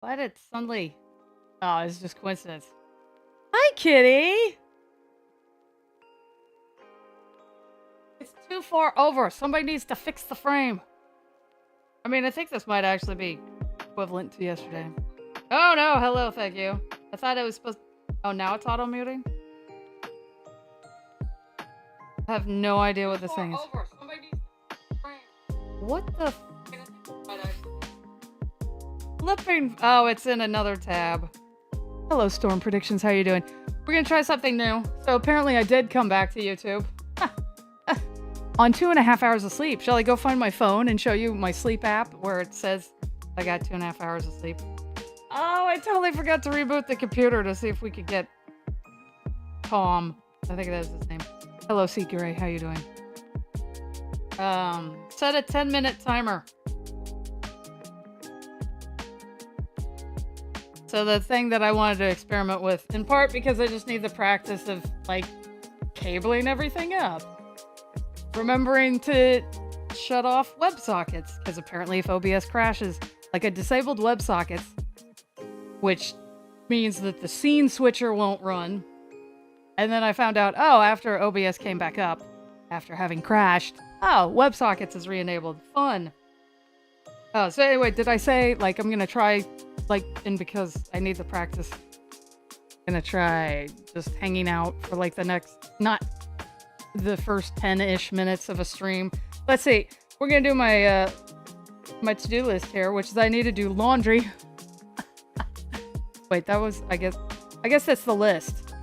Why did suddenly... Oh, it's just coincidence. Hi, kitty! It's too far over. Somebody needs to fix the frame. I mean, I think this might actually be equivalent to yesterday. Oh, no. Hello, thank you. I thought it was supposed... Oh, now it's auto-muting? I have no idea what this thing is. What the... Flipping... Oh, it's in another tab. Hello, Storm Predictions. How you doing? We're gonna try something new. So apparently I did come back to YouTube. On 2.5 hours of sleep. Shall I go find my phone and show you my sleep app where it says I got 2.5 hours of sleep? Oh, I totally forgot to reboot the computer to see if we could get Tom. I think that is his name. Hello, Seeker. How you doing? Set a 10-minute timer. So the thing that I wanted to experiment with, in part because I just need the practice of, like, cabling everything up. Remembering to shut off WebSockets, because apparently if OBS crashes, like a disabled WebSockets, which means that the scene switcher won't run. And then I found out, oh, after OBS came back up, after having crashed, oh, WebSockets is re-enabled. Fun. Oh, so anyway, did I say, like, I'm gonna try, like, and because I need the practice, I'm gonna try just hanging out for, like, the next, not the first 10-ish minutes of a stream. Let's see. We're gonna do my, my to-do list here, which is I need to do laundry. Wait, that was, I guess that's the list.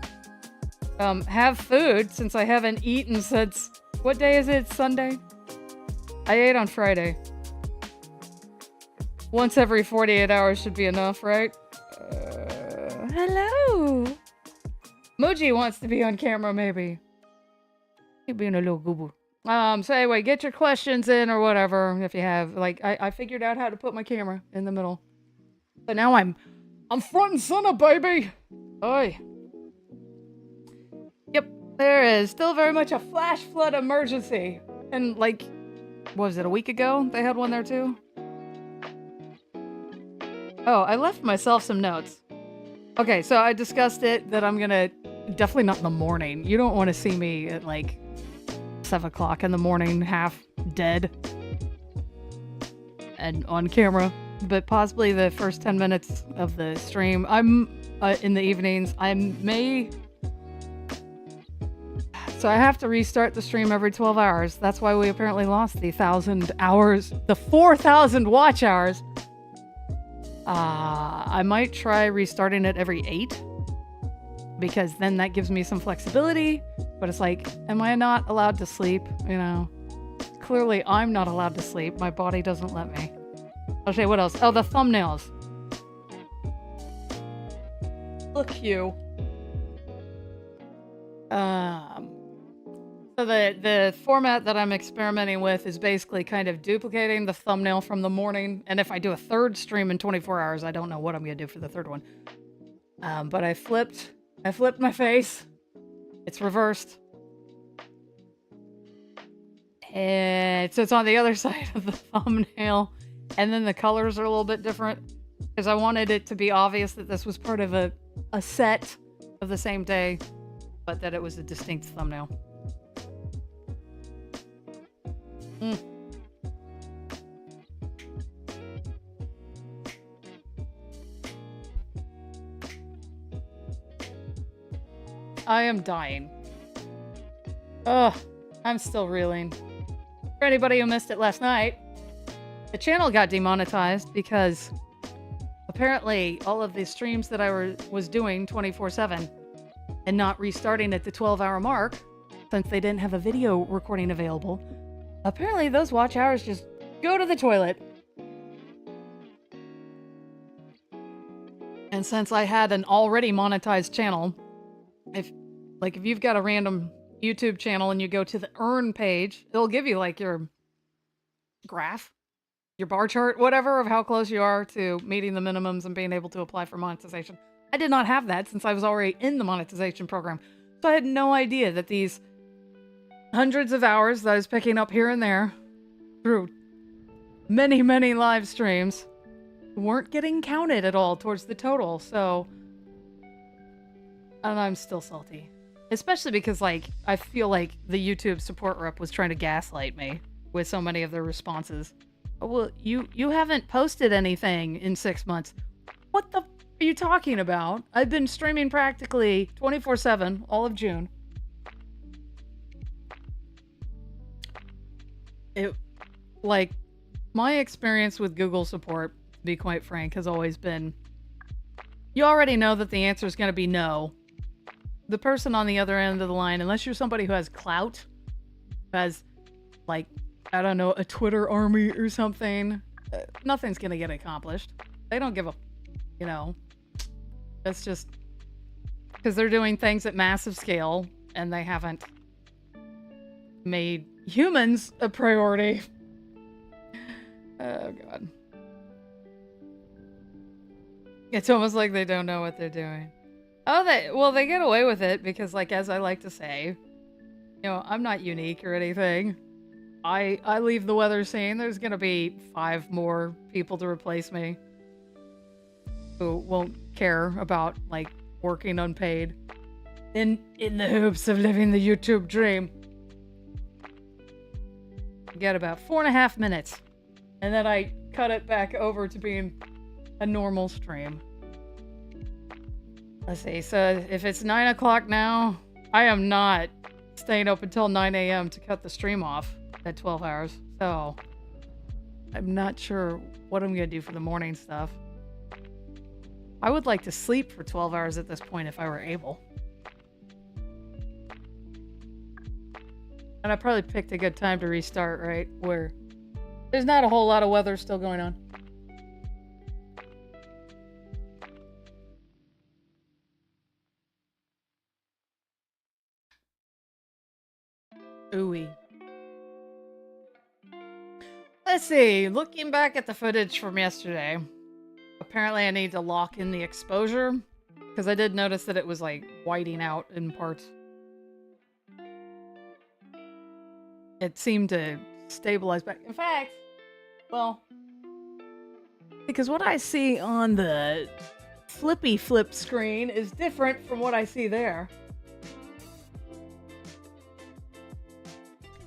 Have food, since I haven't eaten since, what day is it? Sunday? I ate on Friday. Once every 48 hours should be enough, right? Hello! Moji wants to be on camera, maybe. He's being a little goober. So anyway, get your questions in or whatever, if you have. Like, I figured out how to put my camera in the middle. But now I'm front and center, baby! Oi. Yep, there is still very much a flash flood emergency. And, like, what was it, a week ago? They had one there, too? Oh, I left myself some notes. Okay, so I discussed it that I'm gonna... Definitely not in the morning. You don't want to see me at, like, 7 o'clock in the morning, half dead. And on camera. But possibly the first 10 minutes of the stream. I'm, in the evenings, I may... So I have to restart the stream every 12 hours. That's why we apparently lost the 1,000 hours, the 4,000 watch hours. I might try restarting it every 8. Because then that gives me some flexibility. But it's like, am I not allowed to sleep? You know, clearly I'm not allowed to sleep. My body doesn't let me. Okay, what else? Oh, the thumbnails. Look you. So the format that I'm experimenting with is basically kind of duplicating the thumbnail from the morning. And if I do a third stream in 24 hours, I don't know what I'm going to do for the third one. But I flipped my face. It's reversed. And so it's on the other side of the thumbnail. And then the colors are a little bit different. Because I wanted it to be obvious that this was part of a set of the same day. But that it was a distinct thumbnail. I am dying. Ugh, I'm still reeling. For anybody who missed it last night, the channel got demonetized because apparently all of the streams that I was doing 24/7 and not restarting at the 12-hour mark, since they didn't have a video recording available, apparently those watch hours just go to the toilet. And since I had an already monetized channel, if you've got a random YouTube channel and you go to the earn page, it'll give you like your graph, your bar chart, whatever, of how close you are to meeting the minimums and being able to apply for monetization. I did not have that since I was already in the monetization program. So I had no idea that these hundreds of hours that I was picking up here and there through many, many live streams weren't getting counted at all towards the total, so... And I'm still salty. Especially because, like, I feel like the YouTube support rep was trying to gaslight me with so many of their responses. Well, you haven't posted anything in 6 months. What the f are you talking about? I've been streaming practically 24/7 all of June. Like, my experience with Google support, to be quite frank, has always been, you already know that the answer is going to be no. The person on the other end of the line, unless you're somebody who has clout, who has, like, I don't know, a Twitter army or something, nothing's going to get accomplished. They don't give a, you know, that's just because they're doing things at massive scale and they haven't made humans a priority. Oh, God. It's almost like they don't know what they're doing. Oh, they get away with it because, like, as I like to say, you know, I'm not unique or anything. I leave the weather scene. There's gonna be 5 more people to replace me who won't care about, like, working unpaid in the hopes of living the YouTube dream. Get about 4.5 minutes, and then I cut it back over to being a normal stream. Let's see, so if it's 9 o'clock now, I am not staying up until 9 a.m. to cut the stream off at 12 hours. So I'm not sure what I'm going to do for the morning stuff. I would like to sleep for 12 hours at this point if I were able. And I probably picked a good time to restart, right? Where there's not a whole lot of weather still going on. Ooey. Let's see. Looking back at the footage from yesterday, apparently I need to lock in the exposure because I did notice that it was like whiting out in parts. It seemed to stabilize back. In fact, well, because what I see on the flippy flip screen is different from what I see there.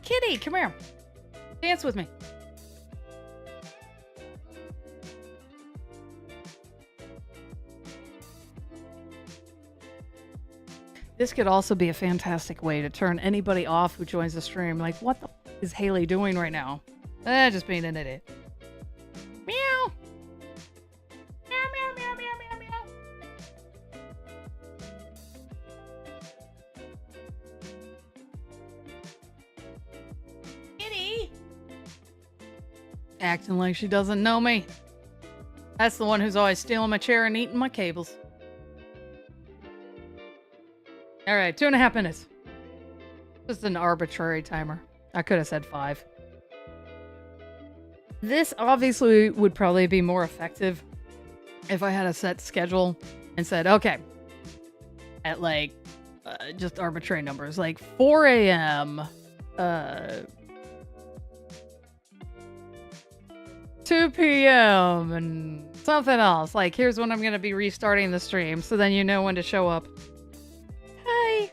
Kitty, come here. Dance with me. This could also be a fantastic way to turn anybody off who joins the stream. Like, what the f is Hayley doing right now? Just being an idiot. Meow. Meow, meow, meow, meow, meow, meow. Kitty. Acting like she doesn't know me. That's the one who's always stealing my chair and eating my cables. Alright, 2.5 minutes. Just an arbitrary timer. I could have said 5. This obviously would probably be more effective if I had a set schedule and said, okay, at like, just arbitrary numbers, like 4 a.m., 2 p.m., and something else. Like, here's when I'm going to be restarting the stream, so then you know when to show up. Hi.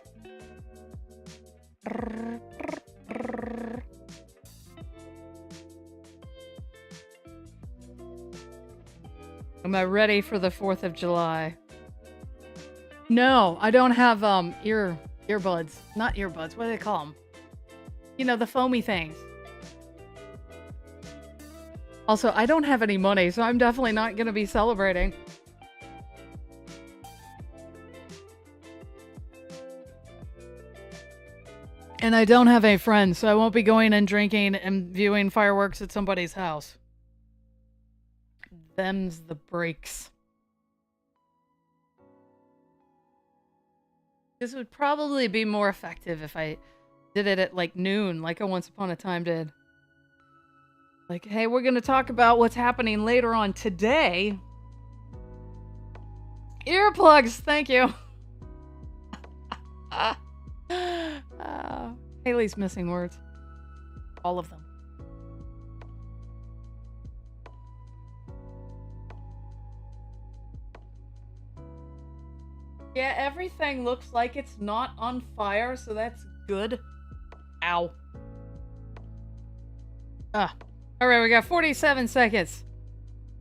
Am I ready for the 4th of July? No, I don't have earbuds. Not earbuds. What do they call them? You know, the foamy things. Also, I don't have any money, so I'm definitely not going to be celebrating. And I don't have any friends, so I won't be going and drinking and viewing fireworks at somebody's house. Them's the breaks. This would probably be more effective if I did it at like noon, like I once upon a time did. Like, hey, we're going to talk about what's happening later on today. Earplugs, thank you. Hayley's missing words. All of them. Yeah, everything looks like it's not on fire, so that's good. Ow. Alright, we got 47 seconds.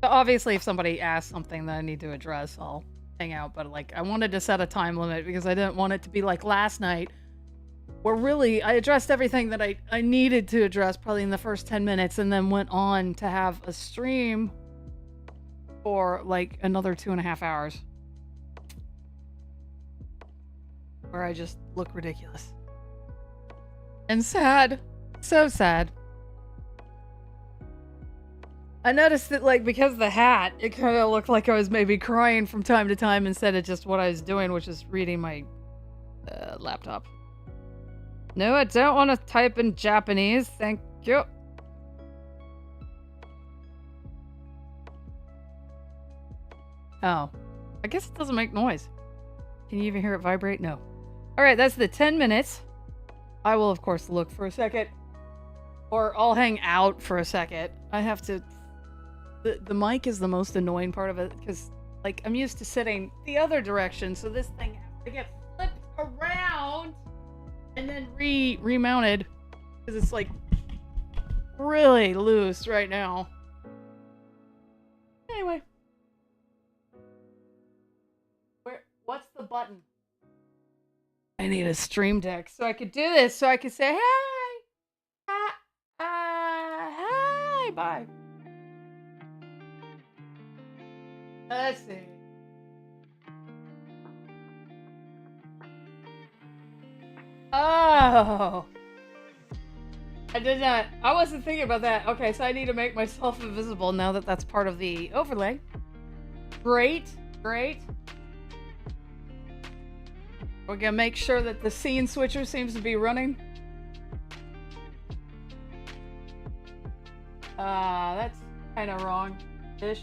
So obviously, if somebody asks something that I need to address, I'll hang out. But, like, I wanted to set a time limit because I didn't want it to be like last night, where really I addressed everything that I needed to address probably in the first 10 minutes and then went on to have a stream for, like, another 2.5 hours. Where I just look ridiculous. And sad. So sad. I noticed that, like, because of the hat, it kind of looked like I was maybe crying from time to time instead of just what I was doing, which is reading my laptop. No, I don't want to type in Japanese. Thank you. Oh. I guess it doesn't make noise. Can you even hear it vibrate? No. Alright, that's the 10 minutes. I will, of course, look for a second. Or I'll hang out for a second. I have to... The mic is the most annoying part of it, because, like, I'm used to sitting the other direction, so this thing has to get flipped around and then remounted, because it's, like, really loose right now. Anyway. What's the button? I need a stream deck so I could do this, so I could say, hey! Hey, bye. Let's see. Oh. I did not. I wasn't thinking about that. Okay, so I need to make myself invisible now that that's part of the overlay. Great. Great. We're gonna make sure that the scene switcher seems to be running. That's kind of wrong-ish.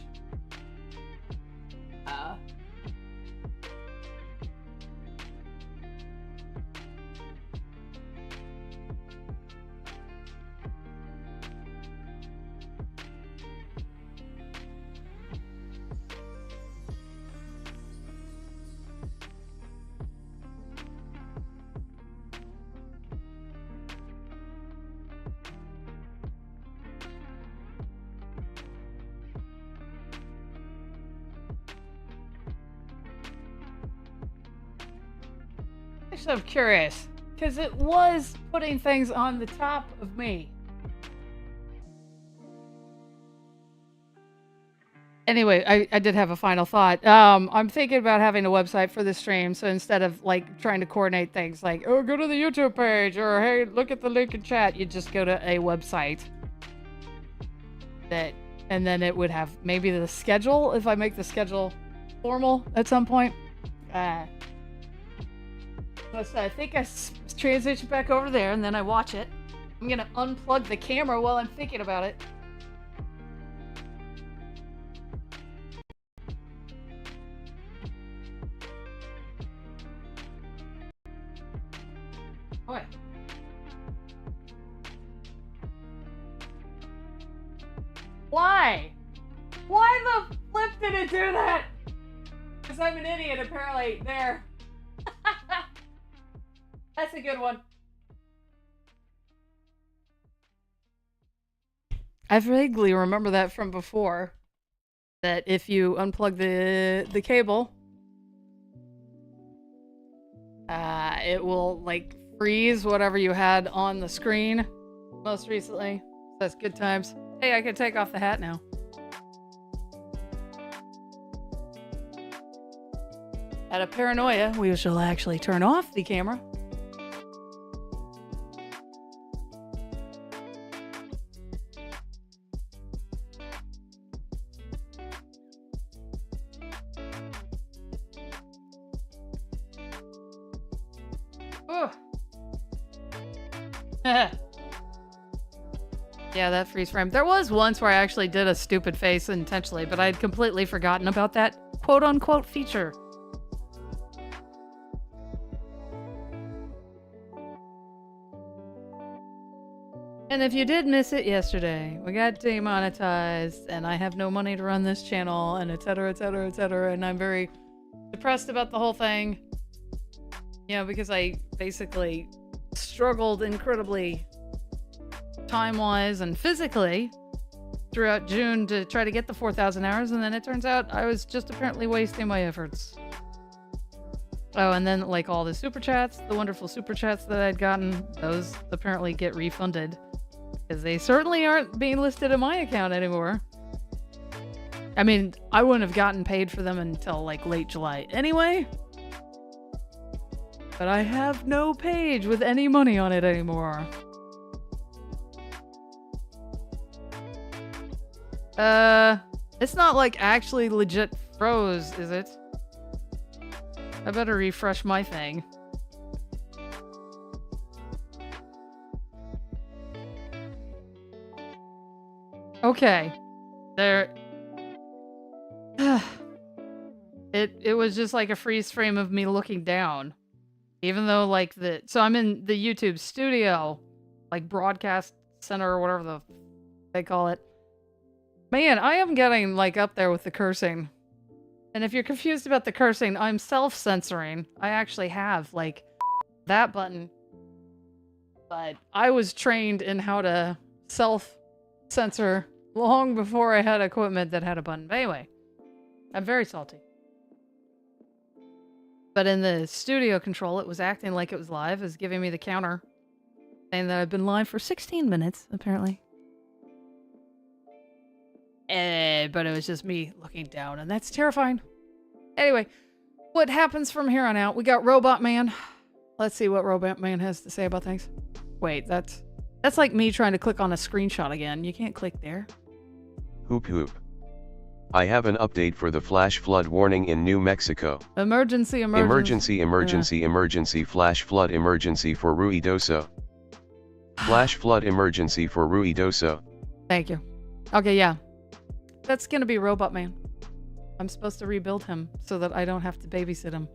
Actually, I'm curious, because it was putting things on the top of me. Anyway, I did have a final thought. I'm thinking about having a website for the stream, so instead of, like, trying to coordinate things like, oh, go to the YouTube page, or hey, look at the link in chat, you just go to a website. And then it would have maybe the schedule, if I make the schedule formal at some point. So I think I transition back over there, and then I watch it. I'm gonna unplug the camera while I'm thinking about it. What? Why? Why the flip did it do that? Because I'm an idiot, apparently. There. That's a good one. I vaguely remember that from before. That if you unplug the cable, it will, like, freeze whatever you had on the screen most recently. So that's good times. Hey, I can take off the hat now. Out of paranoia, we shall actually turn off the camera. Yeah, that freeze frame. There was once where I actually did a stupid face intentionally, but I had completely forgotten about that quote-unquote feature. And if you did miss it yesterday, we got demonetized, and I have no money to run this channel, and etc, etc, etc, and I'm very depressed about the whole thing. You know, because I basically struggled incredibly time-wise and physically throughout June to try to get the 4,000 hours, and then it turns out I was just apparently wasting my efforts. Oh, and then like all the super chats, the wonderful super chats that I'd gotten, those apparently get refunded because they certainly aren't being listed in my account anymore. I mean, I wouldn't have gotten paid for them until like late July anyway. But I have no page with any money on it anymore. It's not like actually legit froze, is it? I better refresh my thing. Okay. There. It was just like a freeze frame of me looking down. Even though like so I'm in the YouTube studio, like broadcast center or whatever they call it. Man, I am getting like up there with the cursing. And if you're confused about the cursing, I'm self-censoring. I actually have like that button. But I was trained in how to self-censor long before I had equipment that had a button. But anyway, I'm very salty. But in the studio control, it was acting like it was live. It was giving me the counter. Saying that I've been live for 16 minutes, apparently. But it was just me looking down, and that's terrifying. Anyway, what happens from here on out? We got Robot Man. Let's see what Robot Man has to say about things. Wait, that's like me trying to click on a screenshot again. You can't click there. Hoop hoop. I have an update for the flash flood warning in New Mexico. Emergency. Emergency flash flood emergency for Ruidoso. Flash flood emergency for Ruidoso. Thank you. Okay, yeah. That's gonna be Robot Man. I'm supposed to rebuild him so that I don't have to babysit him.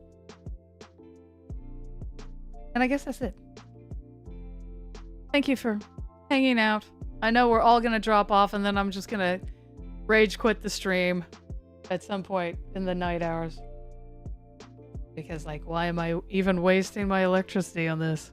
And I guess that's it. Thank you for hanging out. I know we're all gonna drop off and then I'm just gonna rage quit the stream at some point in the night hours. Because like, why am I even wasting my electricity on this?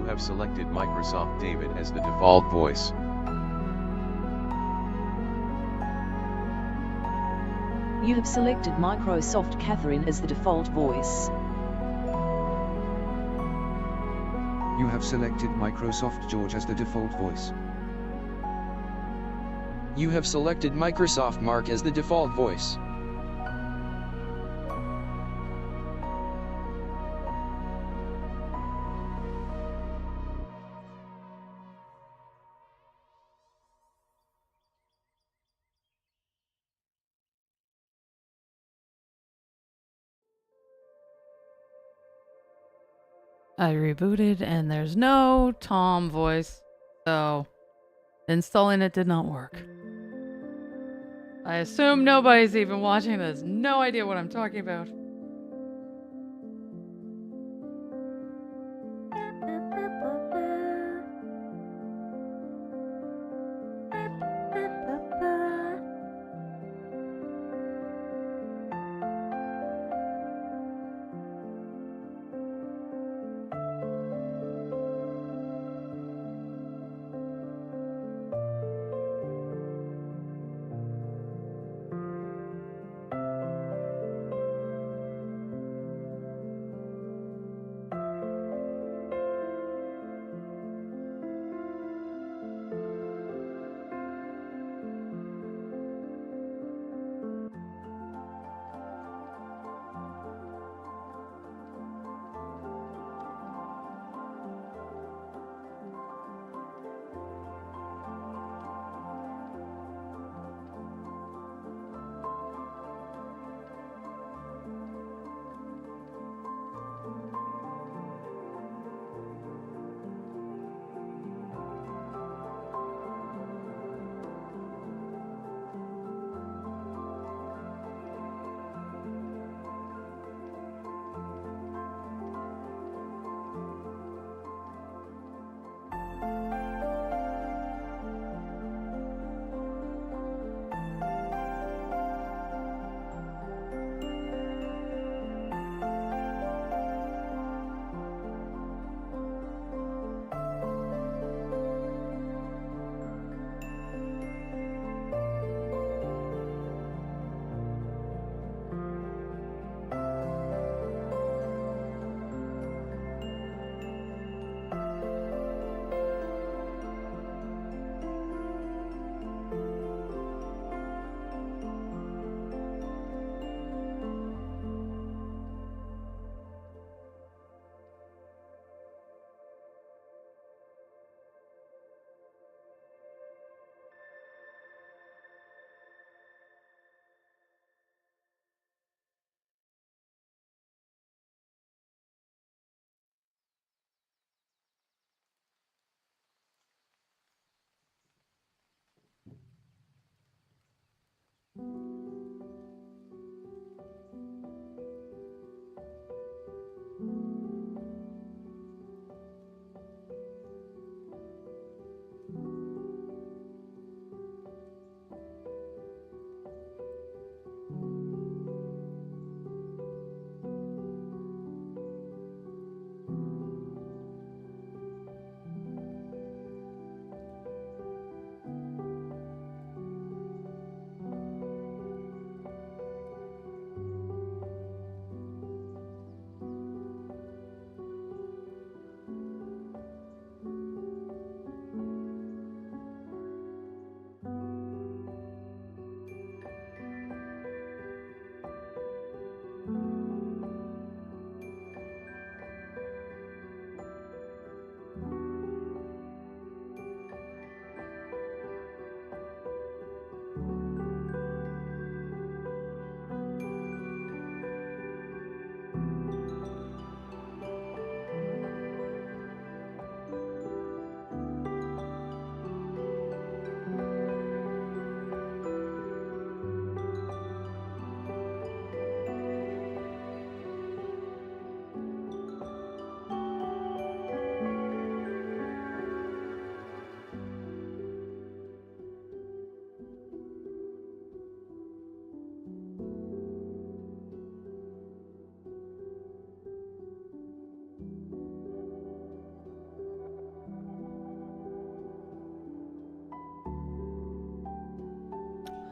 have selected Microsoft David as the default voice. You have selected Microsoft Catherine as the default voice. You have selected Microsoft George as the default voice. You have selected Microsoft Mark as the default voice. I rebooted and there's no Tom voice, so installing it did not work. I assume nobody's even watching and has no idea what I'm talking about.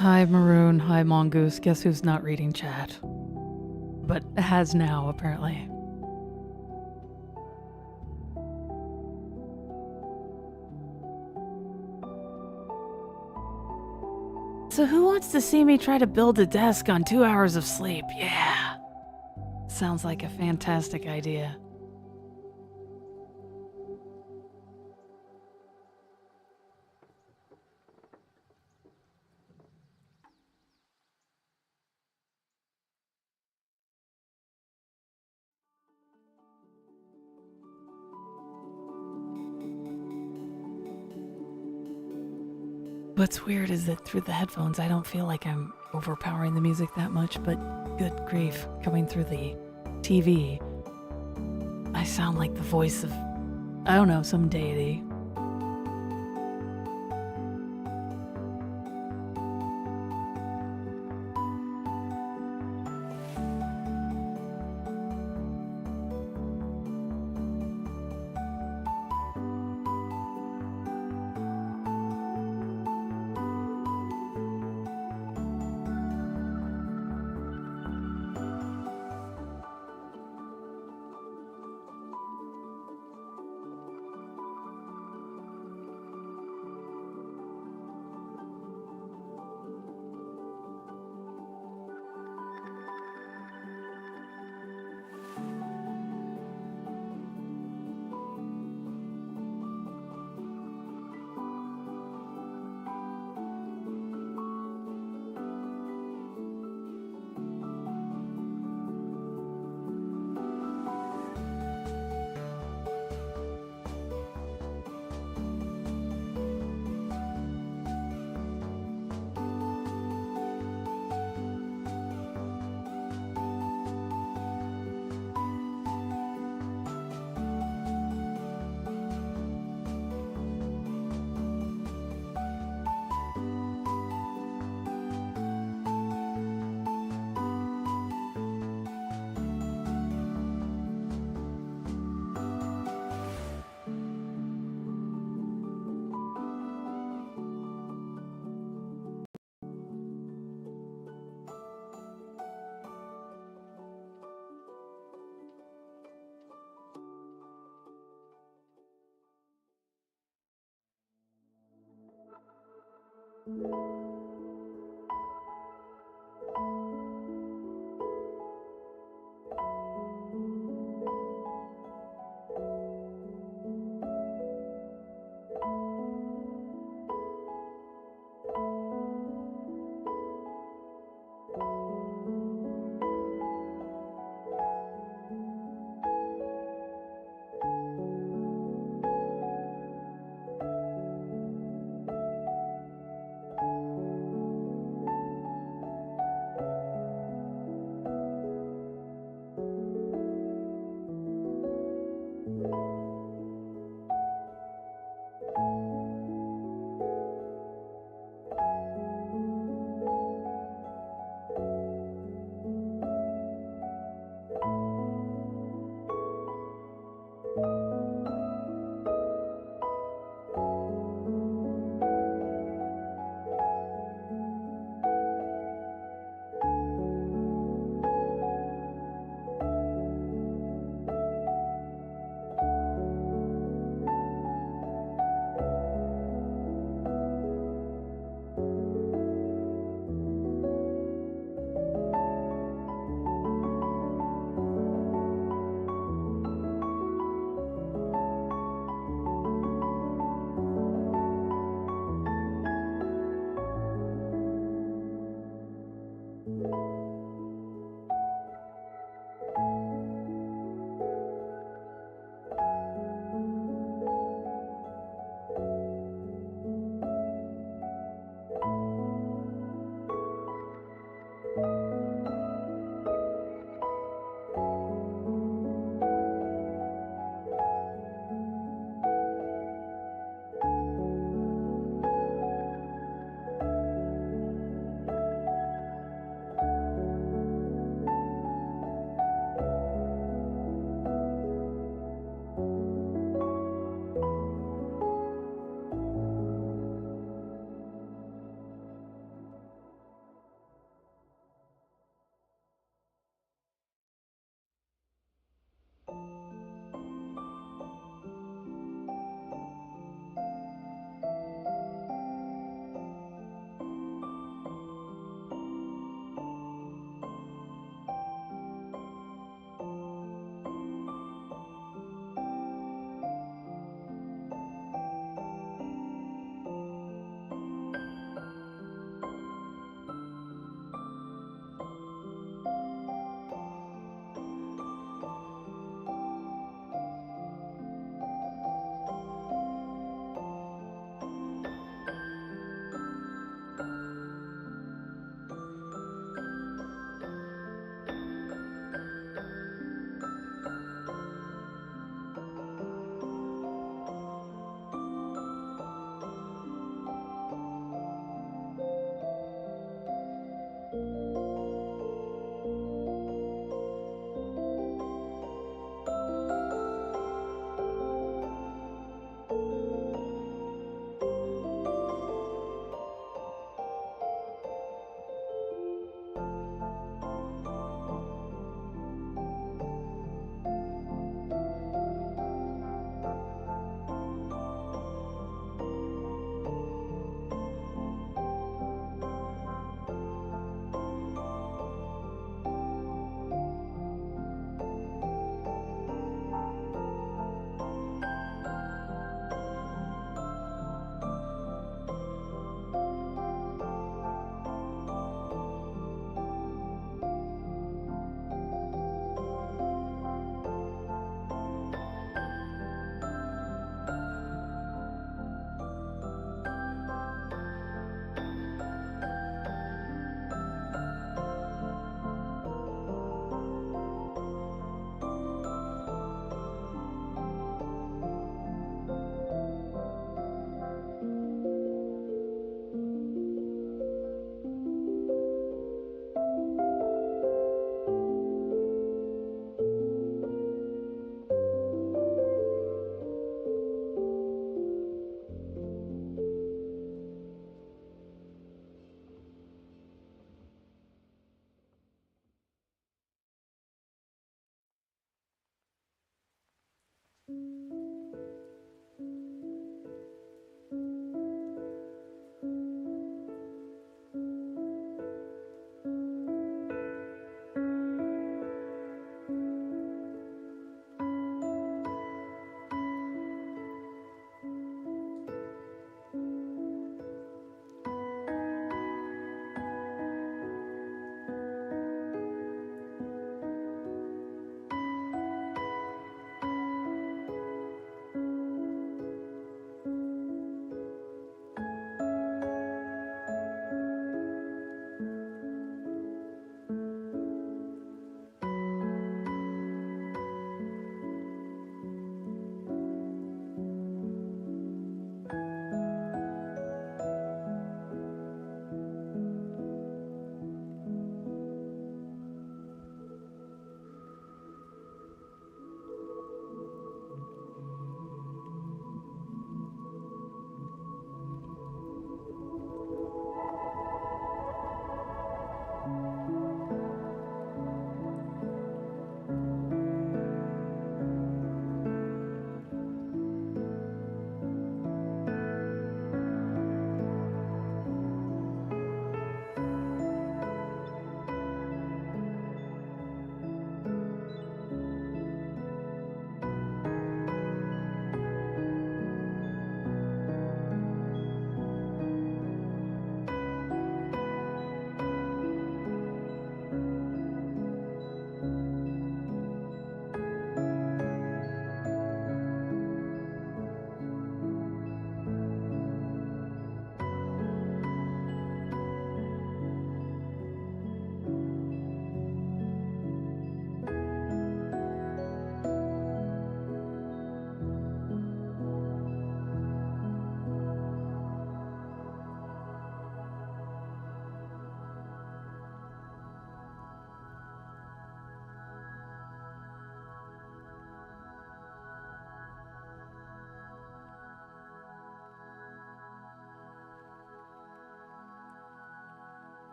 Hi, Maroon. Hi, Mongoose. Guess who's not reading chat? But has now, apparently. So who wants to see me try to build a desk on 2 hours of sleep? Yeah. Sounds like a fantastic idea. What's weird is that through the headphones, I don't feel like I'm overpowering the music that much, but good grief, coming through the TV, I sound like the voice of, I don't know, some deity.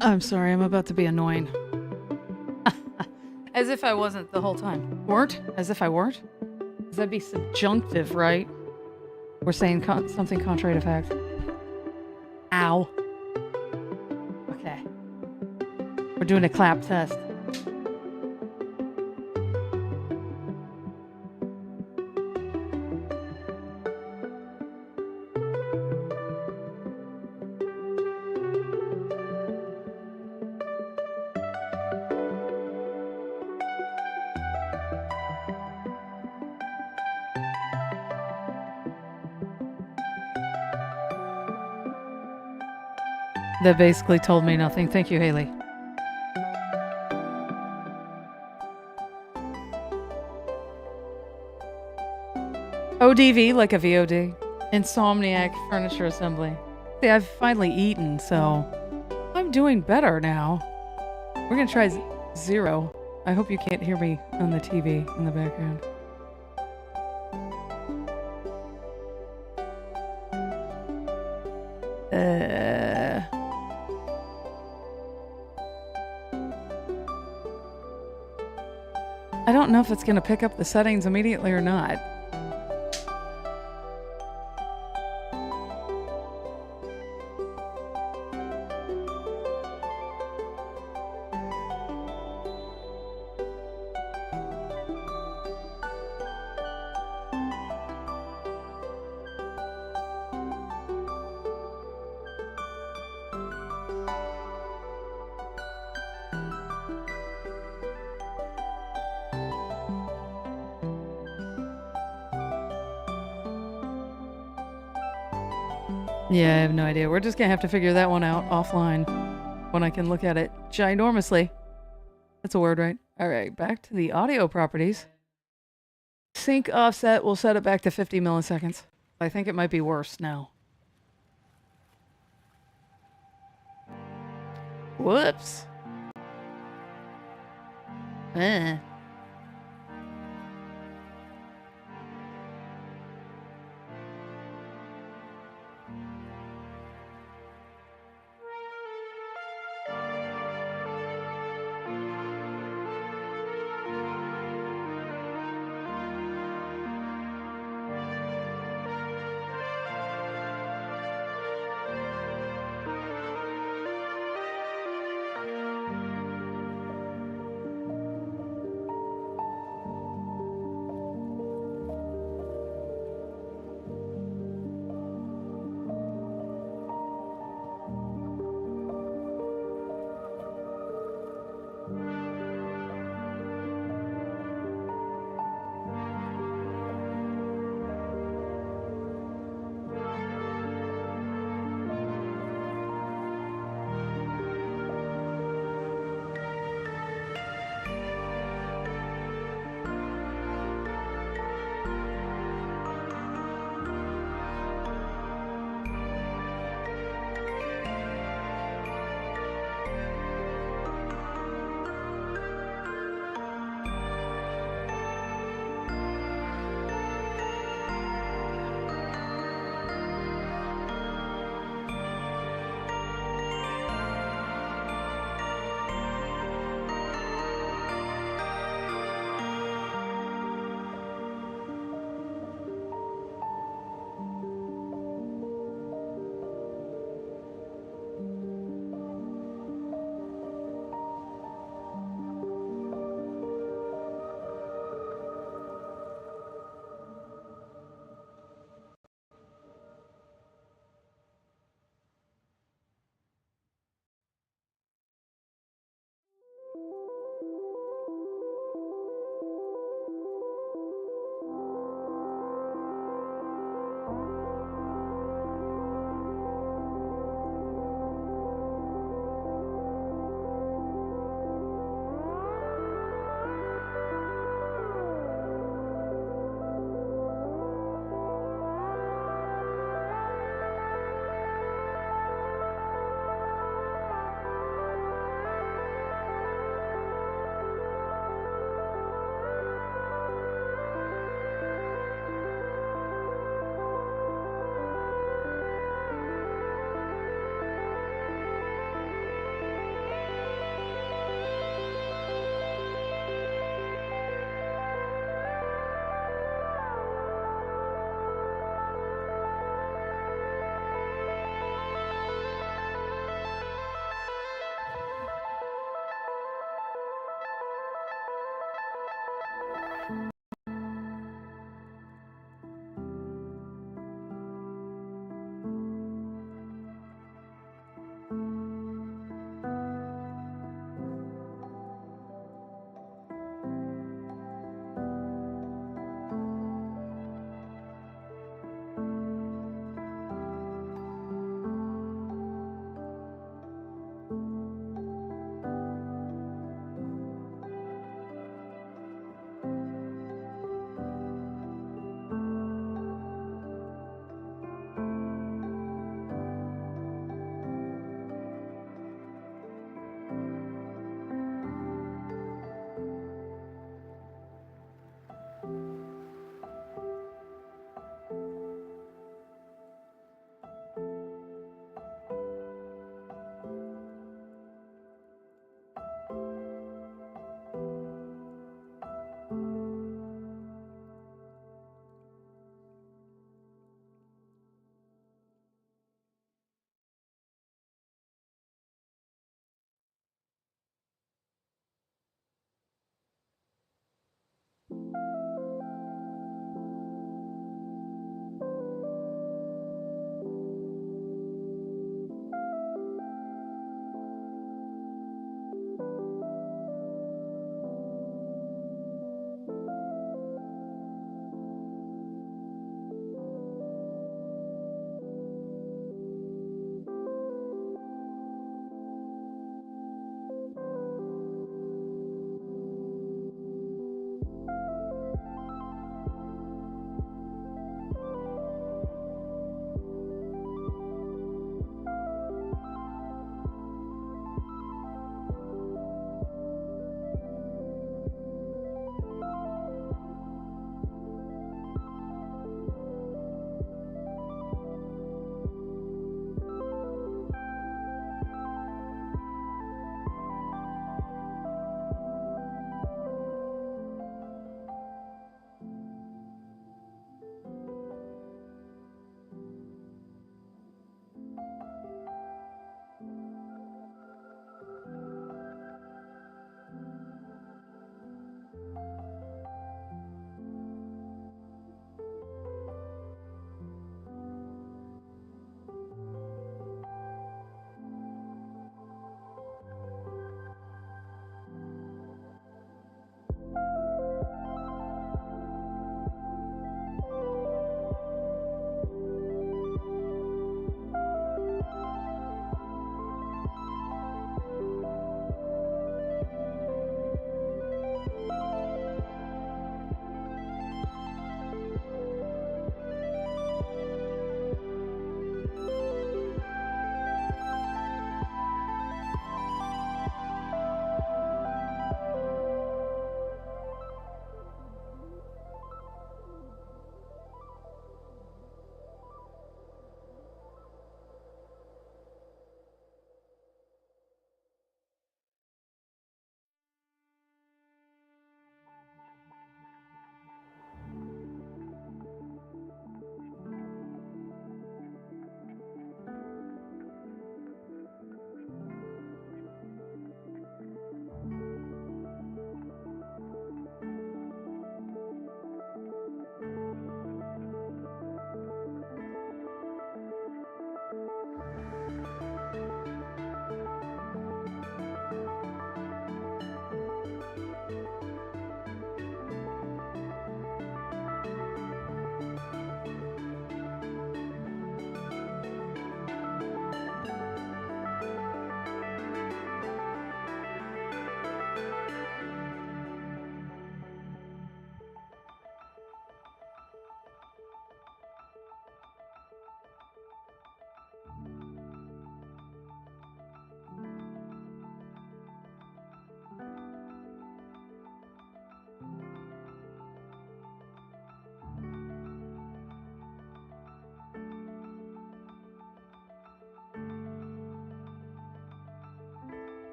I'm sorry, I'm about to be annoying. As if I wasn't the whole time. Weren't? As if I weren't? Because that'd be subjunctive, right? We're saying something contrary to fact. Ow. Okay. We're doing a clap test. That basically told me nothing. Thank you, Hayley. ODV, like a VOD. Insomniac Furniture Assembly. See, I've finally eaten, so I'm doing better now. We're gonna try 0. I hope you can't hear me on the TV in the background. I don't know if it's gonna pick up the settings immediately or not. Yeah, I have no idea. We're just gonna have to figure that one out offline when I can look at it ginormously. That's a word, right? All right, back to the audio properties. Sync offset, we'll set it back to 50 milliseconds. I think it might be worse now. Whoops. Eh.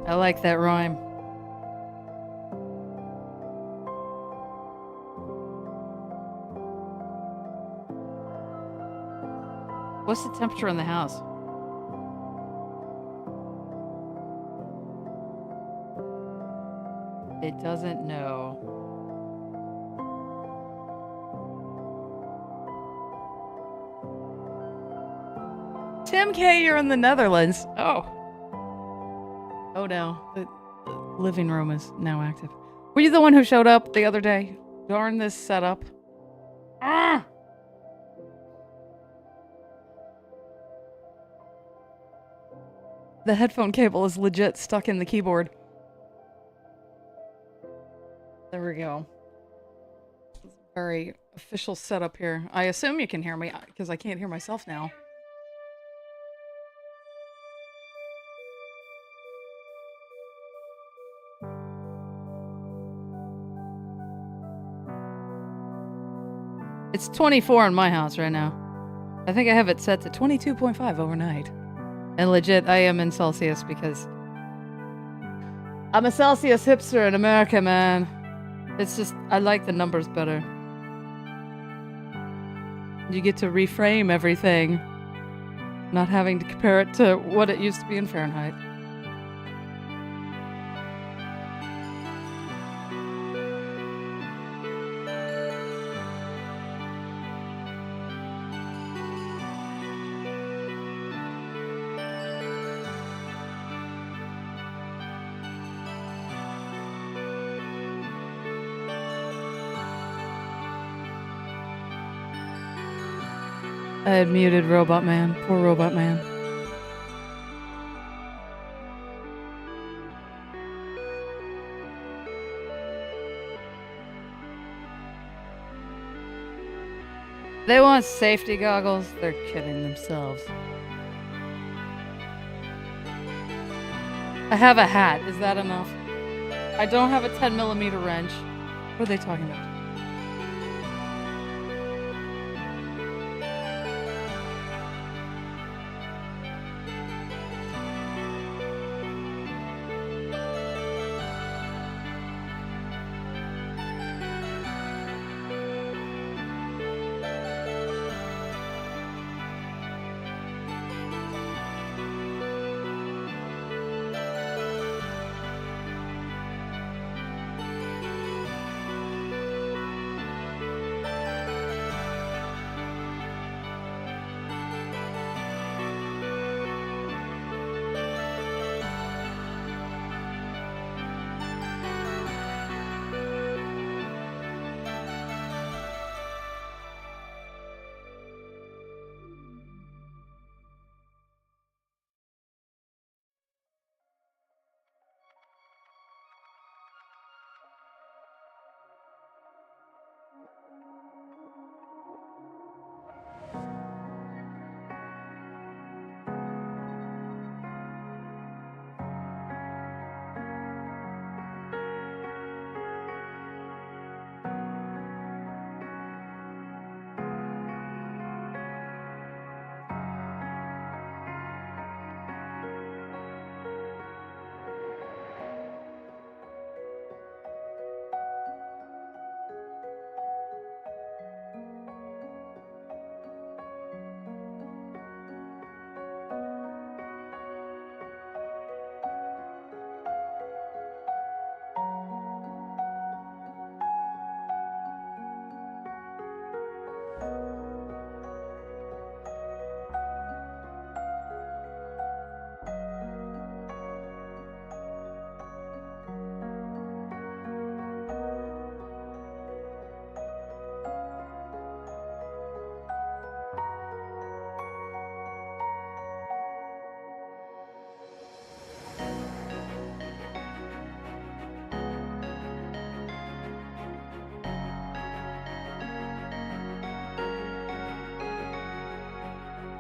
I like that rhyme. What's the temperature in the house? It doesn't know. Tim K, you're in the Netherlands. Oh. Oh no. The living room is now active. Were you the one who showed up the other day? Darn this setup. Ah! The headphone cable is legit stuck in the keyboard. There we go. Very official setup here. I assume you can hear me because I can't hear myself now. It's 24 in my house right now. I think I have it set to 22.5 overnight. And legit, I am in Celsius because I'm a Celsius hipster in America, man. It's just, I like the numbers better. You get to reframe everything, not having to compare it to what it used to be in Fahrenheit. I had muted Robot Man. Poor Robot Man. They want safety goggles? They're kidding themselves. I have a hat. Is that enough? I don't have a 10mm wrench. What are they talking about?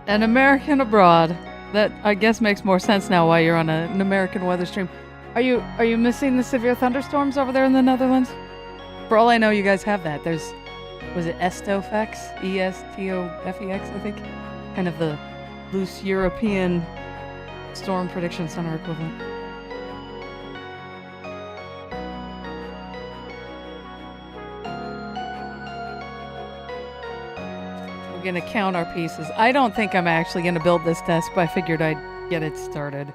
An American abroad. That, I guess, makes more sense now why you're on an American weather stream. Are you missing the severe thunderstorms over there in the Netherlands? For all I know, you guys have that. There's, was it Estofex? E-S-T-O-F-E-X, I think? Kind of the loose European storm prediction center equivalent. gonna count our pieces. I don't think I'm actually gonna build this desk, but I figured I'd get it started.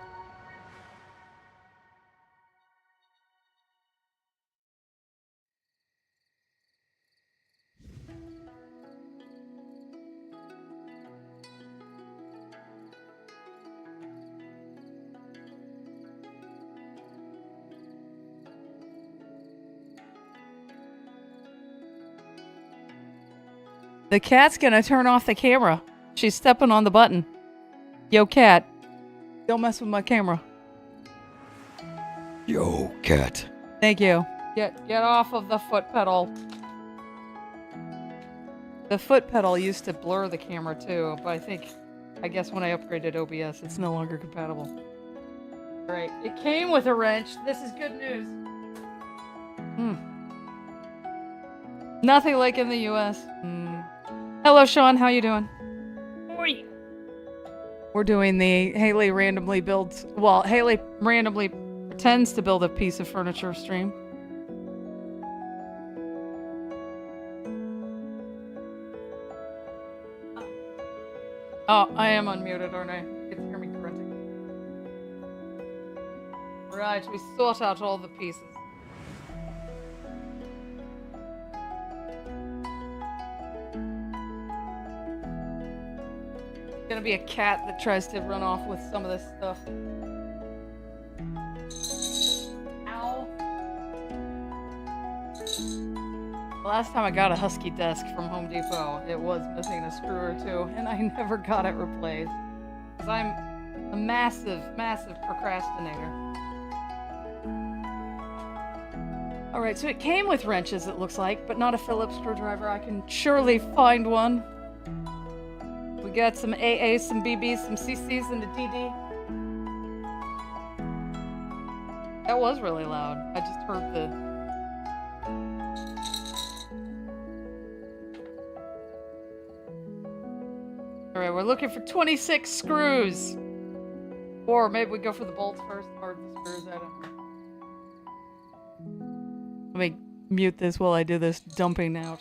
The cat's gonna turn off the camera. She's stepping on the button. Yo, cat. Don't mess with my camera. Yo, cat. Thank you. Get off of the foot pedal. The foot pedal used to blur the camera too, but I guess when I upgraded OBS, it's no longer compatible. Alright, it came with a wrench. This is good news. Nothing like in the US. Hello, Sean. How you doing? Oi. We're doing the Hayley randomly builds... Well, Hayley randomly pretends to build a piece of furniture stream. Oh, I am unmuted, aren't I? You can hear me grunting. Right, we sort out all the pieces. Gonna be a cat that tries to run off with some of this stuff. Ow. Last time I got a husky desk from Home Depot, it was missing a screw or two, and I never got it replaced. Because I'm a massive, massive procrastinator. Alright, so it came with wrenches, it looks like, but not a Phillips screwdriver. I can surely find one. We got some AAs, some BBs, some CCs, and a DD. That was really loud. I just heard the... Alright, we're looking for 26 screws. Or maybe we go for the bolts first, or the screws, I don't know. Let me mute this while I do this dumping out.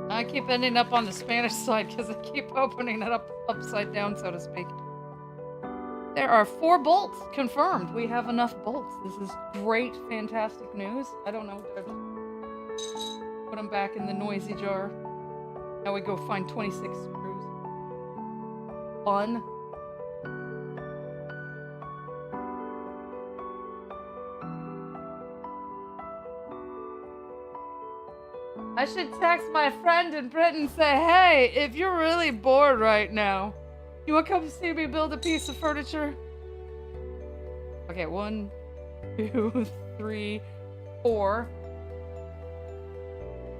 I keep ending up on the Spanish side because I keep opening it up upside down, so to speak. There are 4 bolts confirmed. We have enough bolts. This is great, fantastic news. I don't know. Put them back in the noisy jar. Now we go find 26 screws. Fun. I should text my friend in Britain and say, hey, if you're really bored right now, you want to come see me build a piece of furniture? Okay, 1, 2, 3, 4,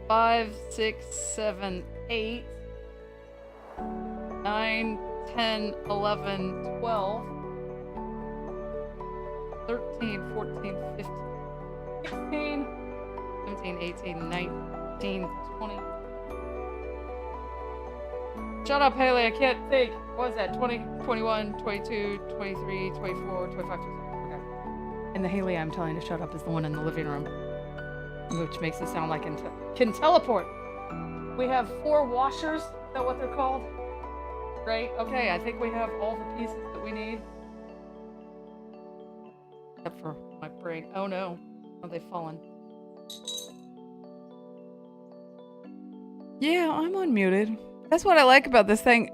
5, 6, 7, 8, 9, 10, 11, 12, 13, 14, 15, 16, 17, 18, 19, 20. Shut up, Hayley, I can't think. What was that? 20, 21, 22, 23, 24, 25, 26. Okay. And the Hayley I'm telling to shut up is the one in the living room. Which makes it sound like it can teleport. We have 4 washers. Is that what they're called? Right? Okay, I think we have all the pieces that we need. Except for my brain. Oh no. Oh, they've fallen. Yeah, I'm unmuted. That's what I like about this thing.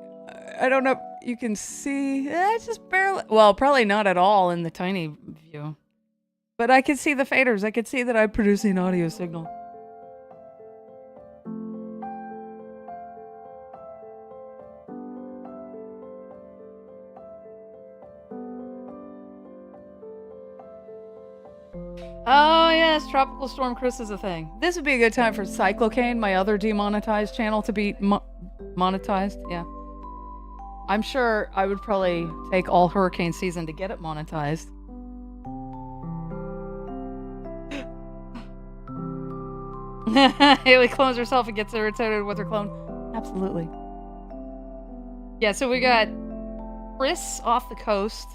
I don't know if you can see. It's just barely. Well, probably not at all in the tiny view. But I can see the faders. I can see that I'm producing audio signal. Oh yes, Tropical Storm Chris is a thing. This would be a good time for Cyclocane, my other demonetized channel, to be monetized. Yeah. I'm sure I would probably take all hurricane season to get it monetized. Hayley clones herself and gets irritated with her clone. Absolutely. Yeah, so we got Chris off the coast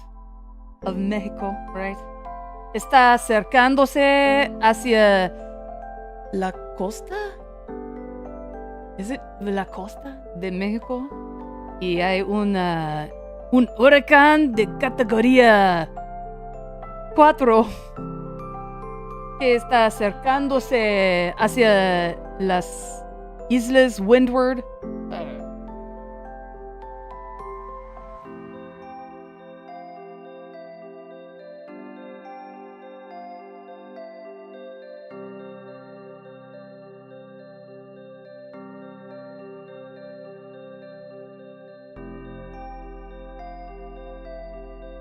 of Mexico, right? Está acercándose hacia la costa. Is it la costa de México? Y hay un huracán de categoría 4 que está acercándose hacia las Islas Windward.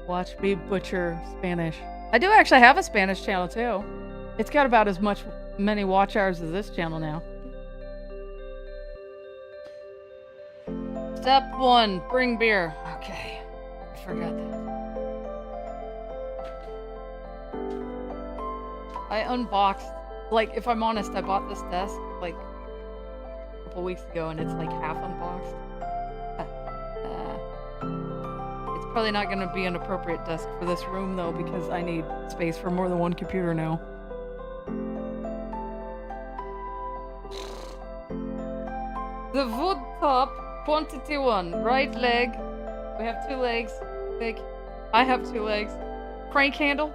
Watch me butcher Spanish. I do actually have a Spanish channel too. It's got about as many watch hours as this channel now. Step 1, bring beer. Okay, I forgot that. I unboxed, like, if I'm honest, I bought this desk like a couple weeks ago and it's like half unboxed. It's probably not going to be an appropriate desk for this room though, because I need space for more than one computer now. The wood top, quantity 1, right leg. We have 2 legs. I have 2 legs. Crank handle.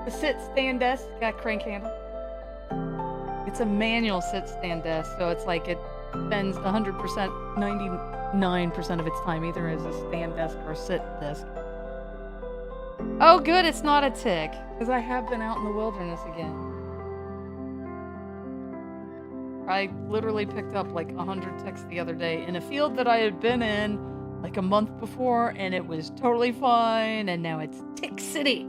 The sit-stand desk got crank handle. It's a manual sit-stand desk, so it's like it spends 100%, 99% of its time either as a stand desk or a sit desk. Oh good, it's not a tick, because I have been out in the wilderness again. I literally picked up like 100 ticks the other day in a field that I had been in like a month before, and it was totally fine, and now it's Tick City.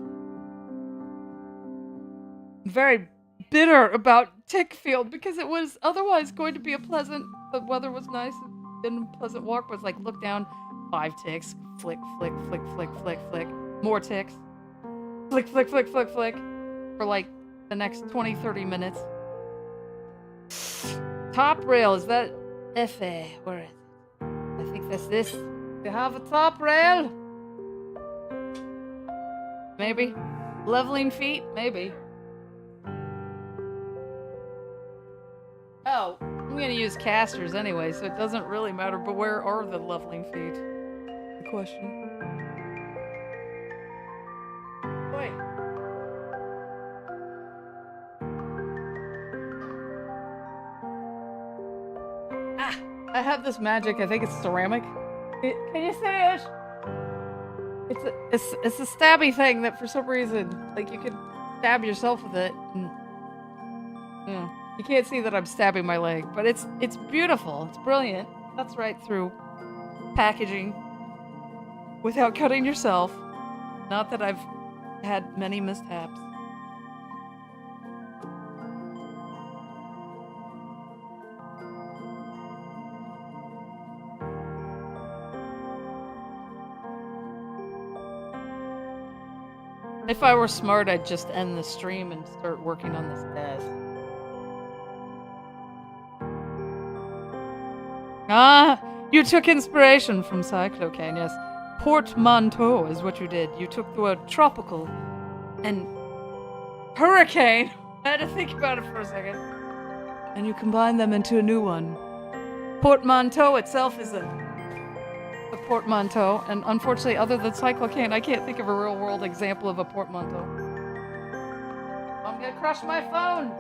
I'm very bitter about Tickfield because it was otherwise going to be a pleasant, the weather was nice and a pleasant walk, but it's like, look down, 5 ticks, flick, flick, flick, flick, flick, flick, more ticks, flick, flick, flick, flick, flick, for like the next 20-30 minutes. Top rail, is that F.A.? Where is it? I think that's this. You have a top rail? Maybe. Leveling feet? Maybe. Oh, I'm gonna use casters anyway, so it doesn't really matter, but where are the leveling feet? The question. Wait. I have this magic, I think it's ceramic. Can you see it? It's a stabby thing that for some reason, like, you can stab yourself with it. And, yeah, you can't see that I'm stabbing my leg, but it's beautiful. It's brilliant. That's right through packaging without cutting yourself. Not that I've had many mishaps. If I were smart, I'd just end the stream and start working on this desk. Ah, you took inspiration from Cyclocane, yes. Portmanteau is what you did. You took the word tropical and hurricane. I had to think about it for a second. And you combined them into a new one. Portmanteau itself is a portmanteau, and unfortunately, other than Cyclocane, I can't think of a real-world example of a portmanteau. I'm gonna crush my phone!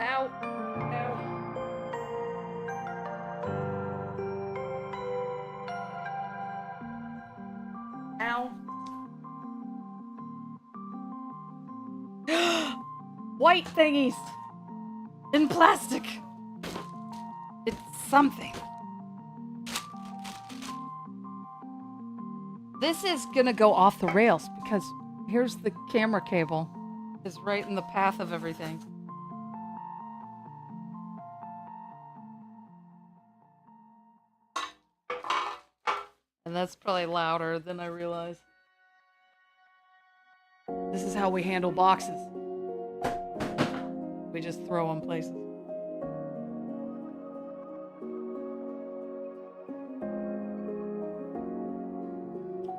Ow. Ow. Ow. White thingies! In plastic! It's something. This is gonna go off the rails because here's the camera cable. Is right in the path of everything. And that's probably louder than I realized. This is how we handle boxes. We just throw them places.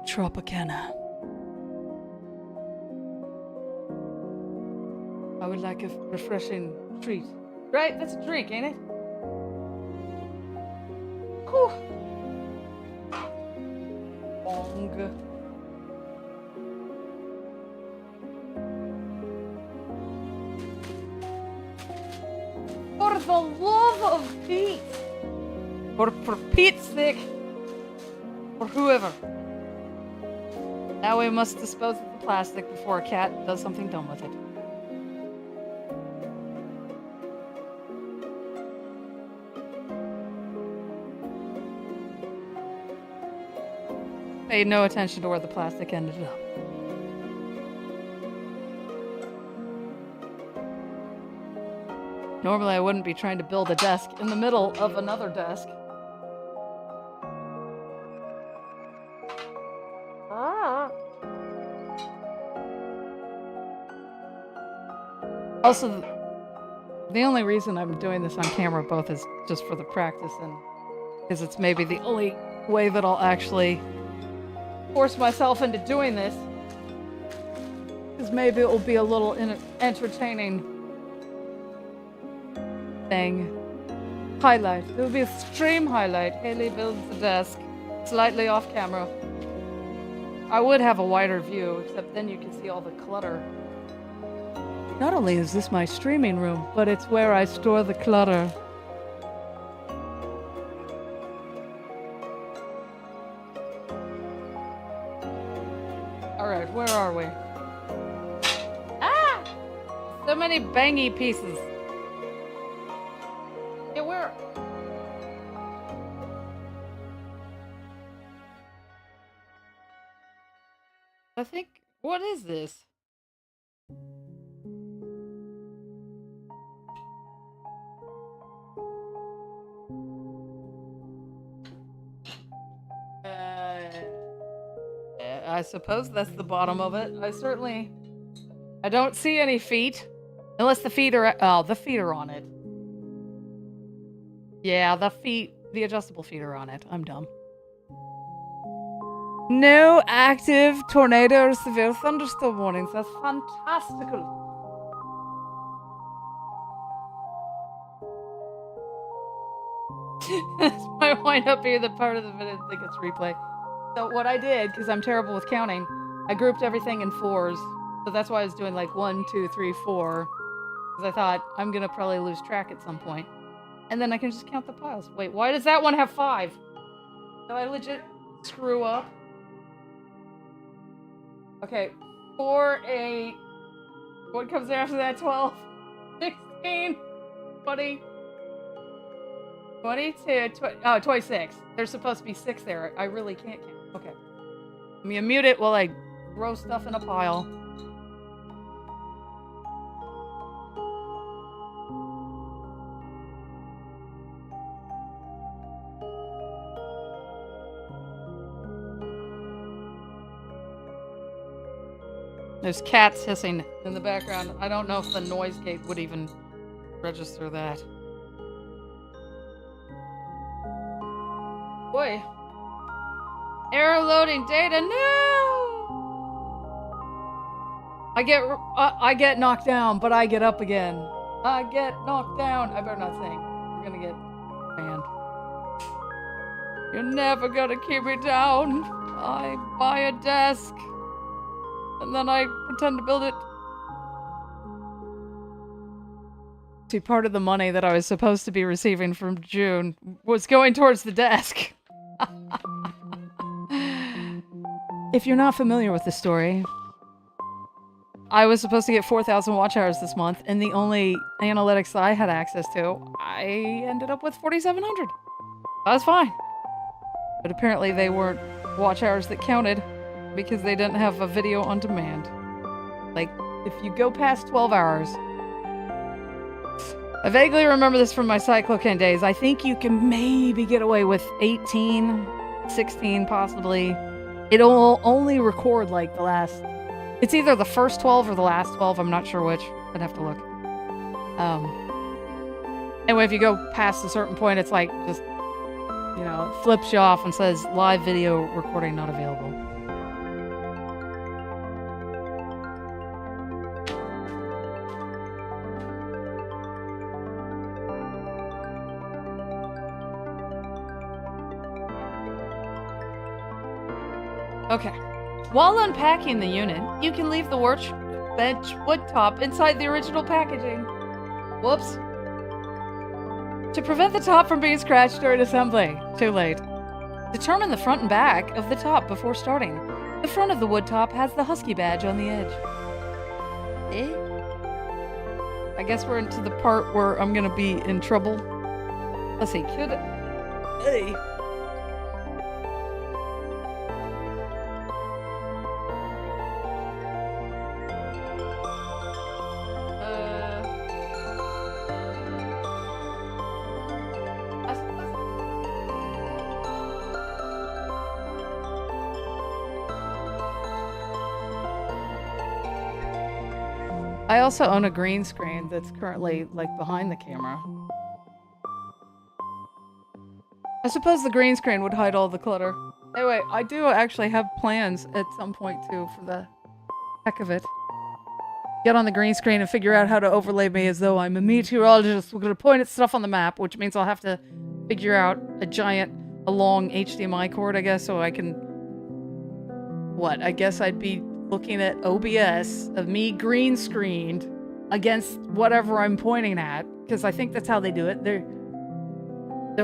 Tropicana. I would like a refreshing treat. Right? That's a drink, ain't it? Whew. Bong. For the love of Pete! For Pete's sake! For whoever. Now we must dispose of the plastic before a cat does something dumb with it. Paid no attention to where the plastic ended up. Normally I wouldn't be trying to build a desk in the middle of another desk. Also, the only reason I'm doing this on camera both is just for the practice and because it's maybe the only way that I'll actually force myself into doing this. Because maybe it will be a little entertaining thing. Highlight. It will be a stream highlight. Hayley builds the desk slightly off camera. I would have a wider view, except then you can see all the clutter. Not only is this my streaming room, but it's where I store the clutter. Alright, where are we? Ah! So many bangy pieces. Yeah, where? I think... What is this? I suppose that's the bottom of it. I don't see any feet. Unless the feet are... Oh, the feet are on it. Yeah, the adjustable feet are on it. I'm dumb. No active tornado or severe thunderstorm warnings. That's fantastical. This might wind up being the part of the video that gets replay. So what I did, because I'm terrible with counting, I grouped everything in 4s. So that's why I was doing like 1, 2, 3, 4. Because I thought, I'm going to probably lose track at some point. And then I can just count the piles. Wait, why does that one have 5? Did I legit screw up? Okay, 4, 8. What comes after that? 12, 16, 20, 22, 26. There's supposed to be 6 there. I really can't count. Okay. Let me mute it while I throw stuff in a pile. There's cats hissing in the background. I don't know if the noise gate would even register that. Boy. Error loading data. No! I get knocked down, but I get up again. I get knocked down. I better not sing. We're gonna get banned. You're never gonna keep me down. I buy a desk. And then I pretend to build it. See, part of the money that I was supposed to be receiving from June was going towards the desk. If you're not familiar with the story, I was supposed to get 4,000 watch hours this month, and the only analytics I had access to, I ended up with 4,700. That was fine. But apparently they weren't watch hours that counted because they didn't have a video on demand. Like, if you go past 12 hours... I vaguely remember this from my Cyclocan days. I think you can maybe get away with 18 16 possibly. It'll only record like the last. It's either the first 12 or the last 12. I'm not sure which. I'd have to look. Anyway, if you go past a certain point, it's like just, you know, it flips you off and says live video recording not available. Okay. While unpacking the unit, you can leave the workbench wood top inside the original packaging. Whoops. To prevent the top from being scratched during assembly. Too late. Determine the front and back of the top before starting. The front of the wood top has the Husky badge on the edge. I guess we're into the part where I'm gonna be in trouble. Let's see, Hey. I also own a green screen that's currently, like, behind the camera. I suppose the green screen would hide all the clutter. Anyway, I do actually have plans at some point, too, for the heck of it. Get on the green screen and figure out how to overlay me as though I'm a meteorologist. We're going to point at stuff on the map, which means I'll have to figure out a long HDMI cord, I guess, so I can... What? I guess I'd be looking at OBS of me green screened against whatever I'm pointing at, because I think that's how they do it. They're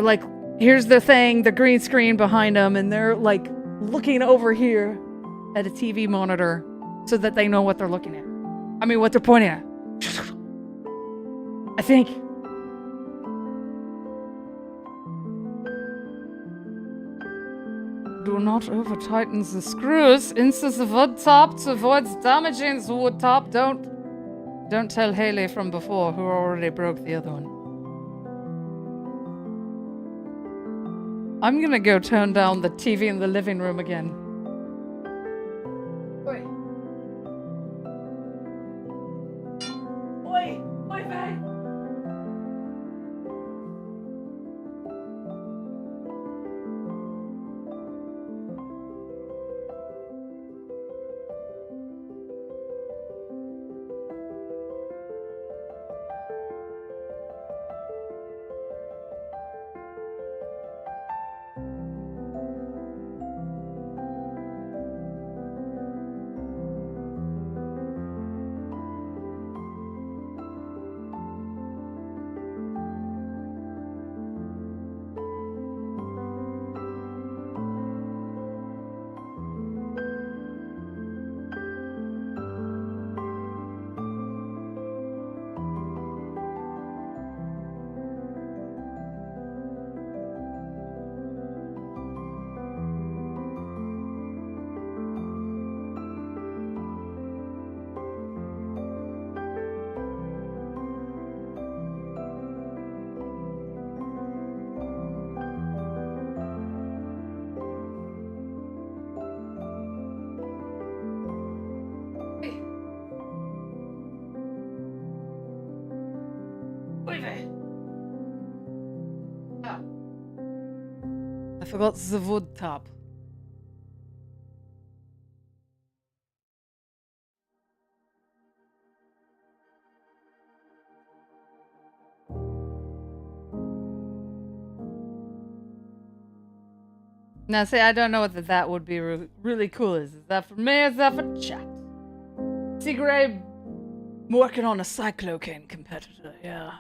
like, here's the thing, the green screen behind them, and they're like looking over here at a TV monitor so that they know what they're looking at. I mean, what they're pointing at. I think. Do not over-tighten the screws. Insert the wood top to avoid damaging the wood top. Don't tell Hayley from before, who already broke the other one. I'm gonna go turn down the TV in the living room again. Oi. Oi! Oi, Faye! I forgot the wood top. Now, see, I don't know whether that would be really cool. Is that for me or is that for chat? Tigray, I'm working on a cyclocaine competitor, yeah.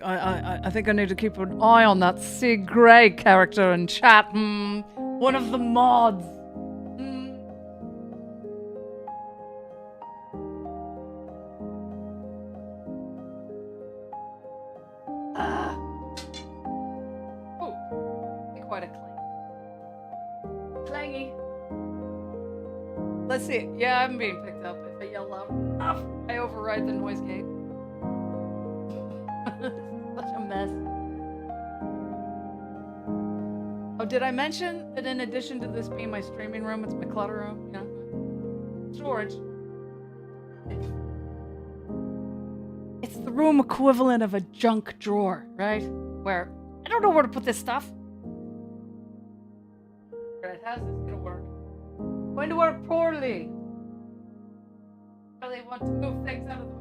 I think I need to keep an eye on that Sig Grey character in chat. One of the mods. Oh, quite a clangy. Let's see. Yeah, I'm being picked up. If I yell loud enough, I override the noise gate. Such a mess. Oh, did I mention that in addition to this being my streaming room, it's my clutter room? You know, storage. It's the room equivalent of a junk drawer, right? Where I don't know where to put this stuff. Right, how's this gonna work? Going to work poorly. Really want to move things out of the way.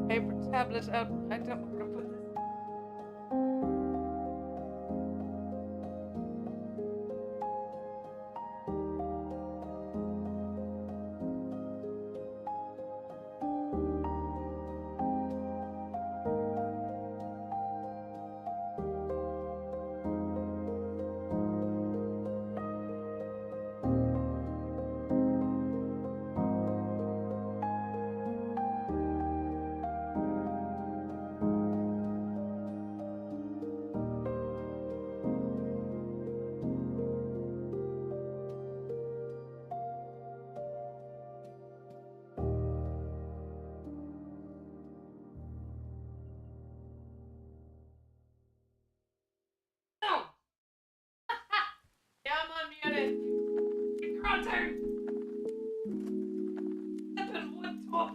Paper tablet out. I don't know where to put this. Yeah, I'm unmuted. You grunter. Stepping wood top.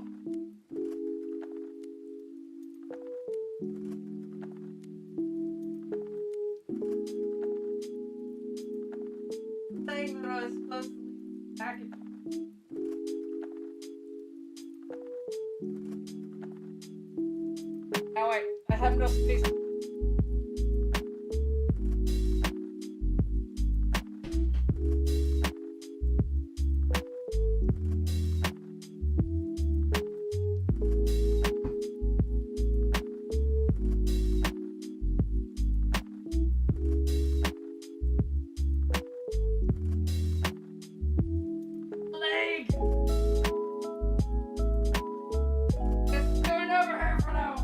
Thing that I was supposed to leave back in. Oh wait, I have no space. Leg. Just going over here for now.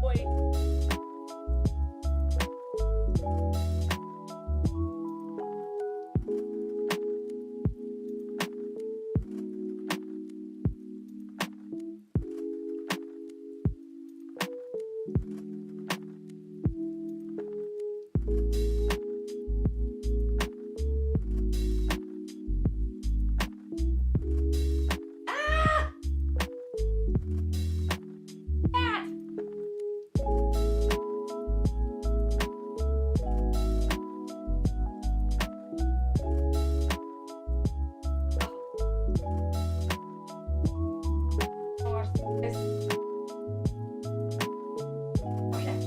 Wait. Ah! Cat! Okay.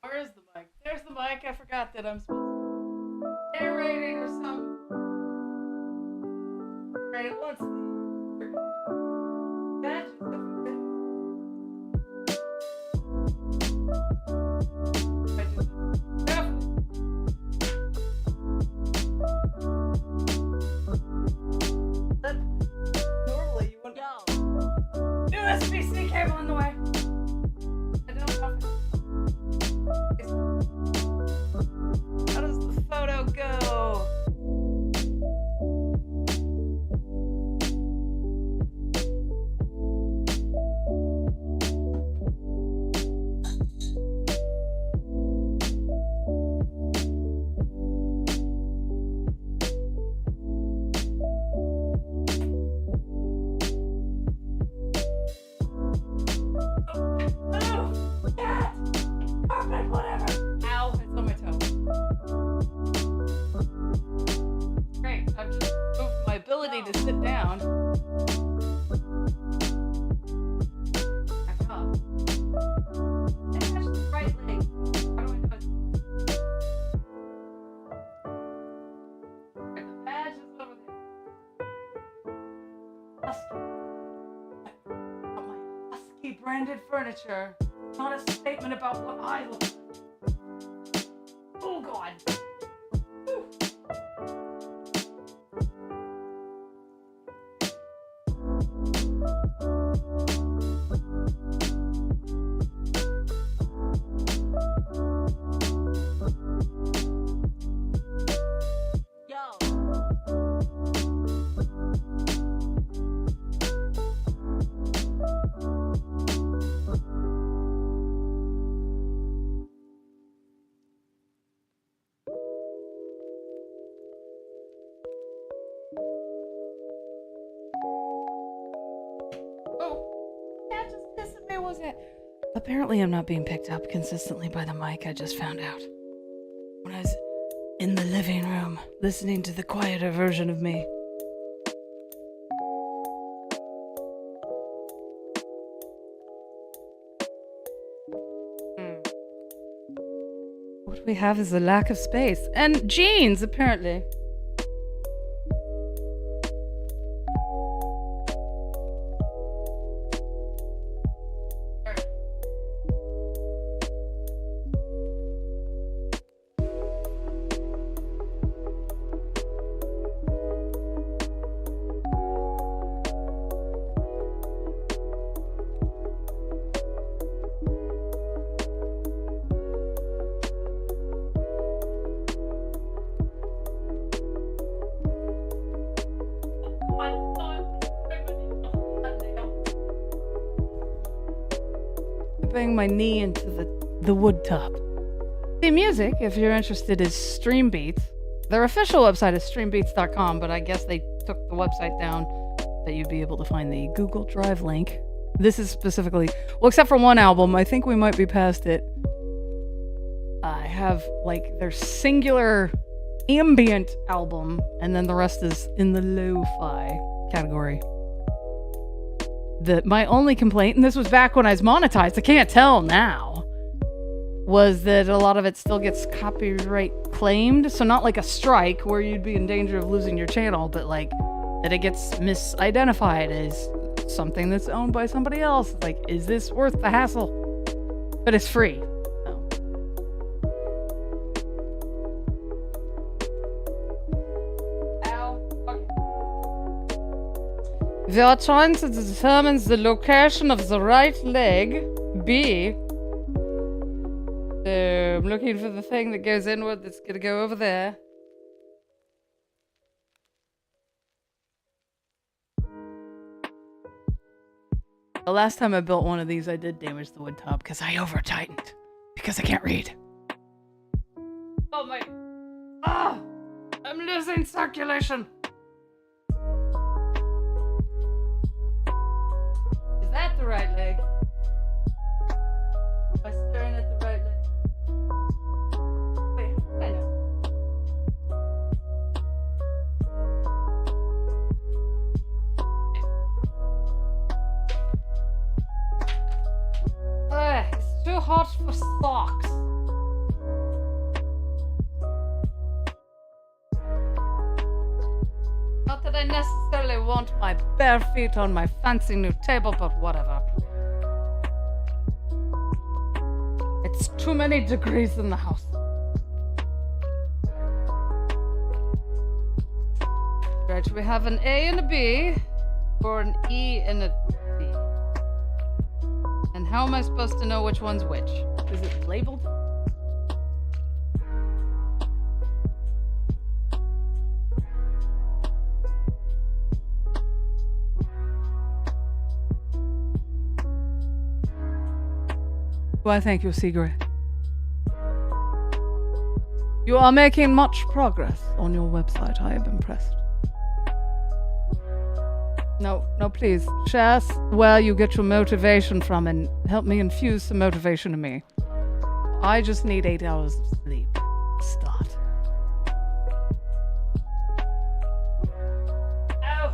Where is the mic? There's the mic. I forgot that I'm supposed to be narrating or something. Right, it wants badges of it. I just definitely. That normally you wouldn't. USB-C cable on the way. I don't know. How does the photo go? Oh, cat! Carpet, whatever. Ow, it's on my toe. Great, I've just moved my ability to sit down. Back up. And touch the right leg. How do I know it's... Right, the badge is over there. Husky. Oh, my Husky branded furniture. Not a statement about what I look like. Oh god. Whew. Apparently I'm not being picked up consistently by the mic, I just found out. When I was in the living room, listening to the quieter version of me. What we have is a lack of space. And jeans, apparently. Bang my knee into the wood top. The music, if you're interested, is Streambeats. Their official website is streambeats.com, but I guess they took the website down that you'd be able to find the Google Drive link. This is specifically, well, except for one album, I think we might be past it. I have like their singular ambient album, and then the rest is in the lo-fi category. My only complaint, and this was back when I was monetized, I can't tell now, was that a lot of it still gets copyright claimed. So not like a strike where you'd be in danger of losing your channel, but like that it gets misidentified as something that's owned by somebody else. Like, is this worth the hassle? But it's free. So. Ow. Okay. We are trying to determine the location of the right leg. B. So I'm looking for the thing that goes inward that's going to go over there. The last time I built one of these, I did damage the wood top because I over-tightened. Because I can't read. Oh my... Ah! I'm losing circulation! Is that the right leg? Am I staring at the right leg? Wait, I know. It's too hot for socks. Not that I necessarily want my bare feet on my fancy new table, but whatever. It's too many degrees in the house. Right, we have an A and a B, or an E and a B. And how am I supposed to know which one's which? Is it labeled? Why, thank you, Sigrid. You are making much progress on your website. I am impressed. No, please. Share where you get your motivation from and help me infuse some motivation in me. I just need 8 hours of sleep. Start. Ow!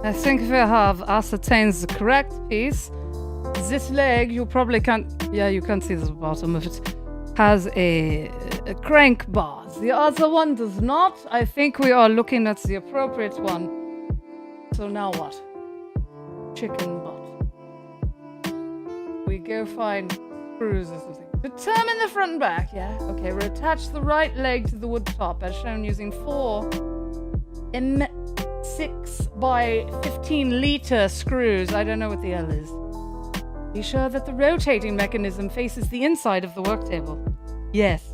I think we have ascertained the correct piece. This leg, you probably can't. Yeah, you can't see the bottom of it. Has a crank bar. The other one does not. I think we are looking at the appropriate one. So now what? Chicken butt. We go find screws or something. Determine the front and back, yeah? Okay, reattach the right leg to the wood top as shown using 4 M6 by 15 liter screws. I don't know what the L is. Be sure that the rotating mechanism faces the inside of the work table. Yes,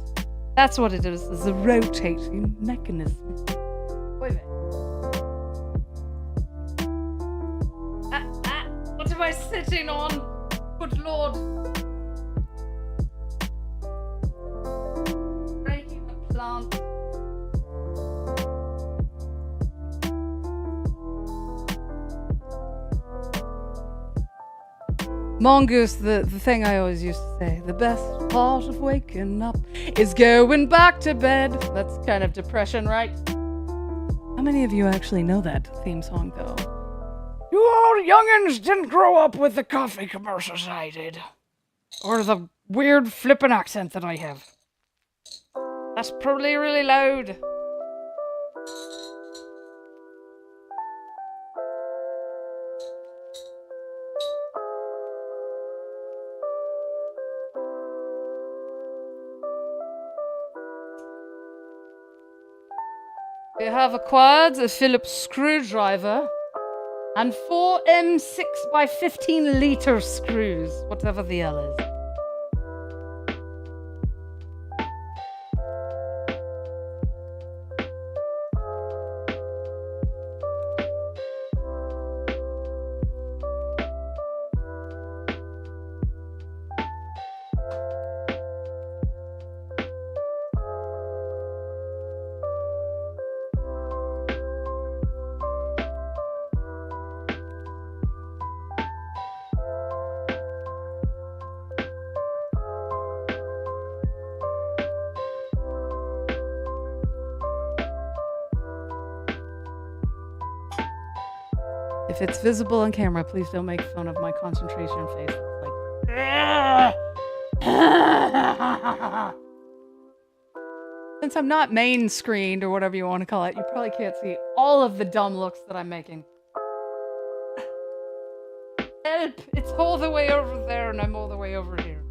that's what it is a rotating mechanism. Wait a minute. What am I sitting on? Good lord. Breaking the plant. Mongoose, the thing I always used to say, the best part of waking up is going back to bed. That's kind of depression, right? How many of you actually know that theme song, though? You old youngins didn't grow up with the coffee commercials I did. Or the weird flippin' accent that I have. That's probably really loud. We have acquired a Phillips screwdriver and 4 M6 by 15 liter screws, whatever the L is. If it's visible on camera, please don't make fun of my concentration face. It's like... Since I'm not main screened or whatever you want to call it, you probably can't see all of the dumb looks that I'm making. Help! It's all the way over there and I'm all the way over here.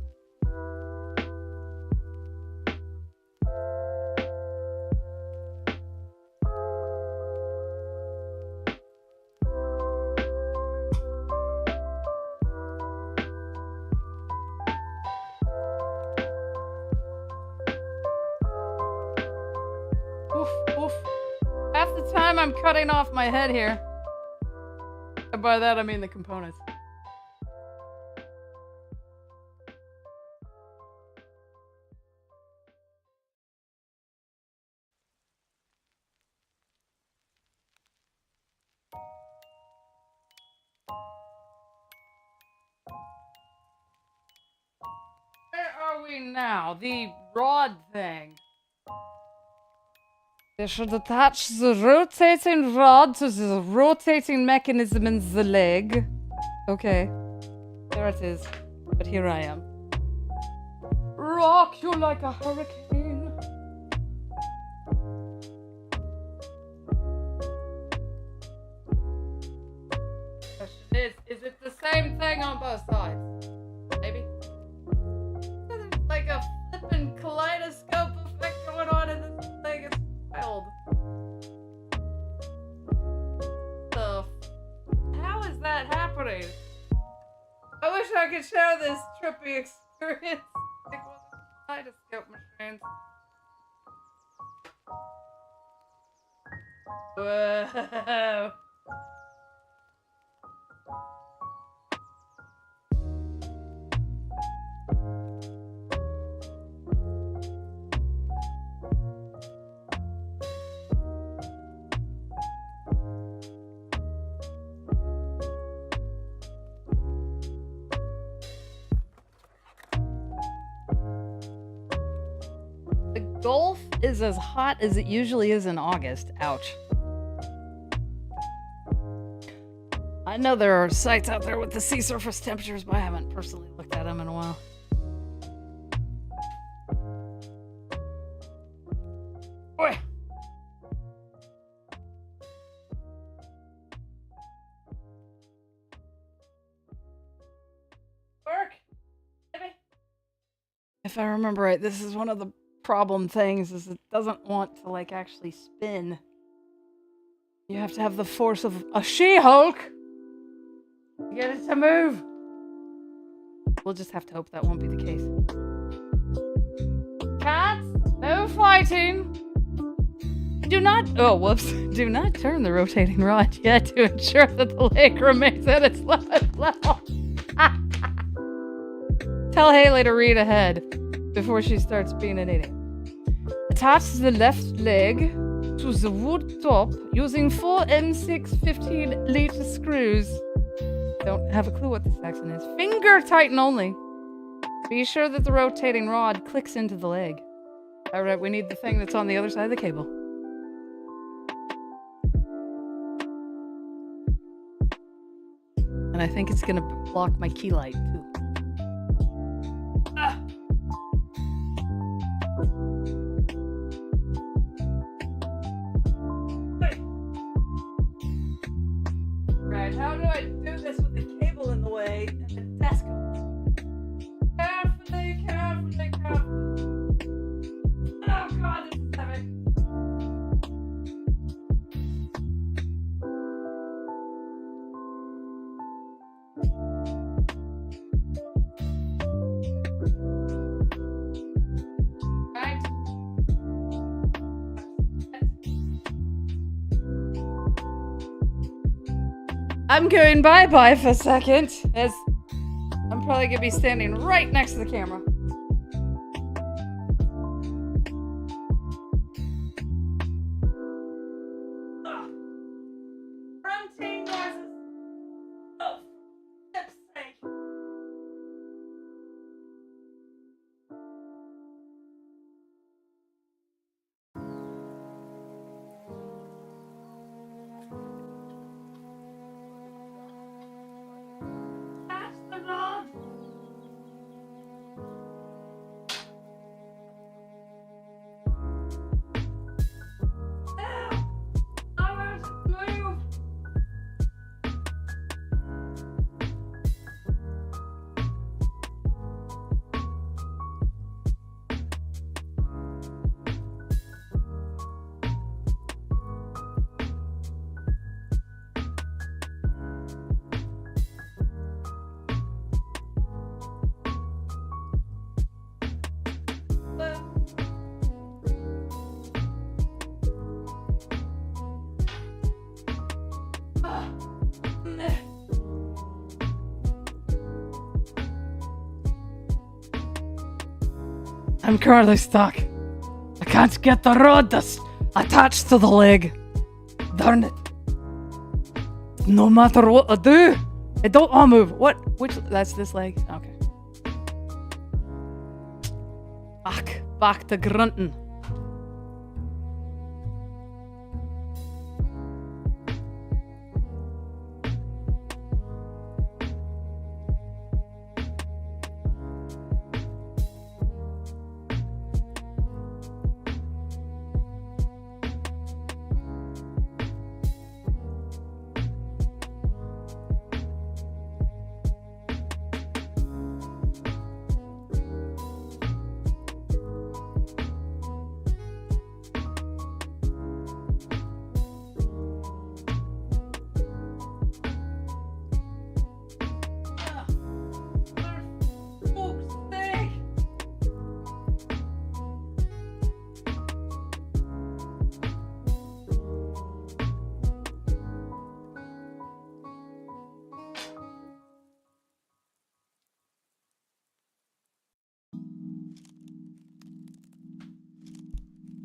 Half the time I'm cutting off my head here. And by that I mean the components. Where are we now? The rod thing. You should attach the rotating rod to the rotating mechanism in the leg. Okay. There it is. But here I am. Rock you like a hurricane. Question is it the same thing on both sides? Maybe? There's like a flippin' kaleidoscope effect going on in this thing. It's wild. How is that happening? I wish I could share this trippy experience like one of the kaleidoscope machines. Whoa. Gulf is as hot as it usually is in August. Ouch. I know there are sites out there with the sea surface temperatures, but I haven't personally looked at them in a while. Oi! Work! If I remember right, this is one of the problem things, is it doesn't want to, like, actually spin. You have to have the force of a She-Hulk to get it to move. We'll just have to hope that won't be the case. Cats, no fighting. Do not, oh whoops, do not turn the rotating rod yet to ensure that the leg remains at its lowest level. Tell Hayley to read ahead before she starts being an idiot. Attach the left leg to the wood top using 4 M6 15-liter screws. Don't have a clue what this accent is. Finger tighten only. Be sure that the rotating rod clicks into the leg. Alright, we need the thing that's on the other side of the cable. And I think it's gonna block my key light too. Ah. Right, how do I do this with the cable in the way and the desk? Carefully, carefully, carefully. Oh god, this is heavy. Right. I'm going bye-bye for a second, as I'm probably gonna be standing right next to the camera. Grunting noises. Oh, flip's sake. Catch the rod. Now, I want to move. I'm currently stuck. I can't get the rod that's attached to the leg. Darn it. No matter what I do, it don't all move. What? Which? That's this leg? Okay. Back to grunting.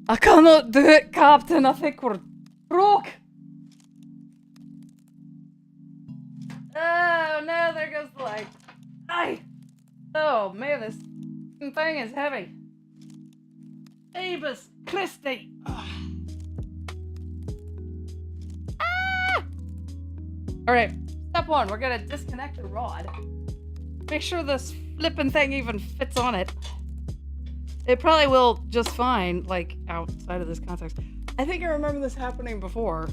I cannot do it, Captain. I think we're broke. Oh no, there goes the leg. Aye. Oh man, this thing is heavy. Abus Christie. Ah! Alright, Step 1, we're gonna disconnect the rod. Make sure this flippin' thing even fits on it. It probably will just fine, like, outside of this context. I think I remember this happening before.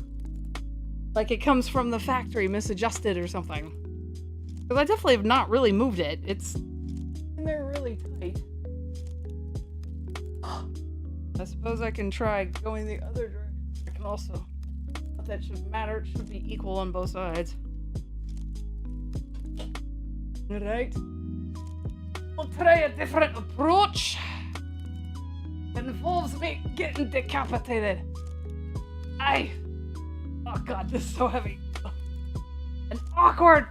Like, it comes from the factory, misadjusted or something. Because I definitely have not really moved it. It's in there really tight. I suppose I can try going the other direction. I can also... But that should matter. It should be equal on both sides. Alright. We'll try a different approach. It involves me getting decapitated. Aye. Oh god, this is so heavy. And awkward.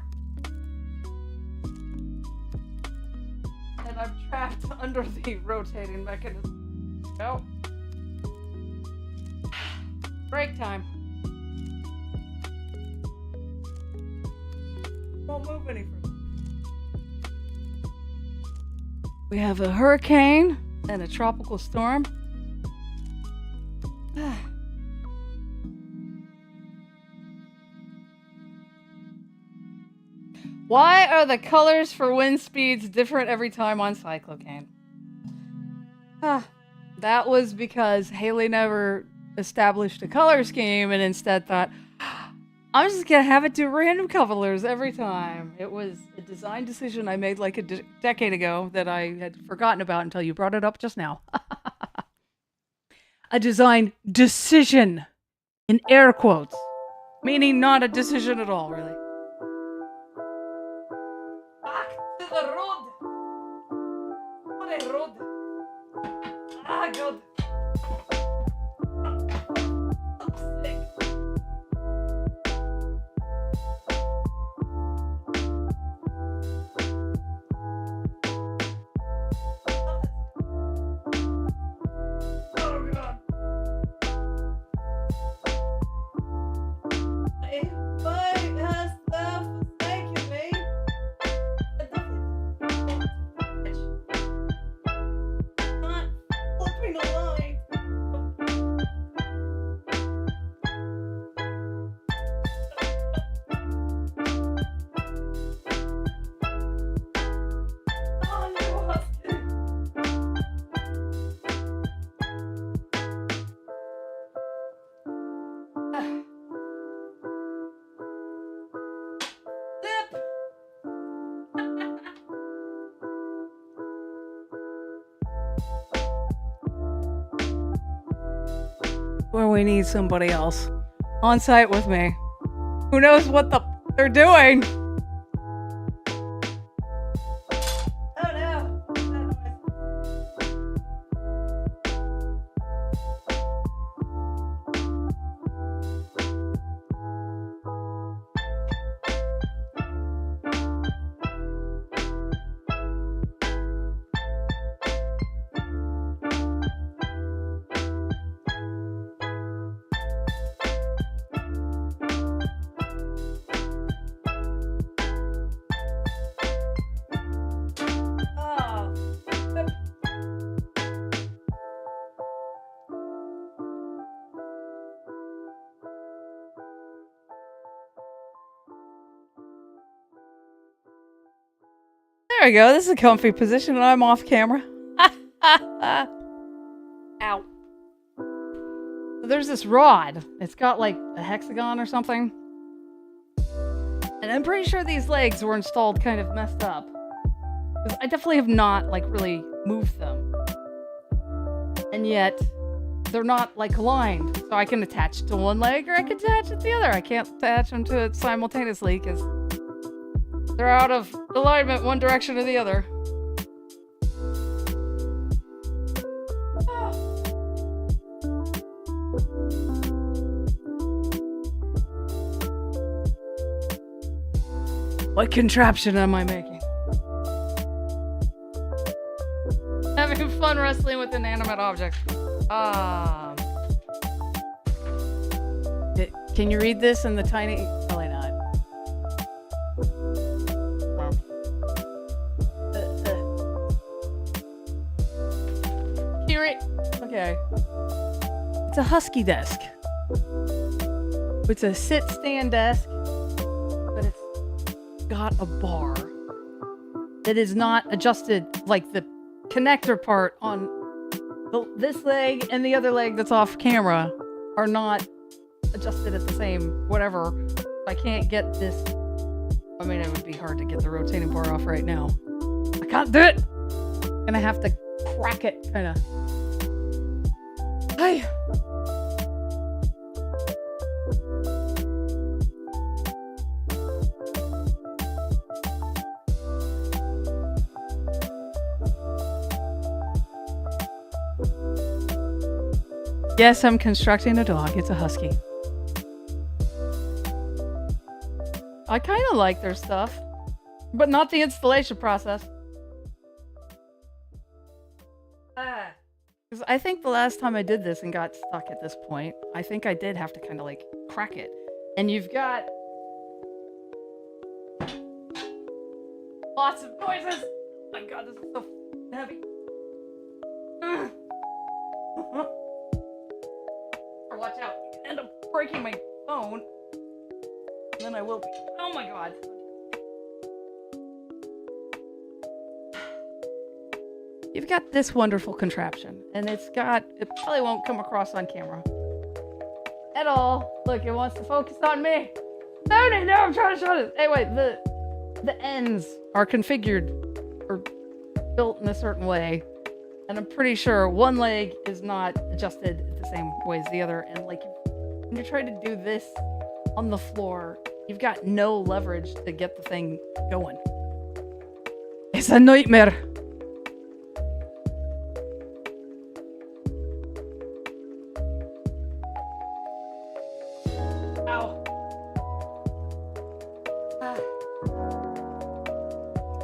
And I'm trapped under the rotating mechanism. Oh. Break time. Won't move any further. We have a hurricane and a tropical storm. Why are the colors for wind speeds different every time on Cyclocane? That was because Hayley never established a color scheme and instead thought, I'm just gonna have it do random colors every time. It was a design decision I made like a decade ago that I had forgotten about until you brought it up just now. A design decision, in air quotes, meaning not a decision at all, really. Back to the road. What a road. Ah, God. I'm sick. Where we need somebody else on site with me. Who knows what they're doing? Oh no! There we go. This is a comfy position and I'm off camera. Ow. So there's this rod. It's got like a hexagon or something. And I'm pretty sure these legs were installed kind of messed up. Because I definitely have not like really moved them. And yet they're not like aligned. So I can attach it to one leg or I can attach it to the other. I can't attach them to it simultaneously because they're out of alignment one direction or the other. What contraption am I making? Having fun wrestling with inanimate objects. Can you read this in the tiny... Probably not. Okay. It's a husky desk. It's a sit-stand desk, but it's got a bar that is not adjusted, like the connector part on this leg and the other leg that's off camera are not adjusted at the same whatever. I can't get this. I mean, it would be hard to get the rotating bar off right now. I can't do it. Gonna have to crack it, kind of. Hi. Yes, I'm constructing a dog. It's a husky. I kind of like their stuff, but not the installation process. Because I think the last time I did this and got stuck at this point, I think I did have to kind of like crack it. And you've got lots of noises. Oh my god, this is so heavy. Or watch out, you can end up breaking my phone. And then I will be. Oh my god. You've got this wonderful contraption, and it probably won't come across on camera at all. Look, it wants to focus on me. No, I'm trying to show this. Anyway, the ends are configured or built in a certain way, and I'm pretty sure one leg is not adjusted the same way as the other, and like when you're trying to do this on the floor, you've got no leverage to get the thing going. It's a nightmare.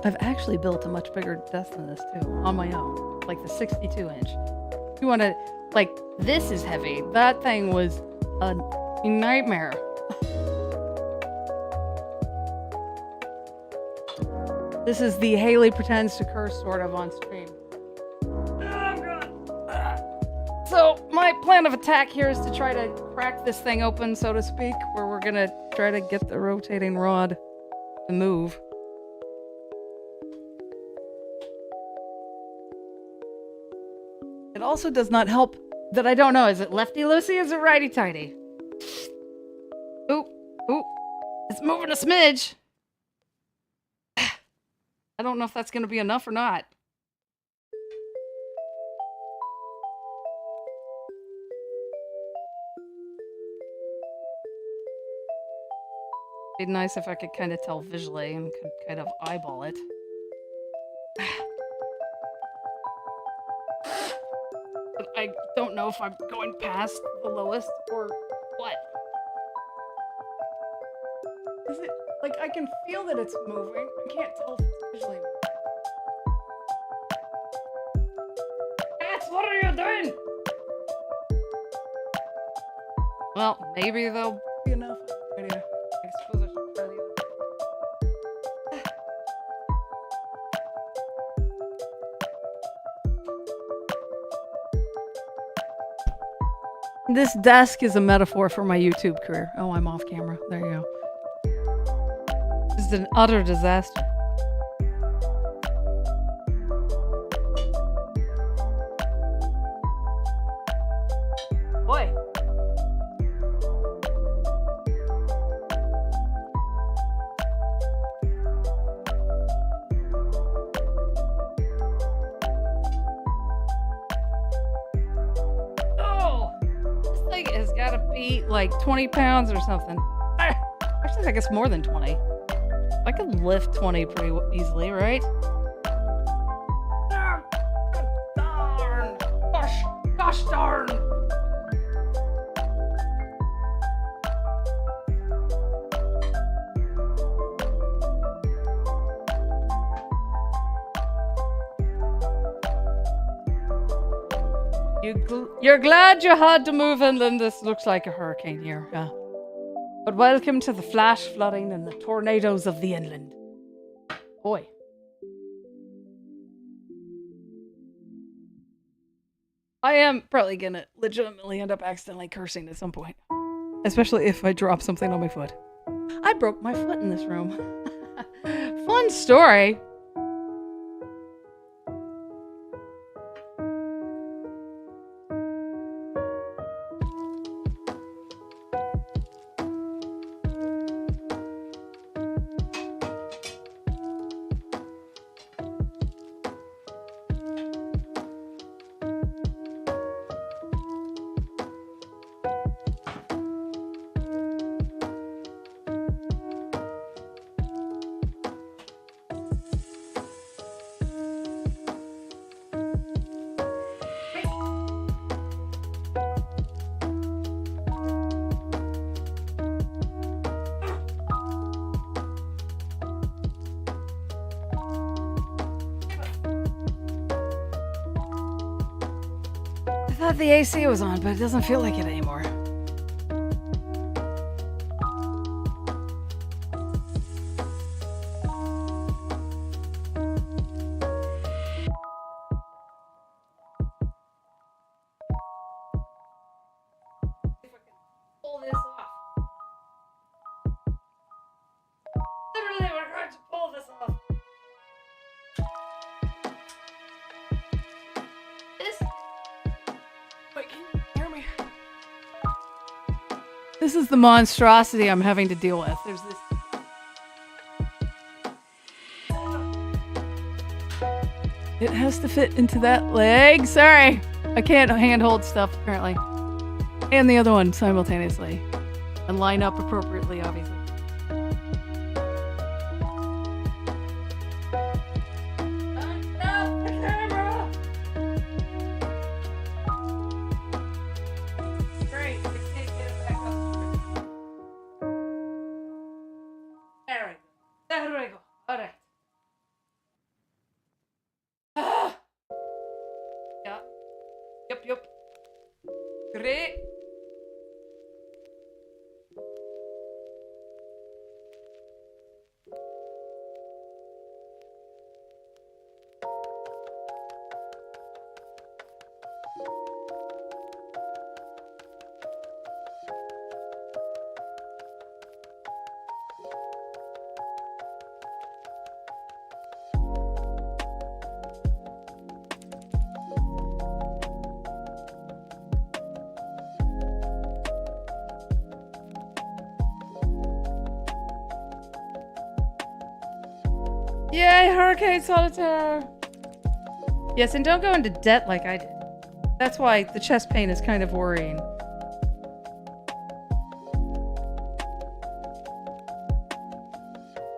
I've actually built a much bigger desk than this too, on my own, like the 62 inch. You want to, like, this is heavy. That thing was a nightmare. This is the Hayley pretends to curse sort of on stream. Oh god. So my plan of attack here is to try to crack this thing open, so to speak, where we're gonna try to get the rotating rod to move. It also does not help that I don't know. Is it lefty-loosey or is it righty-tighty? Ooh. It's moving a smidge. I don't know if that's going to be enough or not. It'd be nice if I could kind of tell visually and could kind of eyeball it. But I don't know if I'm going past the lowest or what. Is it, like, I can feel that it's moving. I can't tell if it's visually moving. Cats, what are you doing? Well, maybe there'll be enough. I suppose I should try the other. This desk is a metaphor for my YouTube career. Oh, I'm off camera. There you go. This is an utter disaster. Boy. Oh, this thing has got to be like 20 pounds or something. Actually, I guess more than 20. I could lift 20 pretty easily, right? Darn! Gosh darn! You're glad you had to move inland. This looks like a hurricane here, yeah. But welcome to the flash flooding and the tornadoes of the inland. Boy. I am probably gonna legitimately end up accidentally cursing at some point. Especially if I drop something on my foot. I broke my foot in this room. fun story. I thought the AC was on, but it doesn't feel like it anymore. Pull this off. Literally, we're going to pull this off. Wait, can you hear me? This is the monstrosity I'm having to deal with. There's this. It has to fit into that leg. Sorry. I can't handhold stuff, apparently. And the other one simultaneously. And line up appropriately, obviously. Unstop the camera! Great, I can't get it back up. There we go. There we go. Alright. Yeah. Yep. Great. Yay, Hurricane Solitaire! Yes, and don't go into debt like I did. That's why the chest pain is kind of worrying.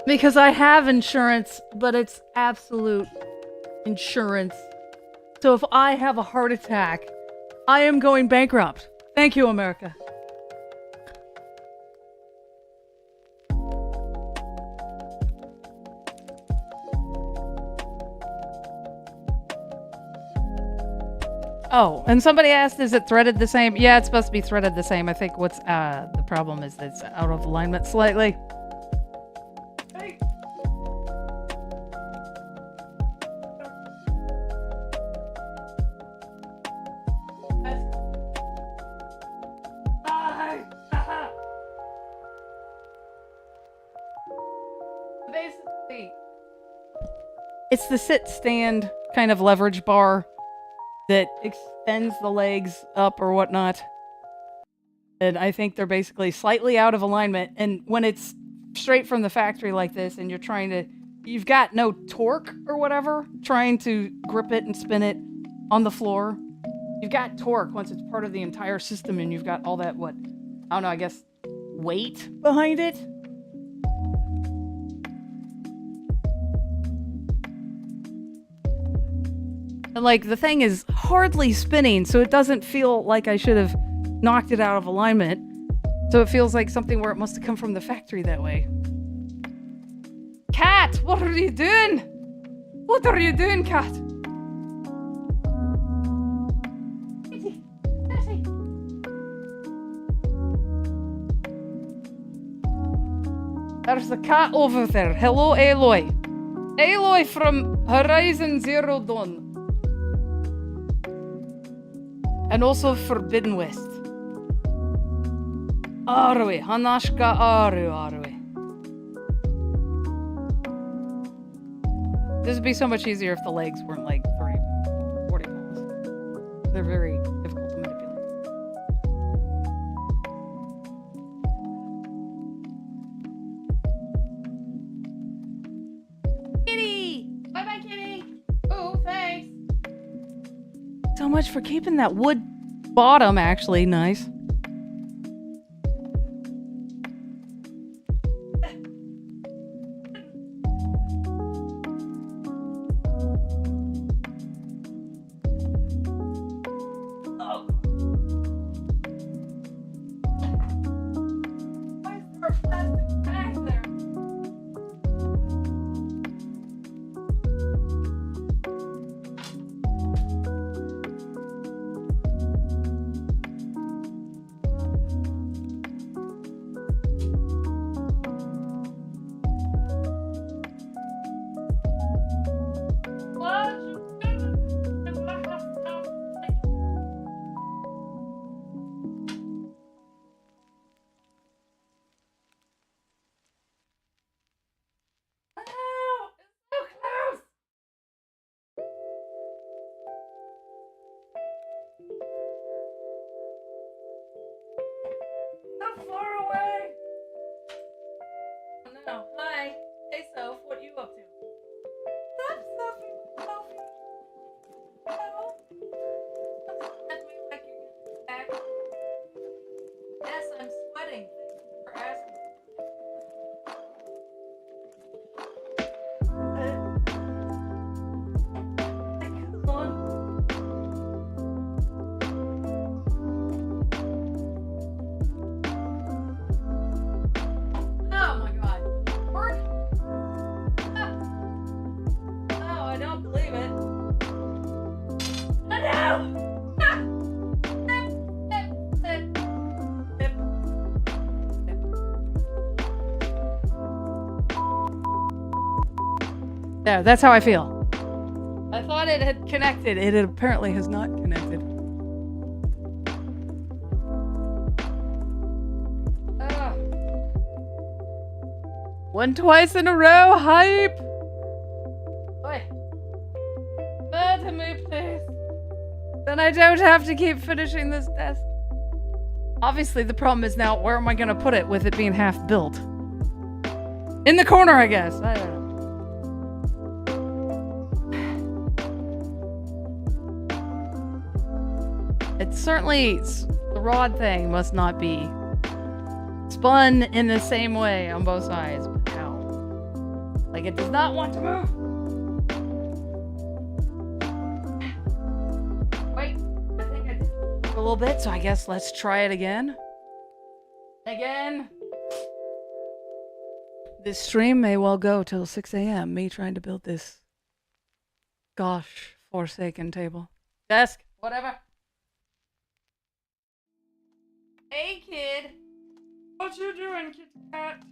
Because I have insurance, but it's absolute insurance. So if I have a heart attack, I am going bankrupt. Thank you, America. Oh, and somebody asked, is it threaded the same? Yeah, it's supposed to be threaded the same. I think what's the problem is that it's out of alignment slightly. Hey. Basically, it's the sit-stand kind of leverage bar that extends the legs up or whatnot. And I think they're basically slightly out of alignment. And when it's straight from the factory like this and you've got no torque or whatever, trying to grip it and spin it on the floor. You've got torque once it's part of the entire system and you've got all that, I don't know, I guess, weight behind it. And like the thing is hardly spinning, so it doesn't feel like I should have knocked it out of alignment. So it feels like something where it must have come from the factory that way. Cat, what are you doing? What are you doing, Cat? There's a cat over there. Hello, Aloy. Aloy from Horizon Zero Dawn. And also Forbidden West. Arwe, Hanashka Arwe. This would be so much easier if the legs weren't like 30, 40 pounds. They're very difficult to manipulate. Kitty! Bye-bye, kitty! Oh, thanks! So much for keeping that wood bottom actually nice. There, that's how I feel. I thought it had connected. It apparently has not connected. Won twice in a row, hype! Oi. Murder me, please. Then I don't have to keep finishing this desk. Obviously, the problem is now, where am I gonna put it with it being half built? In the corner, I guess. I don't know. It's certainly, the rod thing must not be spun in the same way on both sides. Ow. Like it does not want to move. Wait, I think I did a little bit, so I guess let's try it again. Again. This stream may well go till 6 a.m. Me trying to build this, gosh, forsaken table. Desk, whatever. Hey, kid. What you doing, Kit Kat?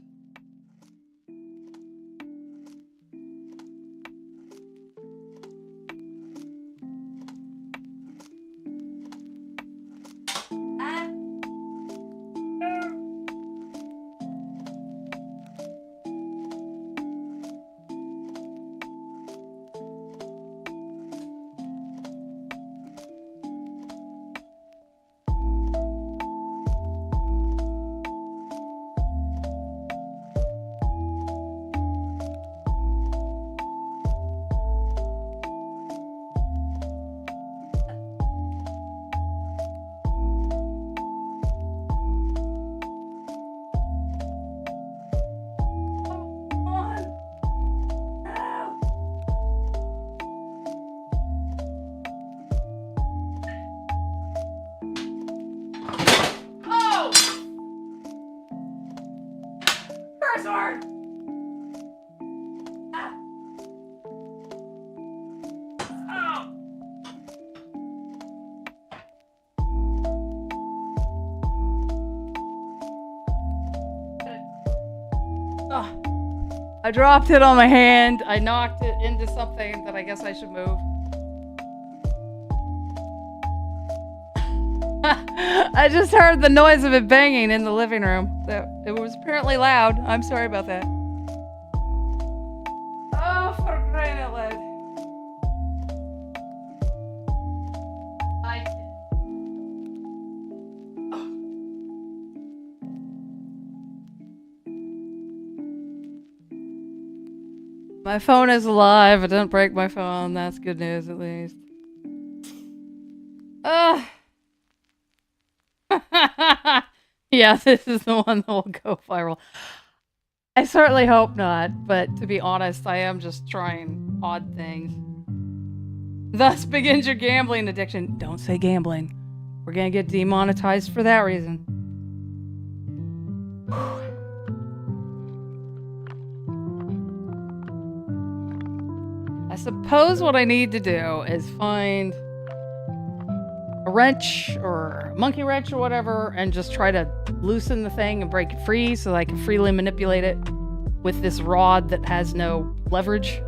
I dropped it on my hand. I knocked it into something that I guess I should move. I just heard the noise of it banging in the living room. It was apparently loud. I'm sorry about that. Oh, for crying out loud. My phone is alive. I didn't break my phone. That's good news, at least. Yeah, this is the one that will go viral. I certainly hope not, but to be honest, I am just trying odd things. Thus begins your gambling addiction. Don't say gambling. We're gonna get demonetized for that reason. I suppose what I need to do is find a wrench or a monkey wrench or whatever and just try to loosen the thing and break it free so that I can freely manipulate it with this rod that has no leverage.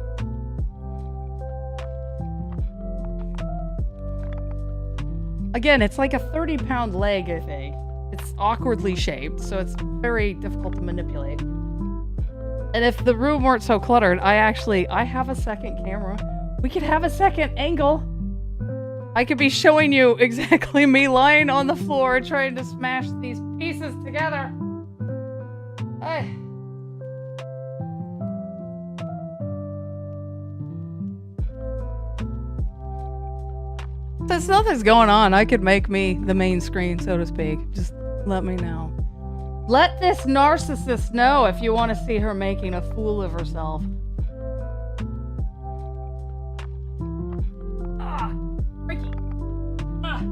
Again, it's like a 30-pound leg, I think. It's awkwardly shaped, so it's very difficult to manipulate. And if the room weren't so cluttered, I have a second camera. We could have a second angle. I could be showing you exactly me lying on the floor trying to smash these pieces together. Hey. Since nothing's going on, I could make me the main screen, so to speak. Just let me know. Let this narcissist know if you want to see her making a fool of herself. Ah, Ricky. Ah.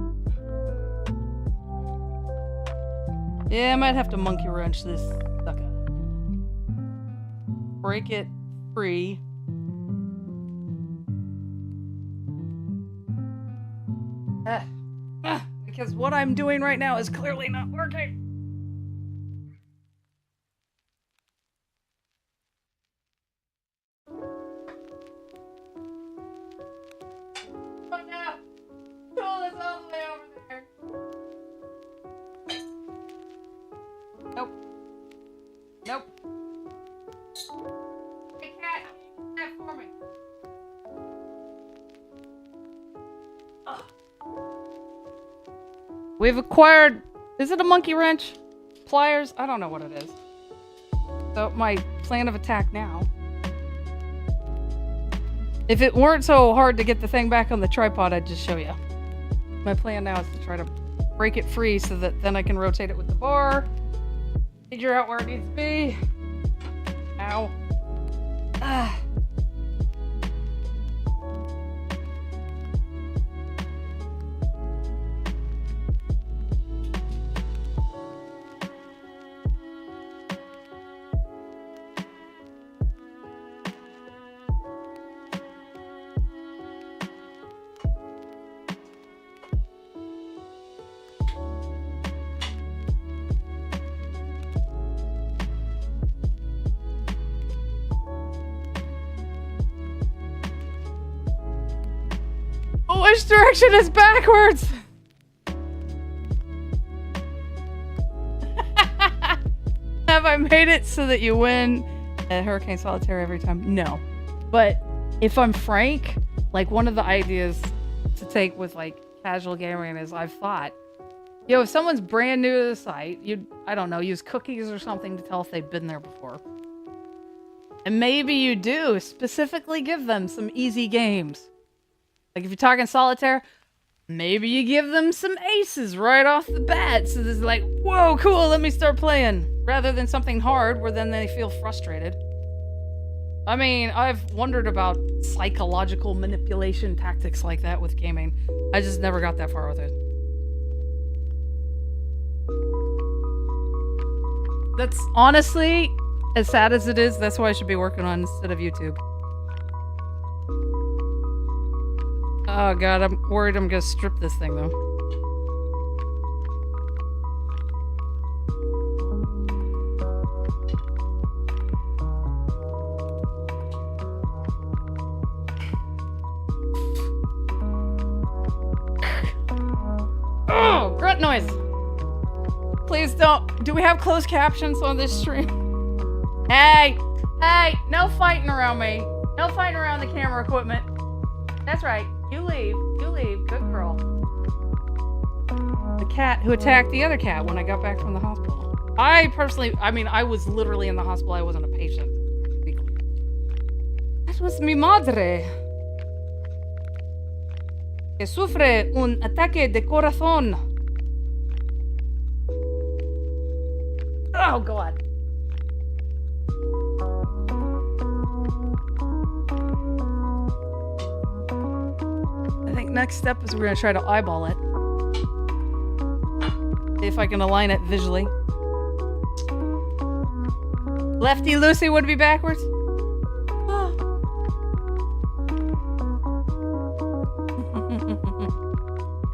Yeah, I might have to monkey wrench this sucker. Break it free. Because what I'm doing right now is clearly not working. Oh no! Tool is all the way over there. Nope. Nope. Hey cat, do that for me. Ugh. We've acquired, is it a monkey wrench? Pliers? I don't know what it is. So my plan of attack now. If it weren't so hard to get the thing back on the tripod, I'd just show you. My plan now is to try to break it free so that then I can rotate it with the bar. Figure out where it needs to be. Ow. Ah. Which direction is backwards? Have I made it so that you win at Hurricane Solitaire every time? No. But if I'm frank, like one of the ideas to take with like casual gaming is I've thought, if someone's brand new to the site, you'd, I don't know, use cookies or something to tell if they've been there before. And maybe you do specifically give them some easy games. Like if you're talking solitaire, maybe you give them some aces right off the bat. So there's like, whoa, cool, let me start playing. Rather than something hard where then they feel frustrated. I mean, I've wondered about psychological manipulation tactics like that with gaming. I just never got that far with it. That's honestly, as sad as it is, that's what I should be working on instead of YouTube. Oh god, I'm worried I'm gonna strip this thing though. Oh, grunt noise! Please don't. Do we have closed captions on this stream? Hey! Hey! No fighting around me. No fighting around the camera equipment. That's right. You leave. You leave. Good girl. The cat who attacked the other cat when I got back from the hospital. I personally, I mean, I was literally in the hospital. I wasn't a patient. That was mi madre. Que sufre un ataque de corazón. Oh, God. I think next step is we're going to try to eyeball it. See if I can align it visually. Lefty Lucy would be backwards.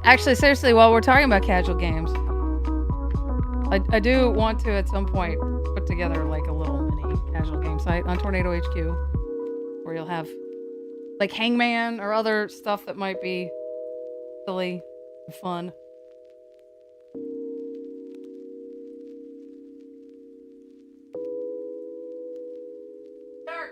Actually, seriously, while we're talking about casual games, I do want to at some point put together like a little mini casual game site on Tornado HQ where you'll have like Hangman or other stuff that might be silly and fun. Dark.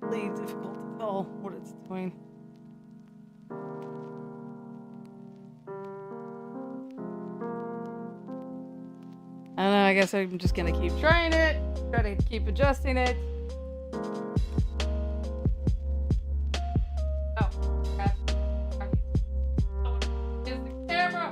Really difficult to tell what it's doing. I don't know, I guess I'm just gonna keep trying it, try to keep adjusting it. Oh, crap. Here's the camera.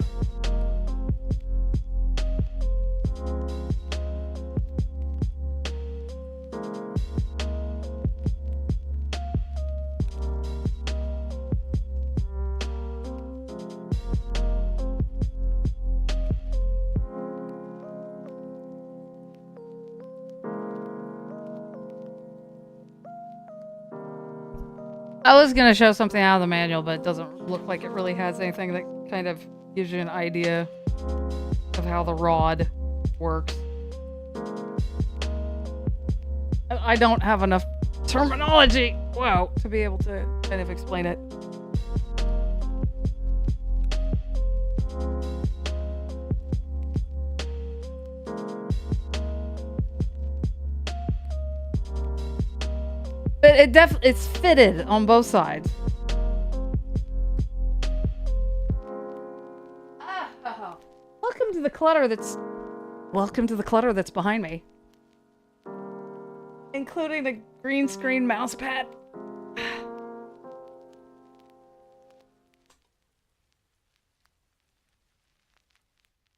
I was gonna show something out of the manual, but it doesn't look like it really has anything that kind of gives you an idea of how the rod works. I don't have enough terminology, wow, to be able to kind of explain it. But it's fitted on both sides. Welcome to the clutter that's behind me. Including a green screen mouse pad.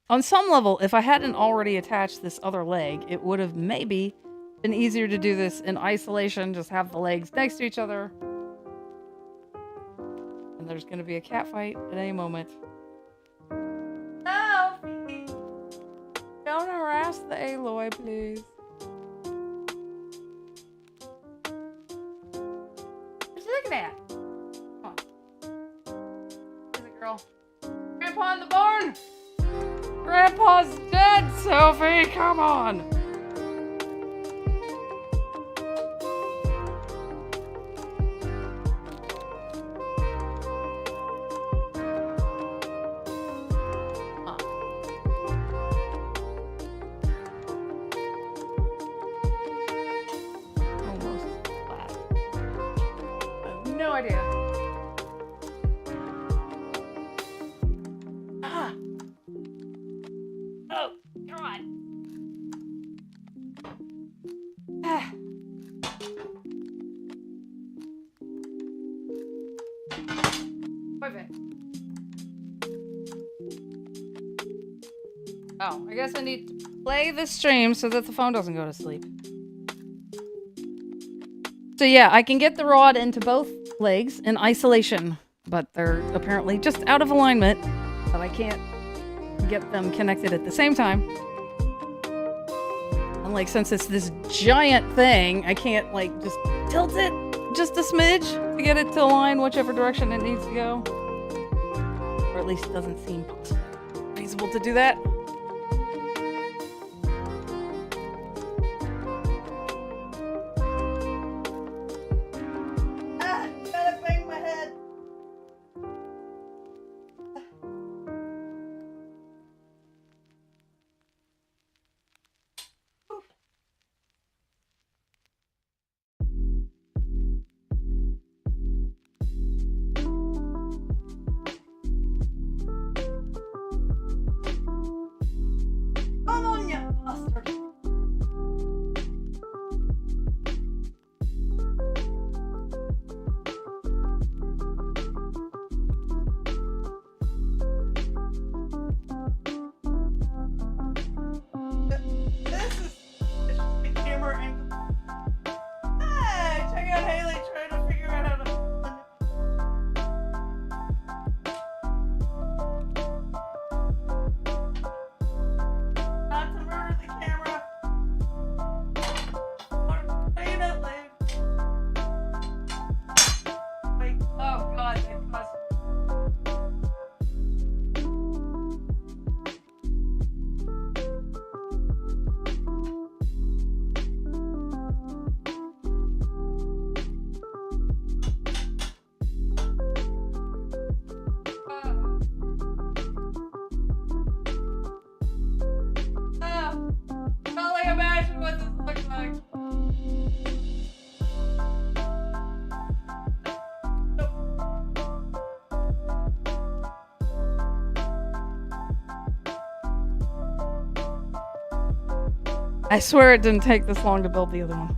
On some level, if I hadn't already attached this other leg, it would have maybe been easier to do this in isolation, just have the legs next to each other. And there's gonna be a cat fight at any moment. No! Don't harass the Aloy, please. What you looking at? Come on. Where's it, girl? Grandpa in the barn! Grandpa's dead, Sophie! Come on! No idea. Ah. Oh, God. Ah. Perfect. Oh, I guess I need to play the stream so that the phone doesn't go to sleep. So yeah, I can get the rod into both legs in isolation, but they're apparently just out of alignment, but I can't get them connected at the same time. And like, since it's this giant thing, I can't like just tilt it just a smidge to get it to align whichever direction it needs to go. Or at least it doesn't seem feasible to do that. Mustard. This is the camera angle. Hey, check out Hayley trying to figure out how to. Not to murder the camera. Clean it, Luke. Wait. Oh God, that cost. Can only imagine what this looks like. I swear it didn't take this long to build the other one.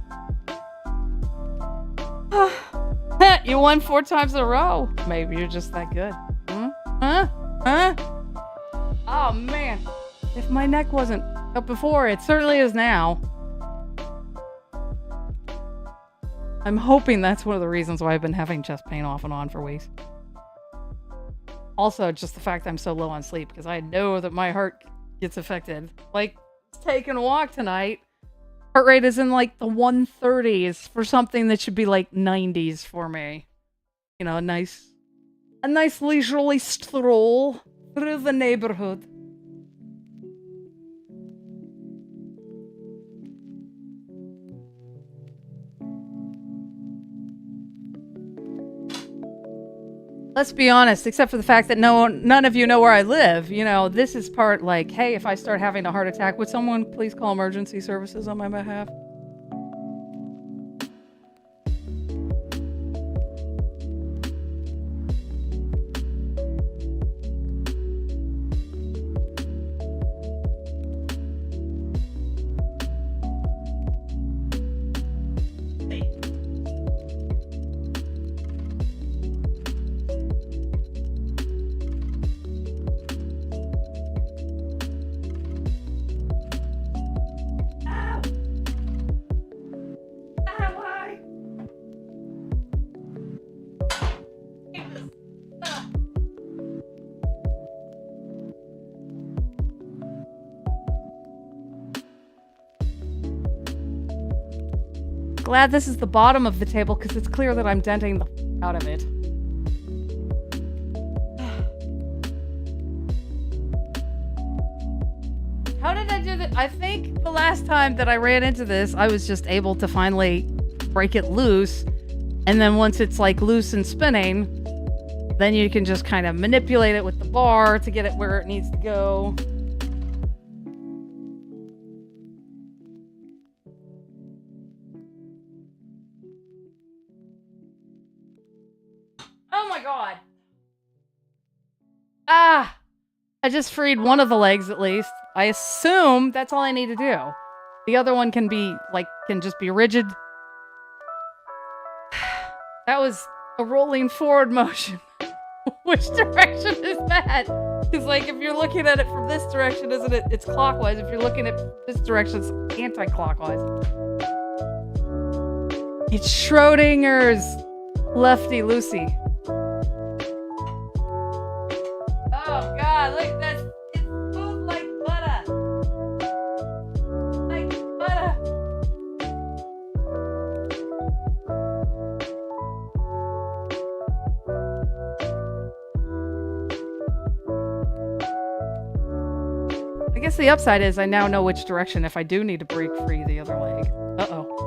You won 4 times in a row. Maybe you're just that good. Huh? Oh man. If my neck wasn't up before, it certainly is now. I'm hoping that's one of the reasons why I've been having chest pain off and on for weeks. Also, just the fact that I'm so low on sleep, because I know that my heart gets affected. Like, taking a walk tonight, heart rate is in like the 130s for something that should be like 90s for me. You know, a nice leisurely stroll through the neighborhood. Let's be honest, except for the fact that none of you know where I live. You know, this is part like, hey, if I start having a heart attack, would someone please call emergency services on my behalf? Glad this is the bottom of the table because it's clear that I'm denting the out of it. How did I do that? I think the last time that I ran into this, I was just able to finally break it loose. And then once it's like loose and spinning, then you can just kind of manipulate it with the bar to get it where it needs to go. Oh my god. Ah! I just freed one of the legs at least. I assume that's all I need to do. The other one can be, like, can just be rigid. That was a rolling forward motion. Which direction is that? Because, like, if you're looking at it from this direction, isn't it? It's clockwise. If you're looking at this direction, it's anti-clockwise. It's Schrodinger's Lefty Lucy. Oh god, look, that's it's smooth like butter. Like butter. I guess the upside is I now know which direction if I do need to break free the other leg. Uh-oh.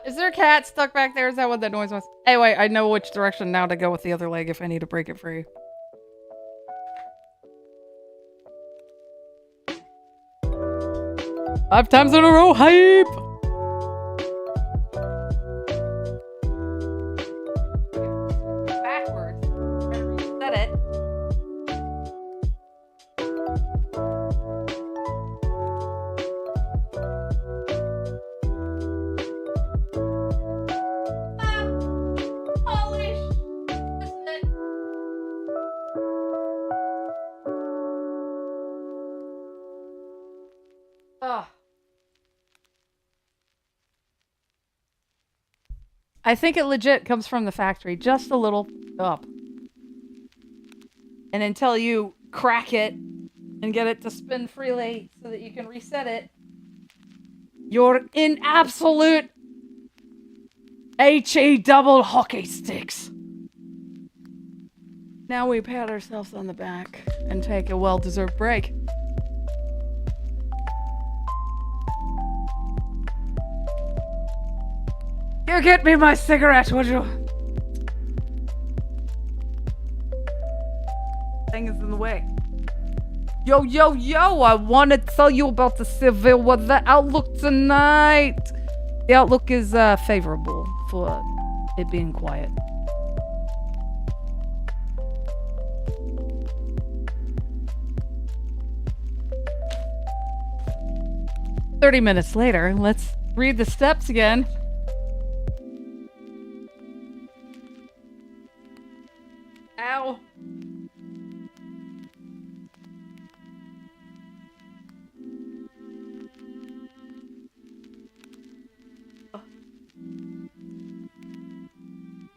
Is there a cat stuck back there? Is that what that noise was? Anyway, I know which direction now to go with the other leg if I need to break it free. Five times in a row, hype! I think it legit comes from the factory, just a little up. And until you crack it and get it to spin freely so that you can reset it, you're in absolute HE double hockey sticks. Now we pat ourselves on the back and take a well-deserved break. You get me my cigarette, would you? Thing is in the way. Yo, yo, yo, I want to tell you about the severe weather outlook tonight. The outlook is favorable for it being quiet. "30 minutes later, let's read the steps again. Ow.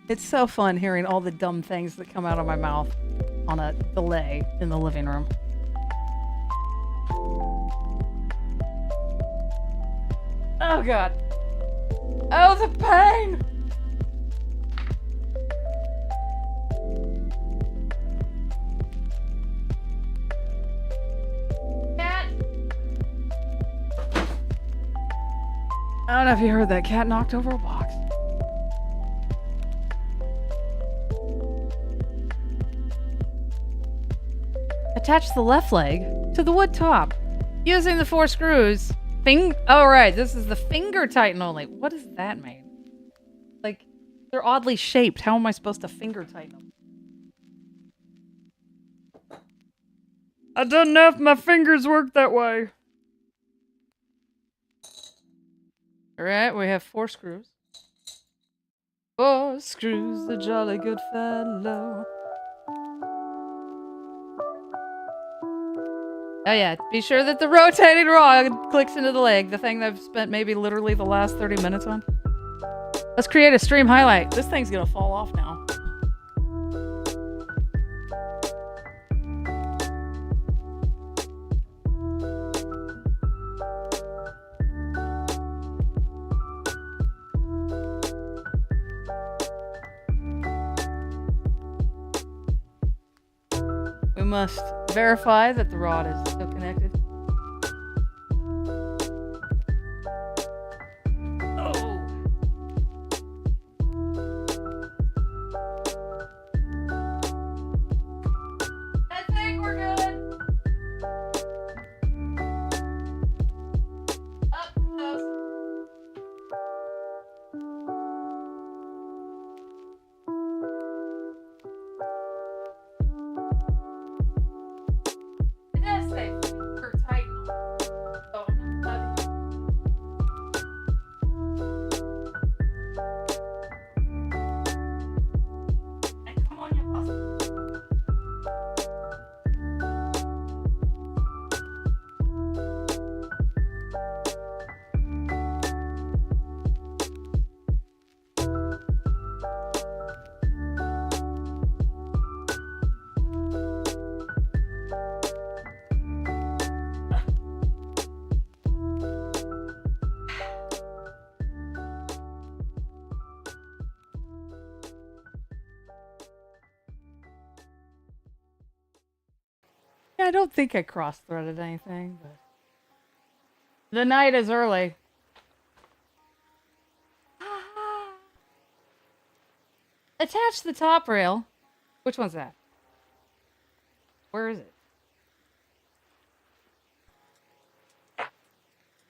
It's so fun hearing all the dumb things that come out of my mouth on a delay in the living room. Oh god. Oh, the pain! Cat! I don't know if you heard that. Cat knocked over a box. Attach the left leg to the wood top using the 4 screws. Oh, right. This is the finger tighten only. What does that mean? Like, they're oddly shaped. How am I supposed to finger tighten them? I don't know if my fingers work that way. Alright, we have 4 screws. 4 screws, a jolly good fellow. Oh yeah, be sure that the rotating rod clicks into the leg, the thing that I've spent maybe literally the last 30 minutes on. Let's create a stream highlight. This thing's gonna fall off now. We must verify that the rod is still connected. Oh. I think we're good. Up close. I don't think I cross-threaded anything, but the night is early. Attach the top rail. Which one's that? Where is it?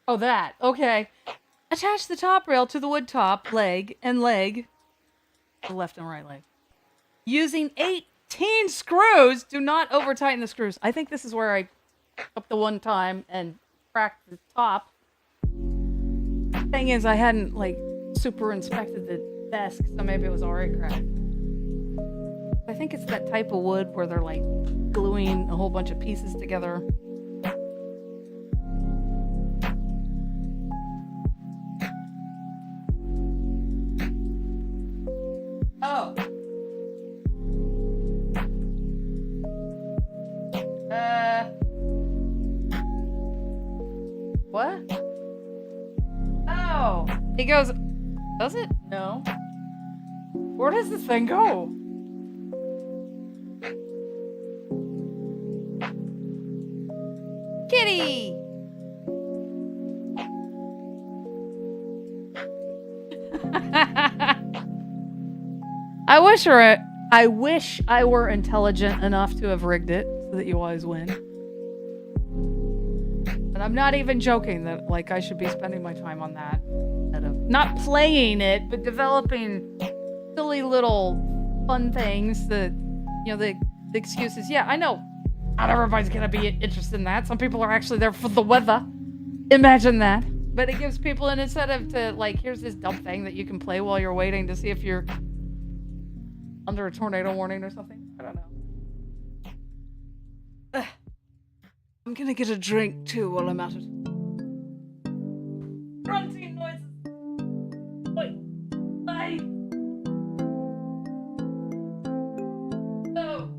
Oh, that. Okay. Attach the top rail to the wood top leg and leg. The left and right leg. Using 18 screws. Do not over tighten the screws. I think this is where I up the one time and cracked the top. Thing is, I hadn't like super inspected the desk, so maybe it was already cracked. I think it's that type of wood where they're like gluing a whole bunch of pieces together. He goes, does it? No. Where does this thing go? Kitty! I wish I were intelligent enough to have rigged it so that you always win. And I'm not even joking that like I should be spending my time on that instead of not playing it, but developing silly little fun things that, you know, the excuses. Yeah, I know not everybody's gonna be interested in that. Some people are actually there for the weather. Imagine that. But it gives people an incentive to, like, here's this dumb thing that you can play while you're waiting to see if you're under a tornado warning or something. I don't know. I'm gonna get a drink too while I'm at it. Grunting noises. Wait. Bye. Oh.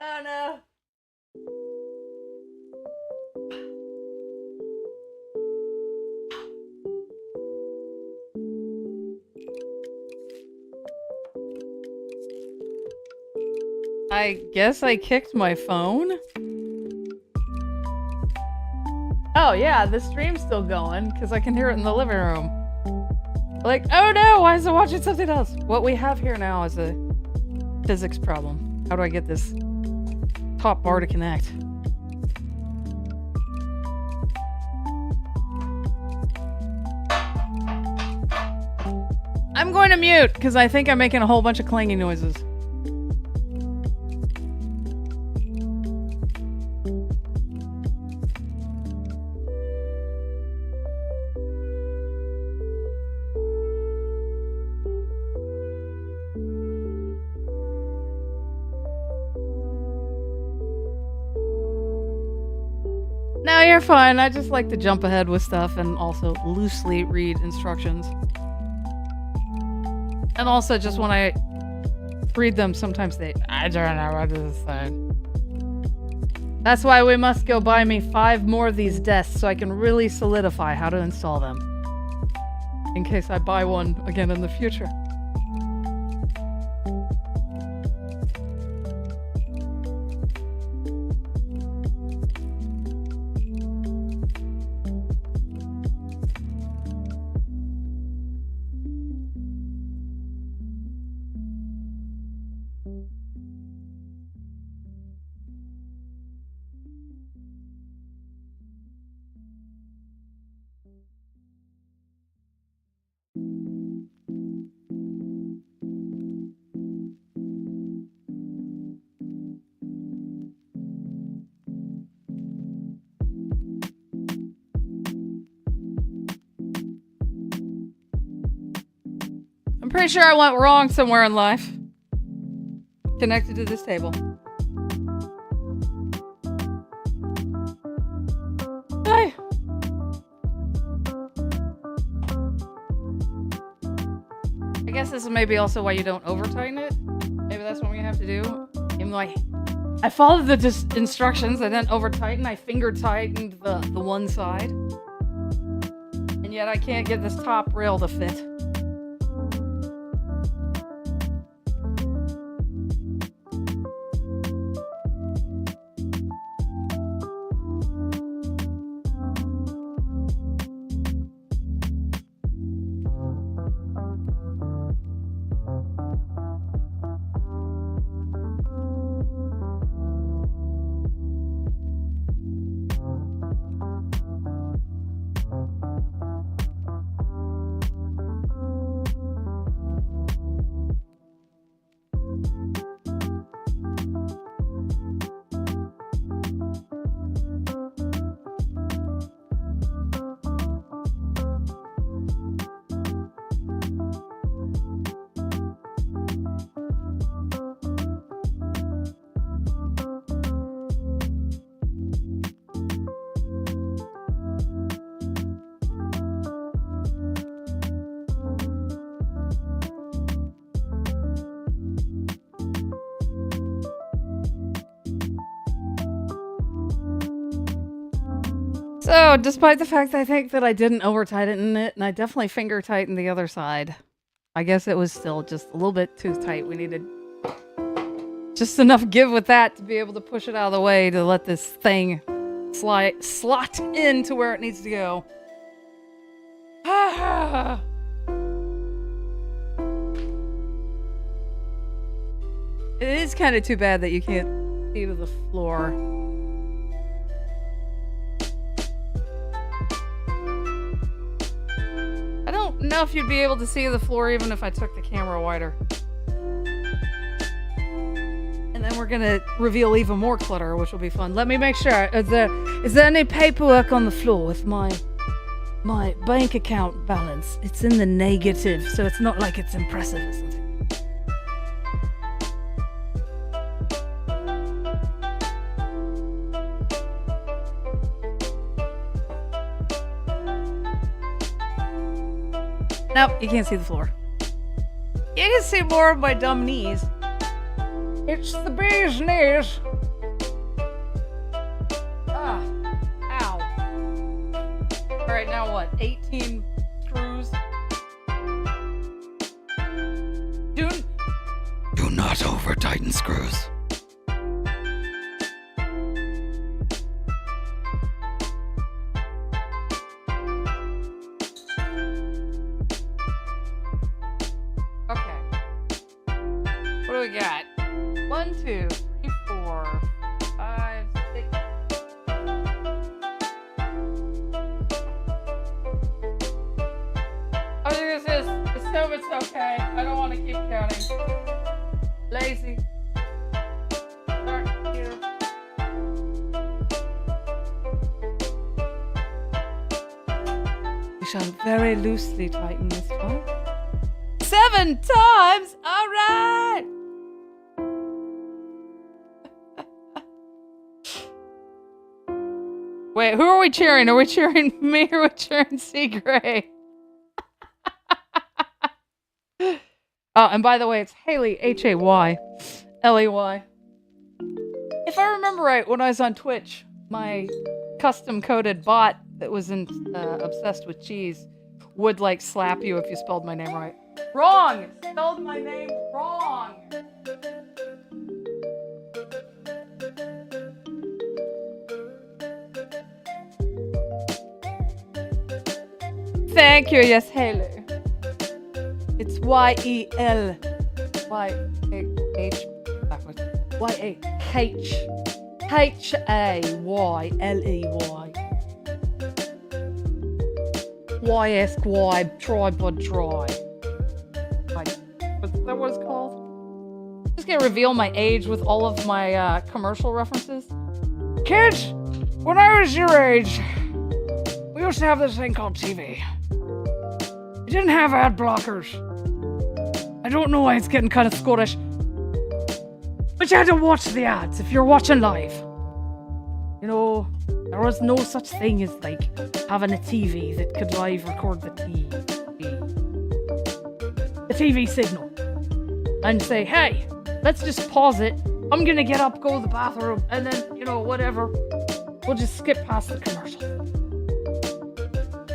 Oh no. I guess I kicked my phone. Oh yeah, the stream's still going because I can hear it in the living room. Like, oh no, why is it watching something else? What we have here now is a physics problem. How do I get this top bar to connect? I'm going to mute because I think I'm making a whole bunch of clanging noises. No, you're fine. I just like to jump ahead with stuff and also loosely read instructions. And also, just when I read them, sometimes I don't know what this is saying. That's why we must go buy me 5 more of these desks so I can really solidify how to install them. In case I buy one again in the future. I'm pretty sure I went wrong somewhere in life. Connected to this table. Hi. I guess guess this is maybe also why you don't over tighten it. Maybe that's what we have to do. Even though I followed the instructions, I didn't over tighten. I finger tightened the one side, and yet I can't get this top rail to fit. So, despite the fact I think that I didn't over tighten it, and I definitely finger tightened the other side, I guess it was still just a little bit too tight. We needed just enough give with that to be able to push it out of the way to let this thing slot into where it needs to go. It is kind of too bad that you can't see to the floor. I don't know if you'd be able to see the floor even if I took the camera wider. And then we're gonna reveal even more clutter, which will be fun. Let me make sure. Is there any paperwork on the floor with my bank account balance? It's in the negative, so it's not like it's impressive or something. Nope, you can't see the floor. You can see more of my dumb knees. It's the bee's knees. Ah, ow. Alright, now what? 18 screws? Do not over tighten screws. What do we got? 1, 2, 3, 4, 5, 6. I think this is. Assume it's okay. I don't want to keep counting. Lazy. Start here. We shall very loosely tighten this one. 7 times! Alright! Wait, who are we cheering? Are we cheering me or are we cheering C. Gray? Oh, and by the way, it's Hayley, Hayley. If I remember right, when I was on Twitch, my custom-coded bot that was obsessed with cheese would, like, slap you if you spelled my name right. Wrong! Spelled my name wrong! Thank you, yes, Hayley. It's Y-E-L. Y-A-H. Backwards. Y-A-H. H-A-Y-L-E-Y. Y-S-Y. Tripod try. Is that what it's called? I'm just gonna reveal my age with all of my commercial references. Kids, when I was your age, we used to have this thing called TV. It didn't have ad blockers. I don't know why it's getting kind of Scottish. But you had to watch the ads if you're watching live. You know, there was no such thing as, like, having a TV that could live record the TV. The TV signal and say, hey, let's just pause it. I'm gonna get up, go to the bathroom, and then, you know, whatever. We'll just skip past the commercial.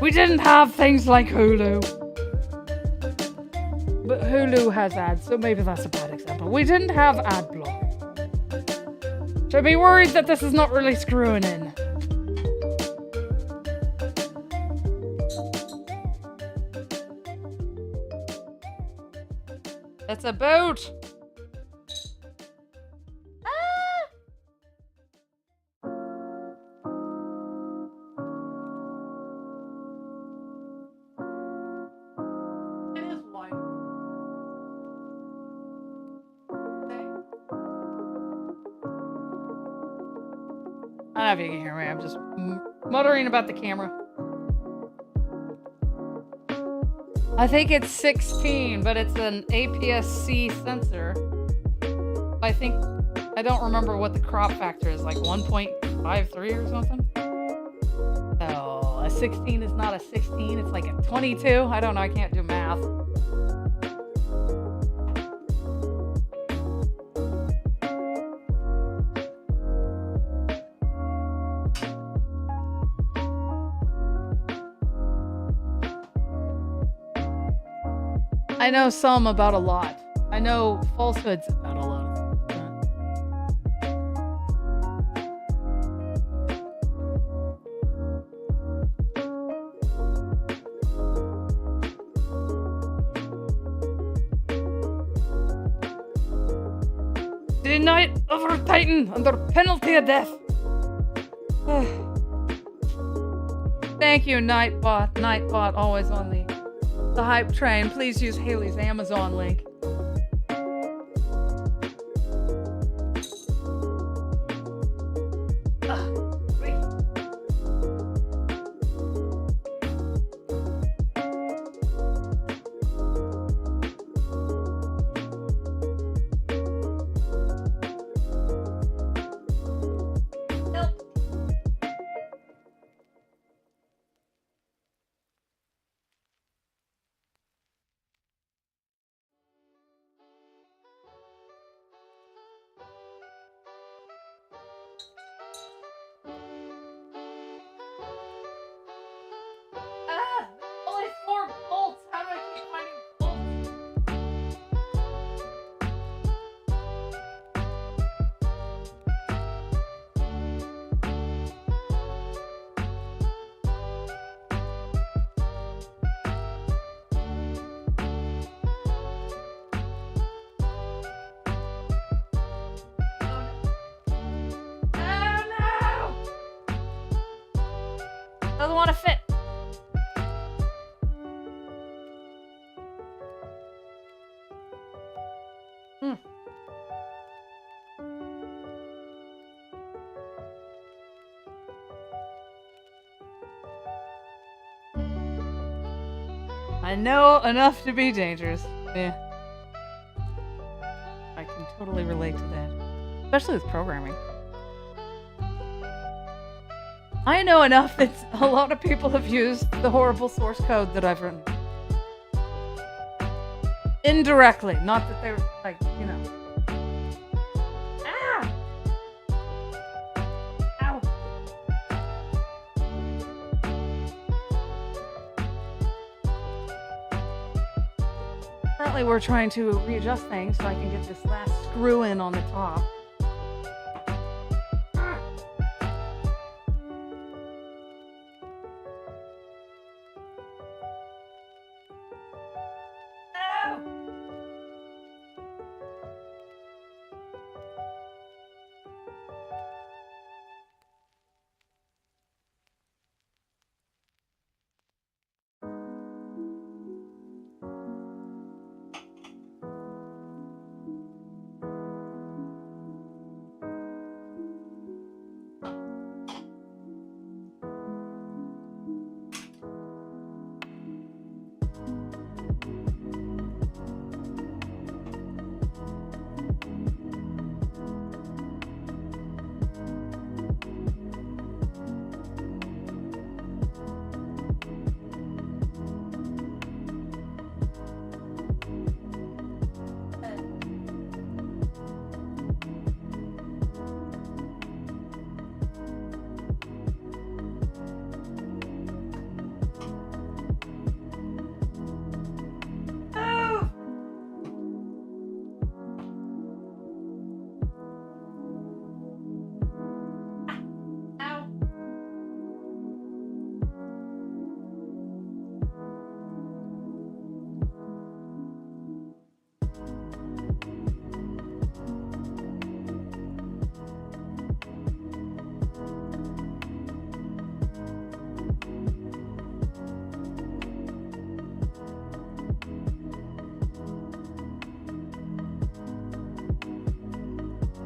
We didn't have things like Hulu. But Hulu has ads, so maybe that's a bad example. We didn't have ad block. So be worried that this is not really screwing in. It's a boat! It is light. I don't know if you can hear me. I'm just muttering about the camera. I think it's 16, but it's an APS-C sensor. I don't remember what the crop factor is, like 1.53 or something. So a 16 is not a 16, it's like a 22. I don't know, I can't do math. I know some about a lot. I know falsehoods about a lot of the night of our Titan under penalty of death. Thank you, Nightbot. Nightbot, always on the hype train. Please use Hayley's Amazon link. Only 4 bolts. How do I keep finding bolts? Oh no! Doesn't want to fit. I know enough to be dangerous. Yeah. I can totally relate to that. Especially with programming. I know enough that a lot of people have used the horrible source code that I've written. Indirectly. Not that they're, like, you know. Ah! Ow! Currently we're trying to readjust things so I can get this last screw in on the top.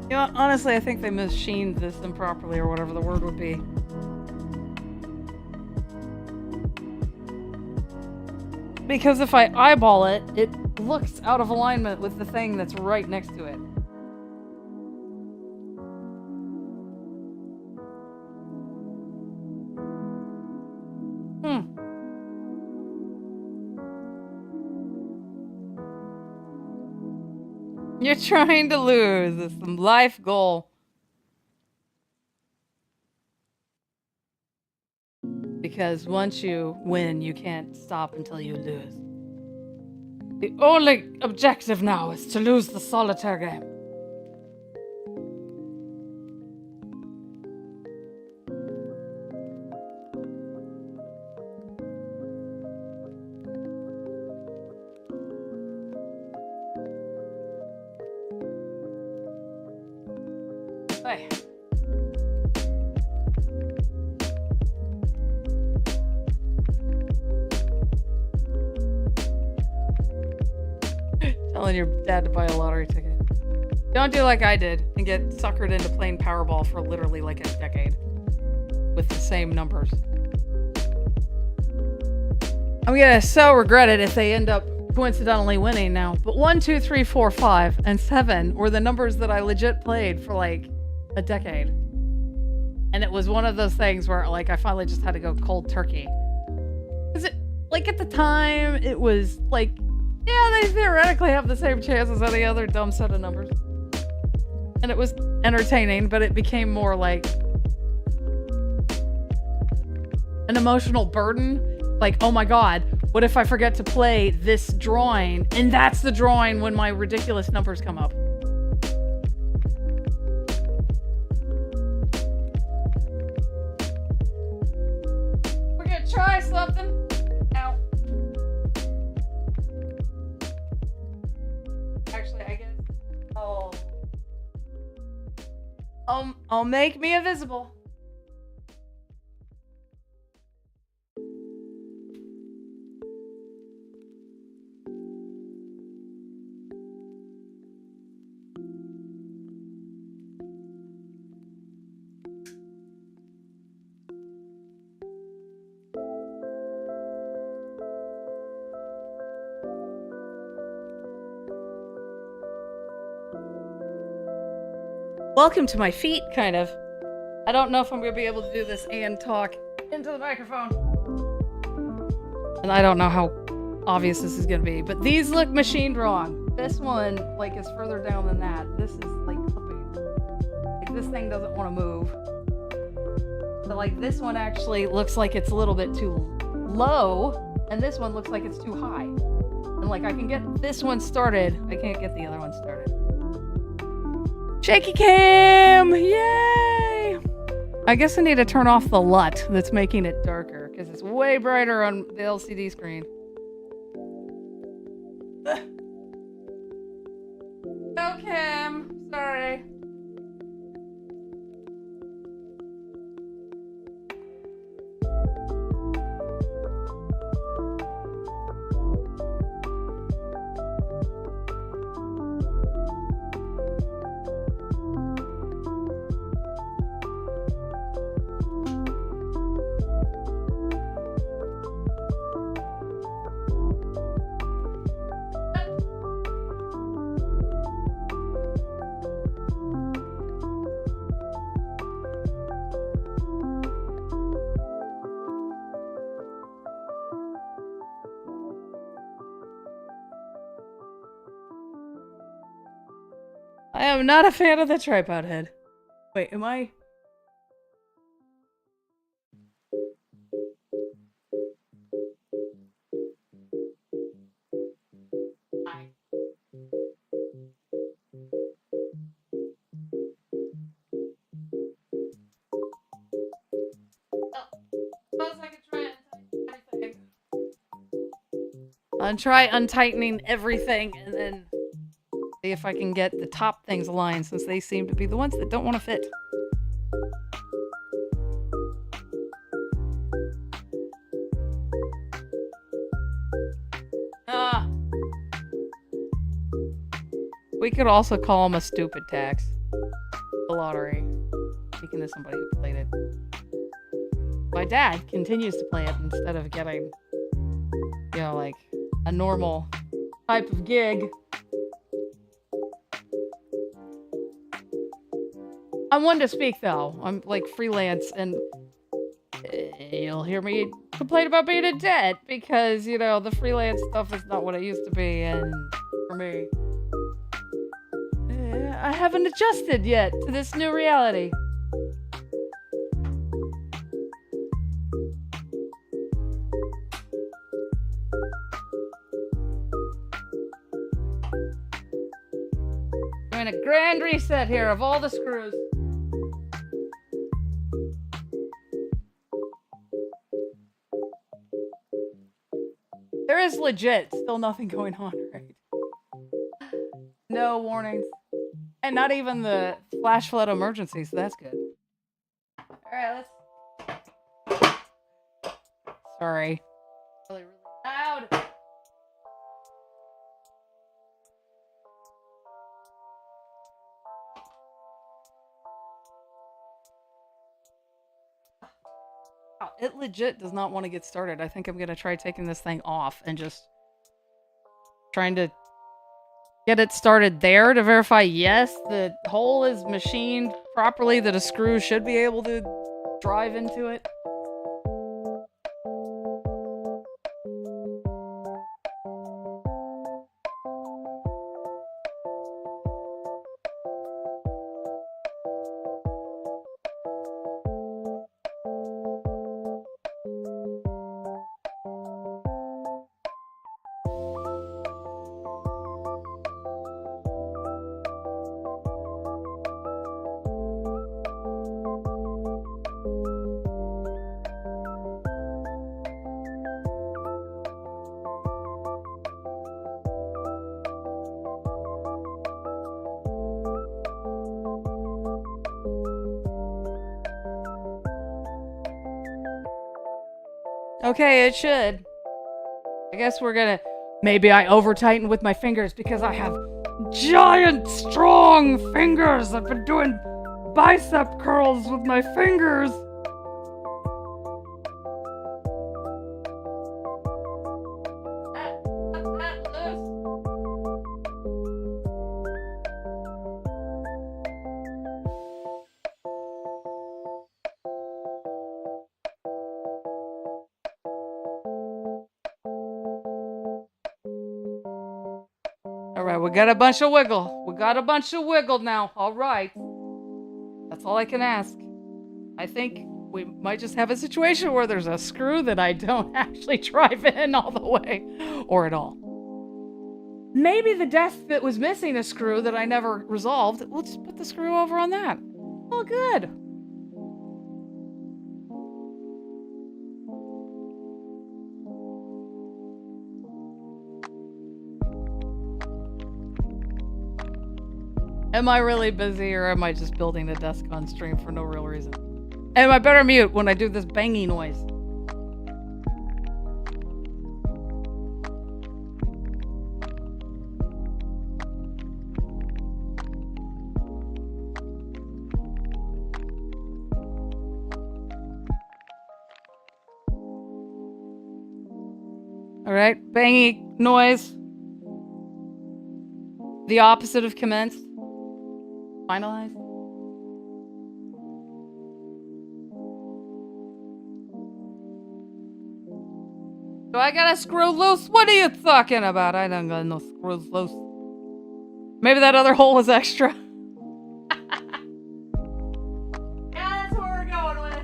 You know, honestly, I think they machined this improperly or whatever the word would be. Because if I eyeball it, it looks out of alignment with the thing that's right next to it. You're trying to lose. It's some life goal. Because once you win, you can't stop until you lose. The only objective now is to lose the solitaire game. Hey. Telling your dad to buy a lottery ticket. Don't do like I did and get suckered into playing Powerball for literally like a decade with the same numbers. I'm gonna so regret it if they end up coincidentally winning now. But 1, 2, 3, 4, 5, and 7 were the numbers that I legit played for like a decade. And it was one of those things where like I finally just had to go cold turkey. Cause it like at the time it was like, yeah, they theoretically have the same chance as any other dumb set of numbers. And it was entertaining, but it became more like an emotional burden. Like, oh my god, what if I forget to play this drawing? And that's the drawing when my ridiculous numbers come up. We're gonna try something. Ow. Actually, I guess I'll make me invisible. Welcome to my feet, kind of. I don't know if I'm going to be able to do this and talk into the microphone. And I don't know how obvious this is going to be, but these look machined wrong. This one, like, is further down than that. This is, like, clipping. Like, this thing doesn't want to move. But, like, this one actually looks like it's a little bit too low, and this one looks like it's too high. And, like, I can get this one started. I can't get the other one started. Shaky cam! Yay! I guess I need to turn off the LUT that's making it darker, because it's way brighter on the LCD screen. No cam! Sorry. I am not a fan of the tripod head. Wait, am I? I'll try untightening everything and then see if I can get the top things aligned, since they seem to be the ones that don't want to fit. We could also call them a stupid tax. the lottery. Speaking of somebody who played it. My dad continues to play it instead of getting, you know, like a normal type of gig. I'm one to speak though. I'm like freelance, and you'll hear me complain about being in debt because, you know, the freelance stuff is not what it used to be, and for me, I haven't adjusted yet to this new reality. Doing a grand reset here of all the screws. There is legit still nothing going on, right? No warnings. And not even the flash flood emergency, so that's good. Alright, let's... Sorry. Really, really loud. Wow, it legit does not want to get started. I think I'm gonna try taking this thing off and just trying to get it started there to verify, yes, the hole is machined properly, that a screw should be able to drive into it. Okay, it should. I guess we're gonna... Maybe I over-tighten with my fingers because I have giant, strong fingers. I've been doing bicep curls with my fingers. Alright, we got a bunch of wiggle. We got a bunch of wiggle now. Alright. That's all I can ask. I think we might just have a situation where there's a screw that I don't actually drive in all the way. Or at all. Maybe the desk that was missing a screw that I never resolved. We'll just put the screw over on that. All good. Am I really busy, or am I just building a desk on stream for no real reason? And I better mute when I do this banging noise. Alright, banging noise. The opposite of commenced. Finalized. Do I got a screw loose? What are you talking about? I don't got no screws loose. Maybe that other hole is extra. Yeah, that's where we're going with.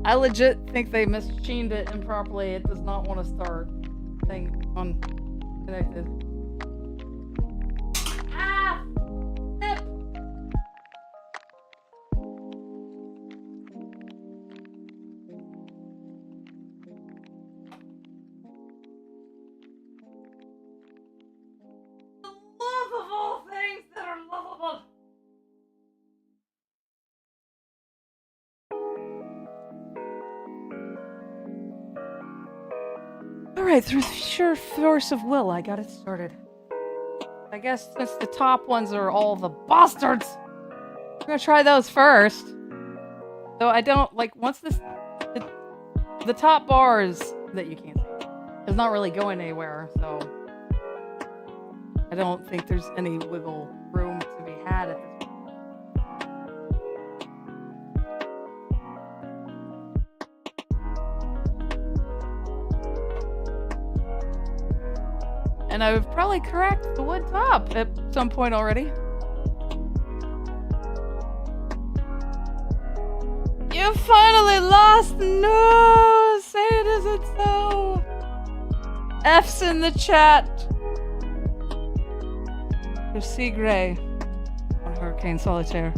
I legit think they machined it improperly. It does not want to start. Thing unconnected. Ah! Zip! The love of all things that are lovable! Alright, through sheer force of will, I got it started. I guess since the top ones are all the bastards, I'm gonna try those first. Though I don't, like, once the top bars that you can't see is not really going anywhere, so I don't think there's any wiggle room to be had at this point. And I've probably cracked the wood top at some point already. You finally lost! No! Say it isn't so! F's in the chat. There's Sea Gray on Hurricane Solitaire.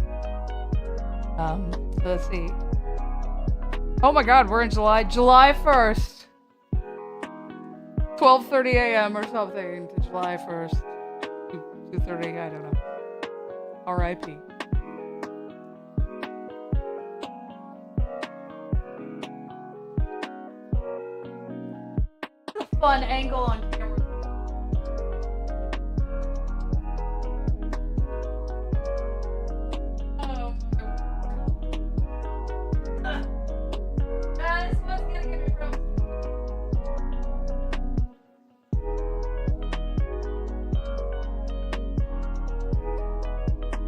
So let's see. Oh my god, we're in July. July 1st. 12:30 a.m. or something to July 1st. 2:30, I don't know. R.I.P. A fun angle on camera. Oh my. This one's gonna get me broke.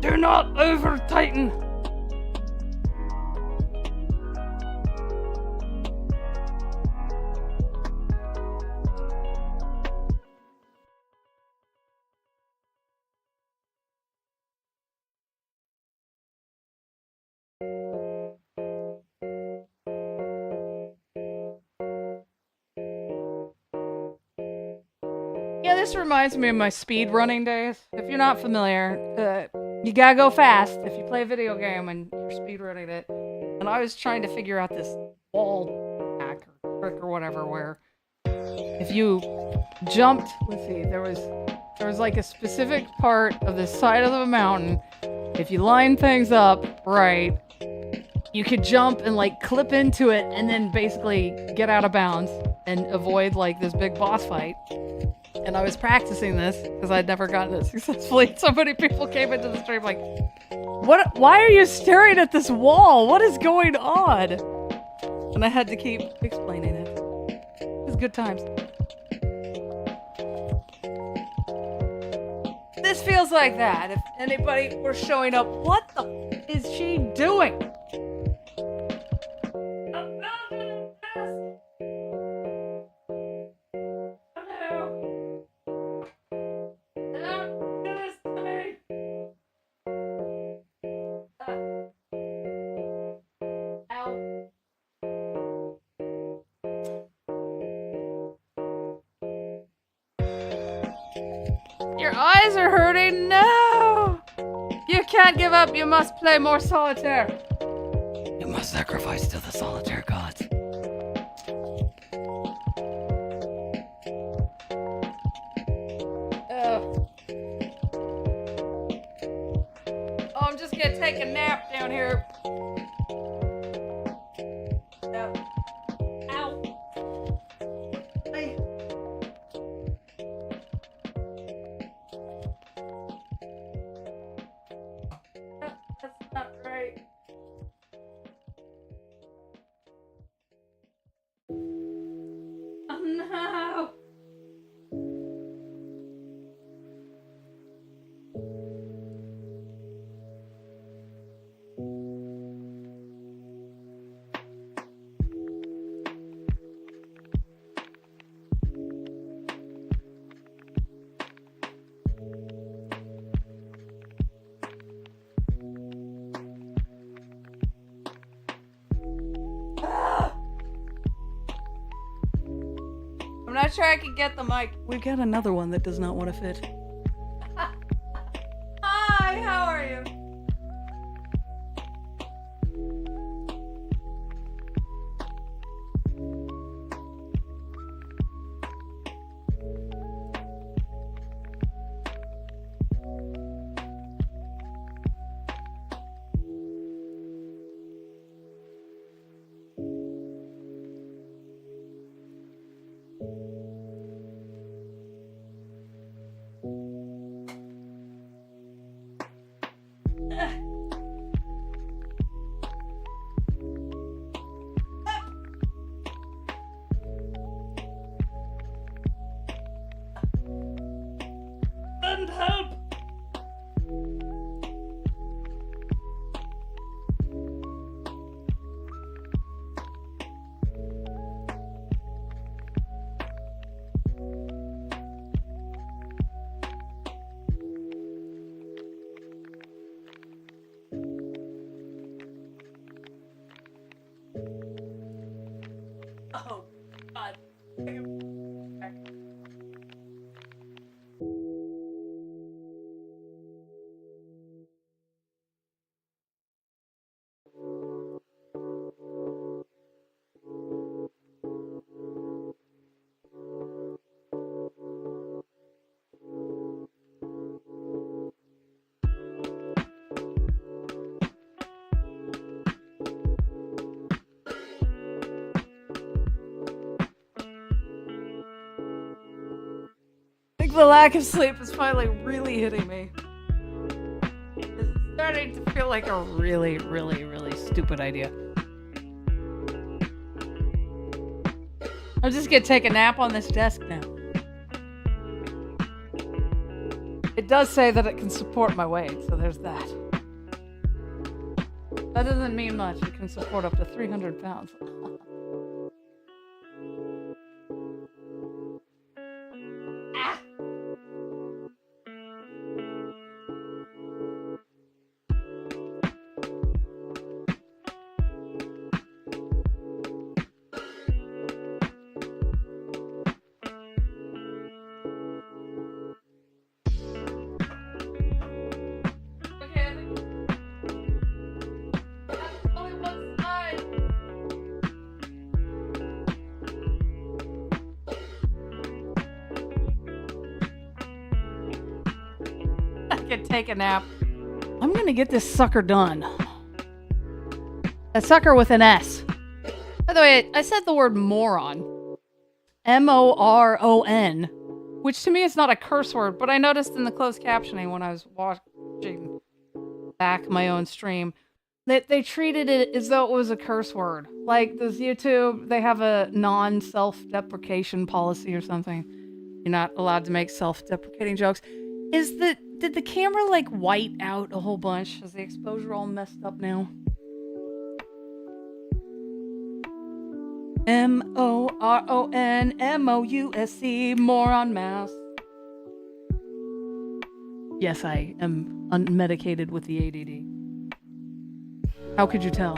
Do not over tighten. Yeah, this reminds me of my speed running days. If you're not familiar, you gotta go fast if you play a video game and you're speed running it. And I was trying to figure out this wall hack or trick or whatever where if you jumped, let's see, there was like a specific part of the side of the mountain. If you line things up right, you could jump and like clip into it and then basically get out of bounds and avoid like this big boss fight. And I was practicing this because I'd never gotten it successfully. So many people came into the stream like, "What? Why are you staring at this wall? What is going on?" And I had to keep explaining it. It was good times. This feels like that. If anybody were showing up, what the is she doing? Your eyes are hurting. No! You can't give up. You must play more solitaire. You must sacrifice to the solitaire gods. Oh, I'm just gonna take a nap down here. Ow. Hey. That's not right. Oh no! I'm not sure I can get the mic. We've got another one that does not want to fit. Hi, how are you? Oh, God. I think the lack of sleep is finally really hitting me. It's starting to feel like a really, really, really stupid idea. I'm just gonna take a nap on this desk now. It does say that it can support my weight, so there's that. That doesn't mean much. It can support up to 300 pounds. Ah! Okay, I think that's only one side. I can take a nap. I'm gonna get this sucker done. A sucker with an S. By the way, I said the word moron. M-O-R-O-N. Which to me is not a curse word, but I noticed in the closed captioning when I was watching back my own stream that they treated it as though it was a curse word. Like does YouTube, they have a non-self-deprecation policy or something. You're not allowed to make self-deprecating jokes. Did the camera like white out a whole bunch? Is the exposure all messed up now? M-O-R-O-N-M-O-U-S-E, moron mouse. Yes, I am unmedicated with the ADD. How could you tell?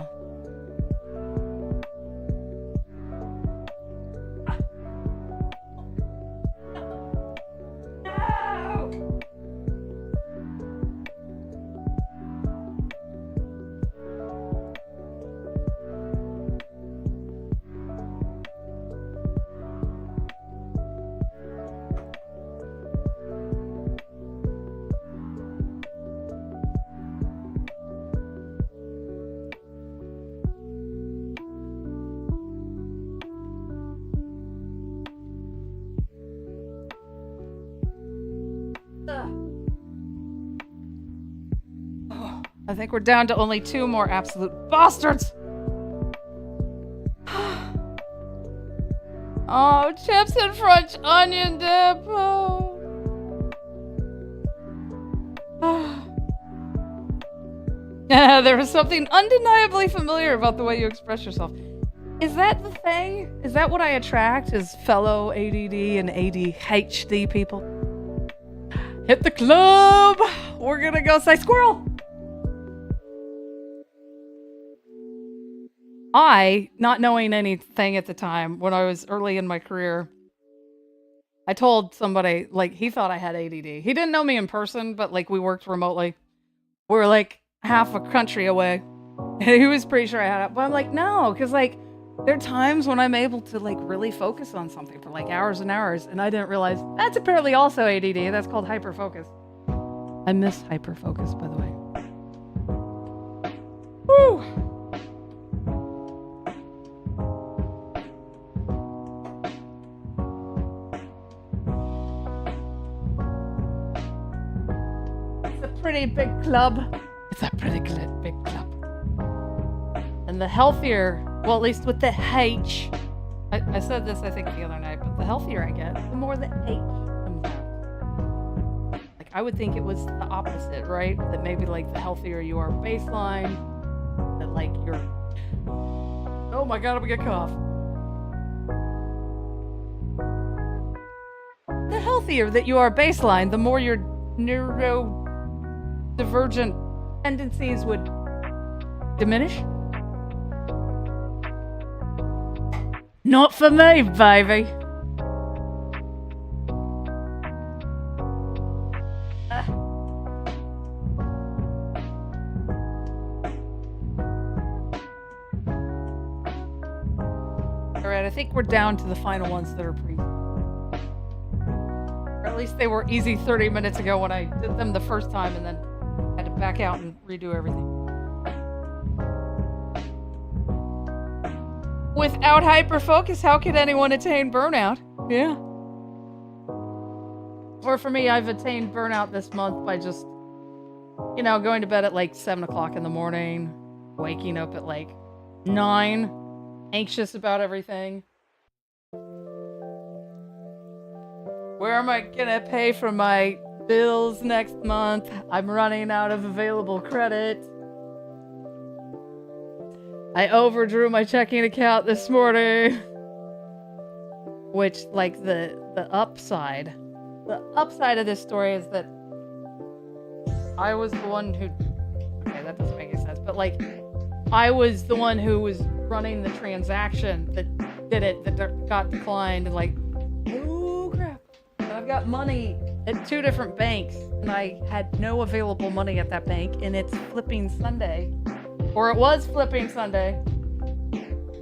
I think we're down to only 2 more absolute bastards. Oh, chips and French onion dip. Oh. Yeah, there was something undeniably familiar about the way you express yourself. Is that the thing? Is that what I attract? Is fellow ADD and ADHD people? Hit the club. We're gonna go say squirrel. I, not knowing anything at the time, when I was early in my career, I told somebody, like, he thought I had ADD. He didn't know me in person, but, like, we worked remotely. We were, like, half a country away. And he was pretty sure I had it. But I'm like, no, because, like, there are times when I'm able to, like, really focus on something for, like, hours and hours. And I didn't realize that's apparently also ADD. That's called hyperfocus. I miss hyperfocus, by the way. Woo! Pretty big club. It's a pretty big club. And the healthier, well, at least with the H, I said this, I think, the other night, but the healthier I get, the more the H comes out. Like, I would think it was the opposite, right? That maybe, like, the healthier you are baseline, that, like, you're... Oh my god, I'm gonna get cough. The healthier that you are baseline, the more your neurodivergent tendencies would diminish. Not for me, baby. Alright, I think we're down to the final ones that are pre. Or at least they were easy 30 minutes ago when I did them the first time and then had to back out and redo everything. Without hyperfocus, how could anyone attain burnout? Yeah. Or for me, I've attained burnout this month by just, you know, going to bed at like 7 o'clock in the morning, waking up at like 9, anxious about everything. Where am I gonna pay for my bills next month? I'm running out of available credit. I overdrew my checking account this morning. Which, like, the upside of this story is that I was the one who... Okay, that doesn't make any sense. But, like, I was the one who was running the transaction that did it, that got declined. And, like, oh, crap. And I've got money at 2 different banks. And I had no available money at that bank. And it's flipping Sunday. Or it was flipping Sunday.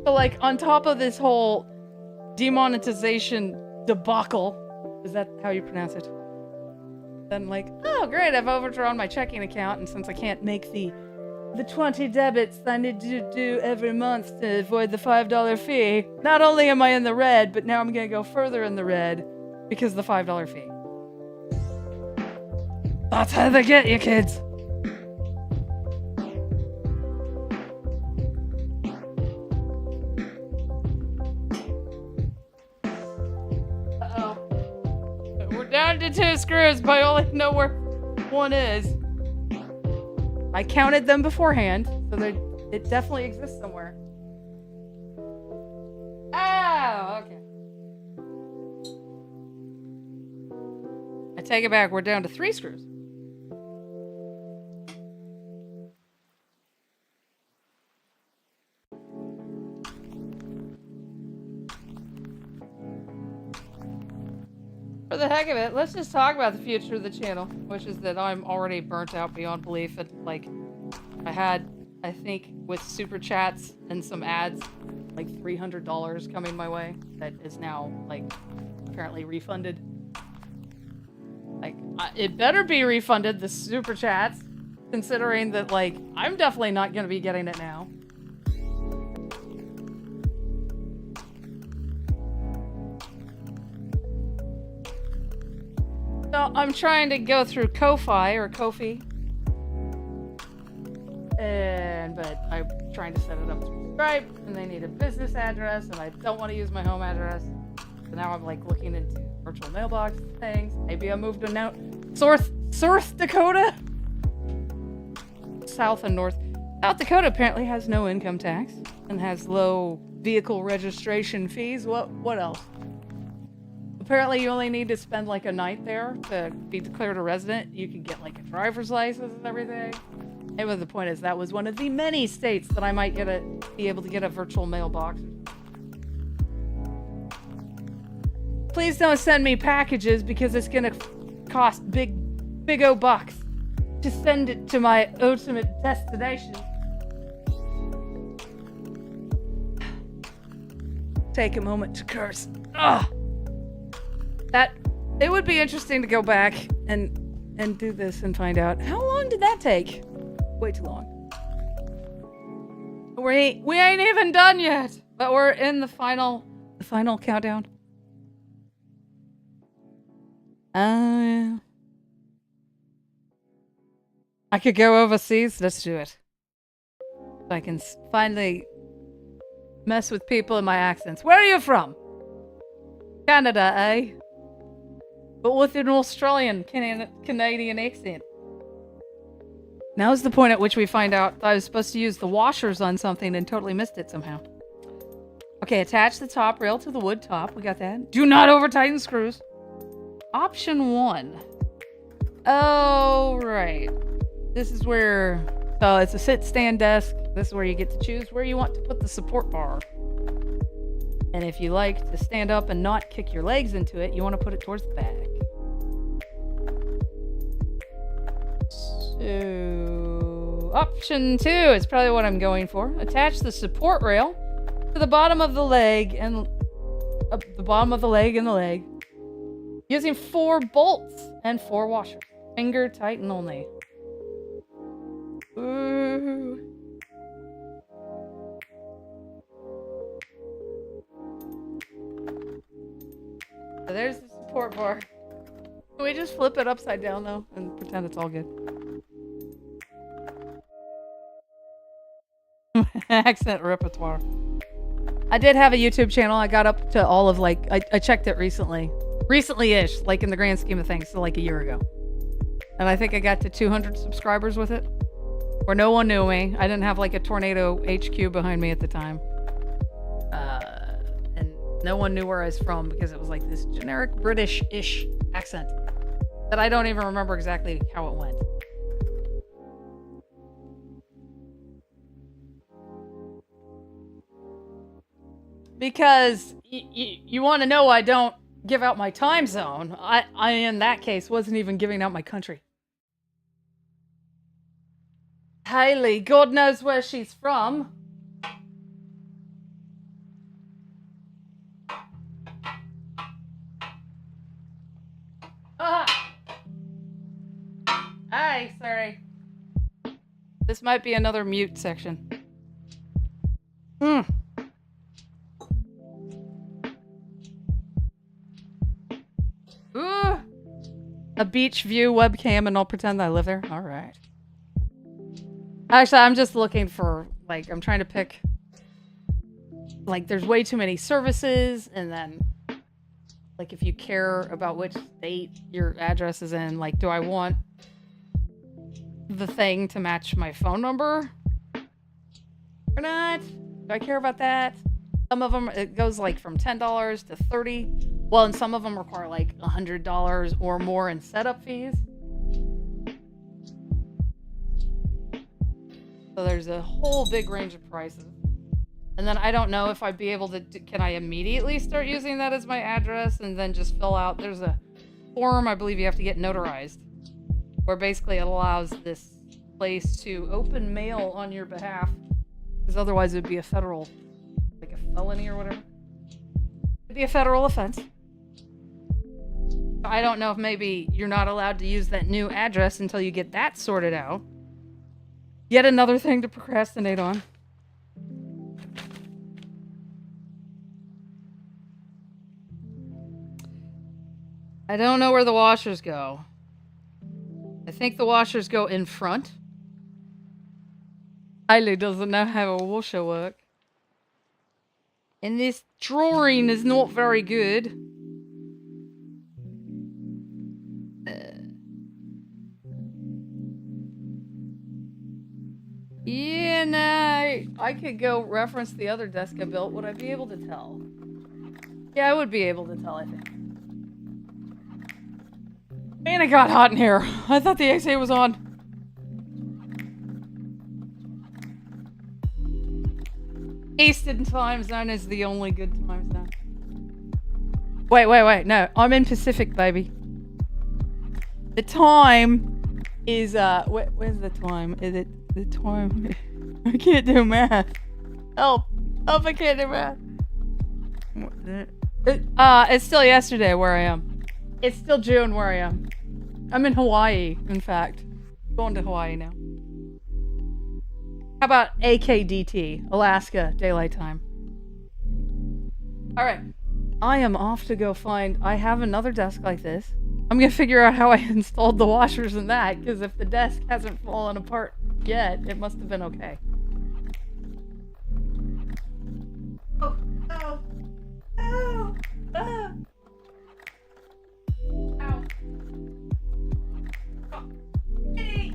So, like, on top of this whole demonetization debacle, is that how you pronounce it? Then, like, oh, great, I've overdrawn my checking account, and since I can't make the 20 debits I need to do every month to avoid the $5 fee, not only am I in the red, but now I'm gonna go further in the red because of the $5 fee. That's how they get you, kids. Down to 2 screws, but I only know where one is. I counted them beforehand, so it definitely exists somewhere. Oh, okay. I take it back, we're down to 3 screws. For the heck of it, let's just talk about the future of the channel, which is that I'm already burnt out beyond belief. And like, I had, I think, with super chats and some ads, like $300 coming my way that is now like apparently refunded. Like, it better be refunded, the super chats, considering that like I'm definitely not gonna be getting it now. So I'm trying to go through Ko-Fi or Ko-Fi, but I'm trying to set it up through Stripe, and they need a business address, and I don't want to use my home address. So now I'm like looking into virtual mailbox things. Maybe I moved to now South Dakota, South and North. South Dakota apparently has no income tax and has low vehicle registration fees. What else? Apparently you only need to spend like a night there to be declared a resident. You can get like a driver's license and everything. Anyway, the point is that was one of the many states that I might be able to get a virtual mailbox. Please don't send me packages because it's gonna cost big O bucks to send it to my ultimate destination. Take a moment to curse. Ugh. It would be interesting to go back and do this and find out how long did that take? Way too long. We ain't even done yet, but we're in the final countdown. I could go overseas. Let's do it. So I can finally mess with people in my accents. Where are you from? Canada, eh? But with an Australian Canadian accent. Now is the point at which we find out that I was supposed to use the washers on something and totally missed it somehow. Okay, attach the top rail to the wood top. We got that. Do not over tighten screws. Option 1. Oh, right. This is where... So it's a sit-stand desk. This is where you get to choose where you want to put the support bar. And if you like to stand up and not kick your legs into it, you want to put it towards the back. So, option 2 is probably what I'm going for. Attach the support rail to the bottom of the leg and the leg using 4 bolts and 4 washers. Finger tighten only. Ooh. So there's the support bar. Can we just flip it upside down though and pretend it's all good? Accent repertoire. I did have a YouTube channel. I got up to all of like, I checked it recently. Recently-ish, like in the grand scheme of things, so like a year ago. And I think I got to 200 subscribers with it. Where no one knew me. I didn't have like a tornado HQ behind me at the time. And no one knew where I was from because it was like this generic British-ish accent. That I don't even remember exactly how it went. Because you want to know I don't give out my time zone. I in that case wasn't even giving out my country. Hayley, God knows where she's from. Ah! Hi, sorry. This might be another mute section. Ooh! A beach view webcam and I'll pretend I live there? Alright. Actually, I'm just looking for, like, I'm trying to pick, like, there's way too many services, and then, like, if you care about which state your address is in, like, do I want the thing to match my phone number? Or not? Do I care about that? Some of them, it goes, like, from $10 to $30. Well, and some of them require, like, $100 or more in setup fees. So there's a whole big range of prices. And then I don't know if I'd be able to, can I immediately start using that as my address and then just fill out, there's a form I believe you have to get notarized, where basically it allows this place to open mail on your behalf, because otherwise it would be a federal, like a felony or whatever. It'd be a federal offense. I don't know if maybe you're not allowed to use that new address until you get that sorted out. Yet another thing to procrastinate on. I don't know where the washers go. I think the washers go in front. Hayley doesn't know how a washer works. And this drawing is not very good. Yeah, no, I could go reference the other desk I built. Would I be able to tell? Yeah, I would be able to tell, I think. Man, it got hot in here. I thought the XA was on. Eastern time zone is the only good time zone. Wait. No, I'm in Pacific, baby. The time is, where's the time? Is it the time? I can't do math. Help, I can't do math. It's still yesterday where I am. It's still June where I am. I'm in Hawaii, in fact. Going to Hawaii now. How about AKDT, Alaska Daylight Time? Alright. I am off to go find... I have another desk like this. I'm gonna figure out how I installed the washers in that, because if the desk hasn't fallen apart yet, it must have been okay. Oh. Ow. Oh. Hey.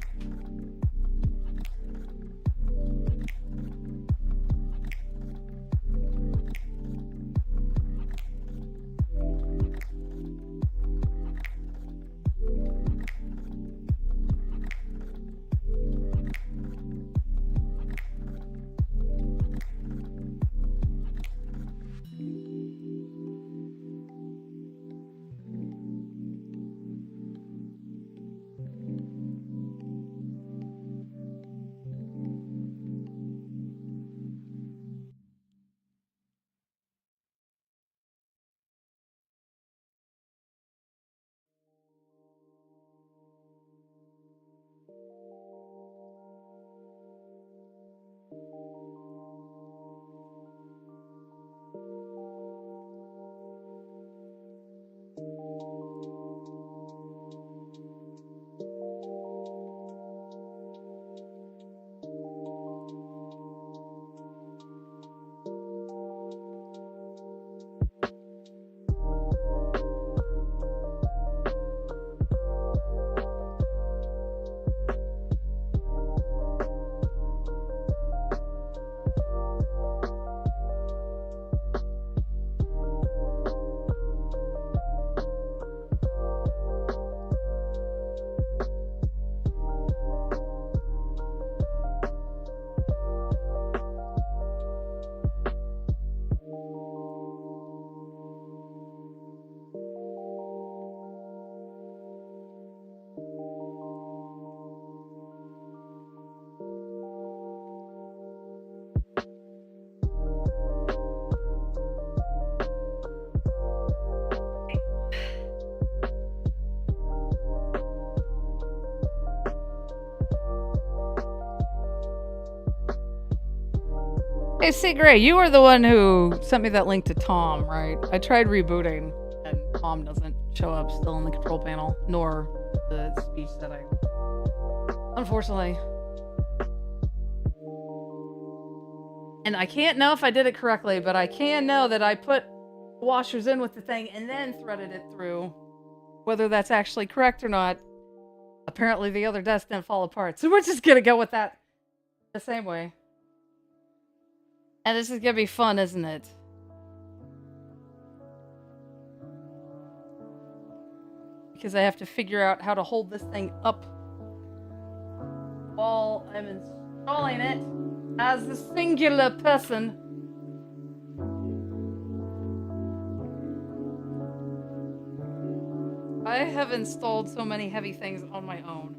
Hey, C. Gray, you were the one who sent me that link to Tom, right? I tried rebooting, and Tom doesn't show up still in the control panel, nor the speech setting. Unfortunately. And I can't know if I did it correctly, but I can know that I put washers in with the thing and then threaded it through. Whether that's actually correct or not, apparently the other desk didn't fall apart. So we're just gonna go with that the same way. And this is gonna be fun, isn't it? Because I have to figure out how to hold this thing up while I'm installing it as a singular person. I have installed so many heavy things on my own.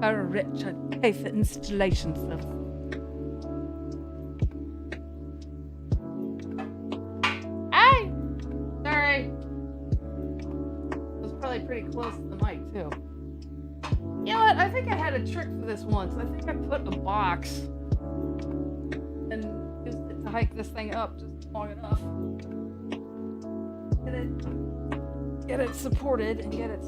How rich I'd pay for installation service. Hey! Sorry. It was probably pretty close to the mic, too. You know what? I think I had a trick for this once. I think I put a box and used it to hike this thing up just long enough. Get it supported and get it.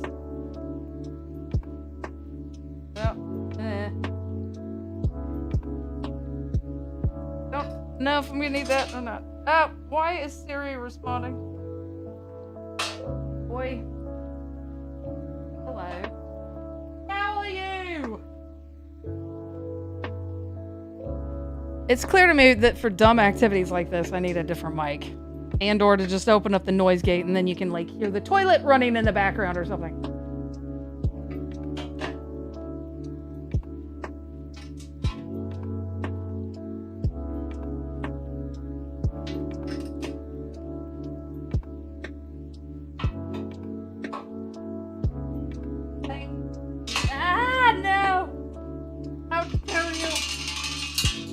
Don't know if I'm gonna need that or not. Oh, why is Siri responding? Boy. Hello. How are you? It's clear to me that for dumb activities like this, I need a different mic. And or to just open up the noise gate and then you can like hear the toilet running in the background or something. Ah, no! How dare you!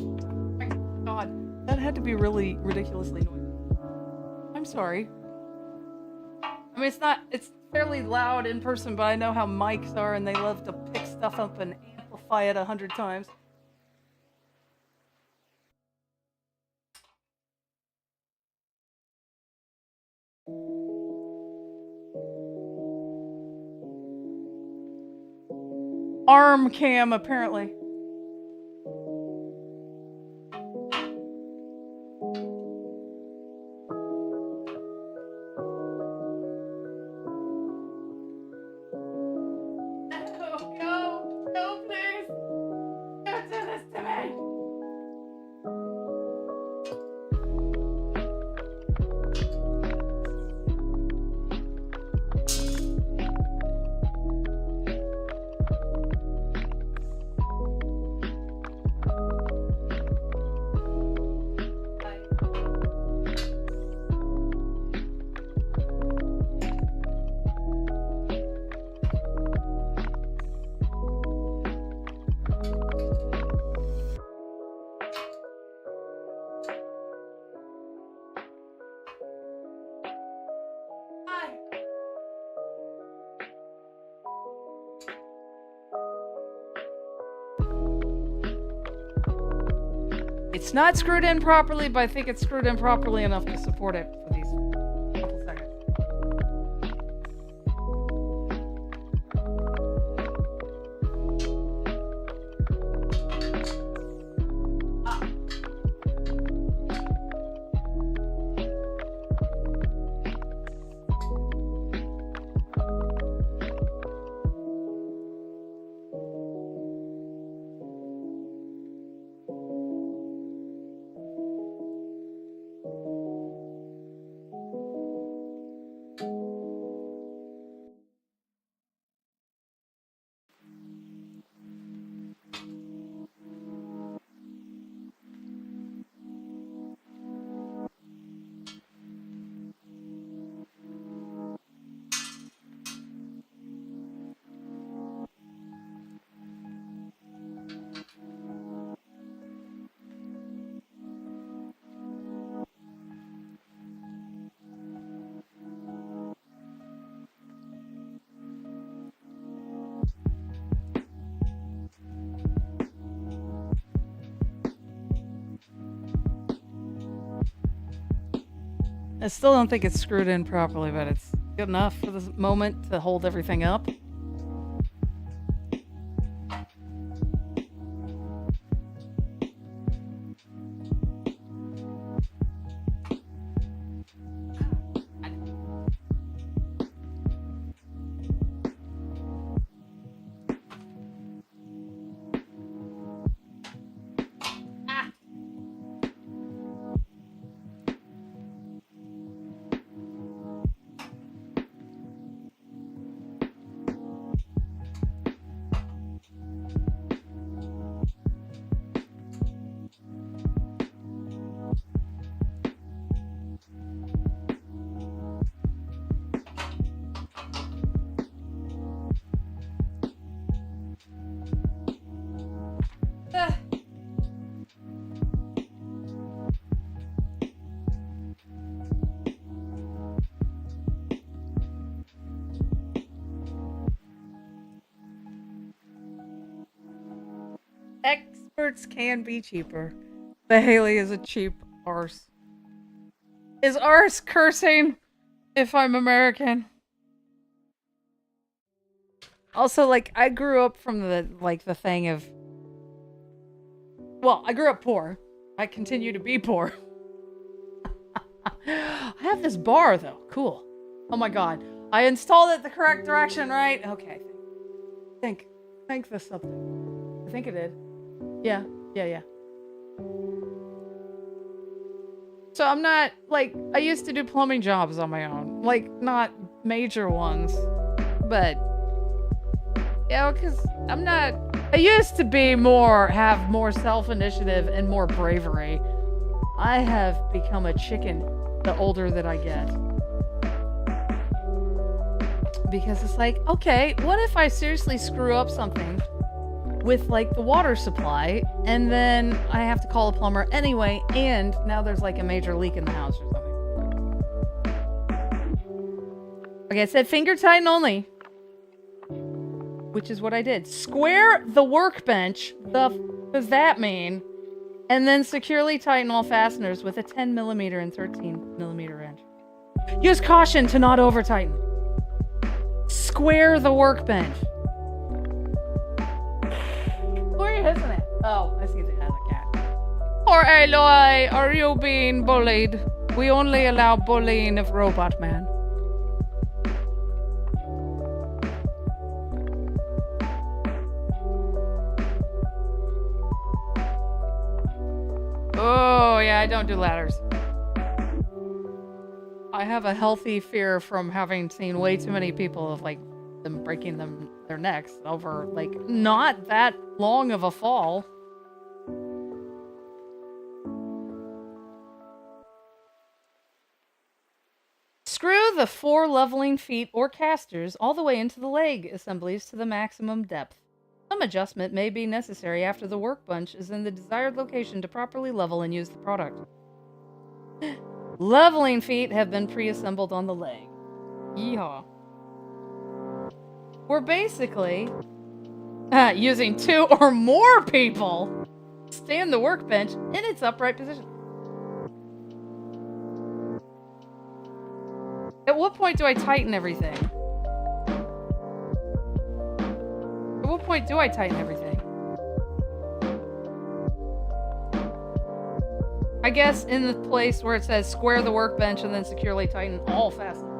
Oh my God, that had to be really ridiculously noisy. I'm sorry. I mean, it's fairly loud in person, but I know how mics are and they love to pick stuff up and amplify it 100 times. Arm cam, apparently. It's not screwed in properly, but I think it's screwed in properly enough to support it for these couple seconds. I still don't think it's screwed in properly, but it's good enough for this moment to hold everything up. Experts can be cheaper. The Hayley is a cheap arse. Is arse cursing if I'm American? Also, like, I grew up from the thing of... Well, I grew up poor. I continue to be poor. I have this bar, though. Cool. Oh my god. I installed it the correct direction, right? Okay. Think this something. I think it did. Yeah. So I'm not, like, I used to do plumbing jobs on my own. Like, not major ones. But, yeah, because I'm not, I used to be have more self-initiative and more bravery. I have become a chicken the older that I get. Because it's like, okay, what if I seriously screw up something with, like, the water supply, and then I have to call a plumber anyway, and now there's, like, a major leak in the house or something. Okay, I said finger tighten only. Which is what I did. Square the workbench. The f does that mean? And then securely tighten all fasteners with a 10mm and 13mm wrench. Use caution to not over-tighten. Square the workbench. Isn't it? Oh, I see the other cat. Or Aloy, are you being bullied? We only allow bullying of Robot Man. Oh, yeah, I don't do ladders. I have a healthy fear from having seen way too many people of, like, them breaking their necks over, like, not that long of a fall. Screw the 4 leveling feet or casters all the way into the leg assemblies to the maximum depth. Some adjustment may be necessary after the workbench is in the desired location to properly level and use the product. Leveling feet have been pre-assembled on the leg. Yeehaw. We're basically using 2 or more people to stand the workbench in its upright position. At what point do I tighten everything? At what point do I tighten everything? I guess in the place where it says square the workbench and then securely tighten all fasteners.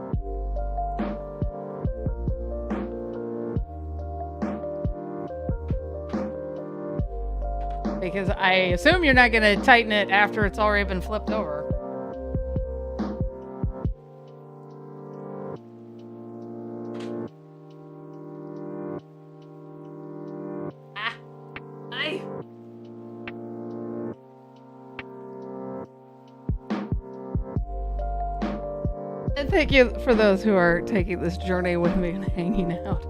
Because I assume you're not going to tighten it after it's already been flipped over. And thank you for those who are taking this journey with me and hanging out.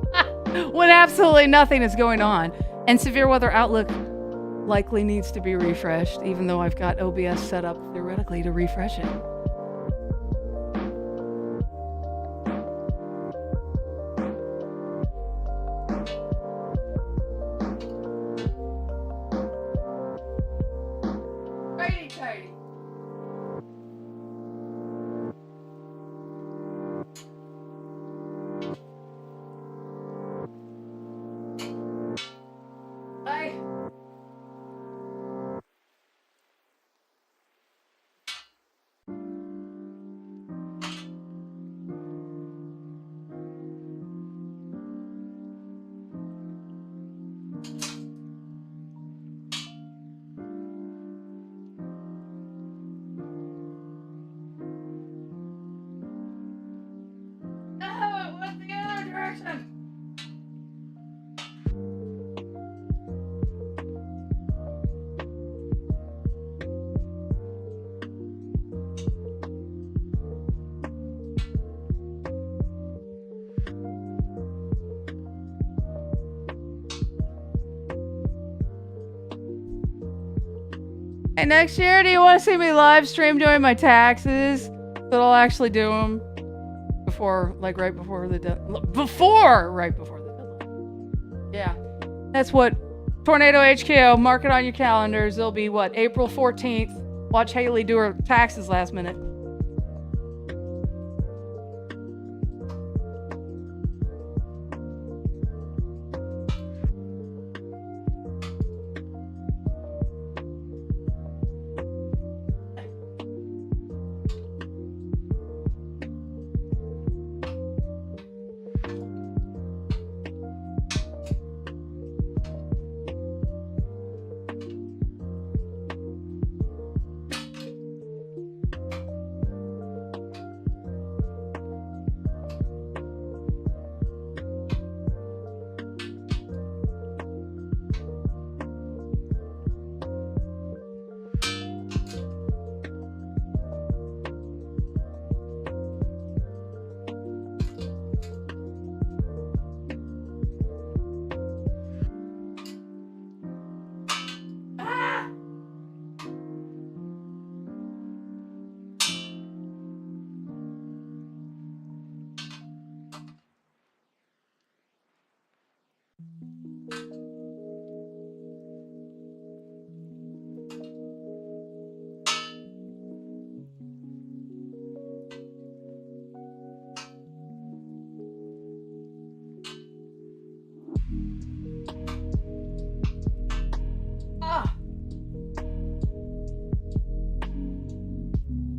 When absolutely nothing is going on. And severe weather outlook likely needs to be refreshed, even though I've got OBS set up theoretically to refresh it. Righty-tighty. Hey, next year, do you want to see me live stream doing my taxes? So I'll actually do them before, like, right before the deadline. Right before the deadline. Yeah. That's what Tornado HQ, mark it on your calendars. It'll be, what, April 14th. Watch Hayley do her taxes last minute.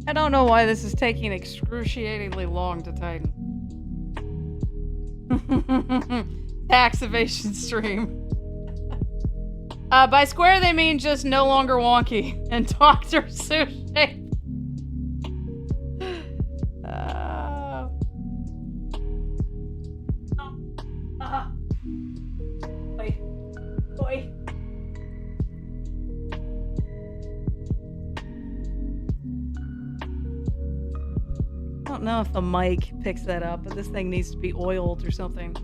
I don't know why this is taking excruciatingly long to tighten. Tax evasion stream. By square, they mean just no longer wonky and Dr. Sushi. Wait. I don't know if the mic picks that up, but this thing needs to be oiled or something.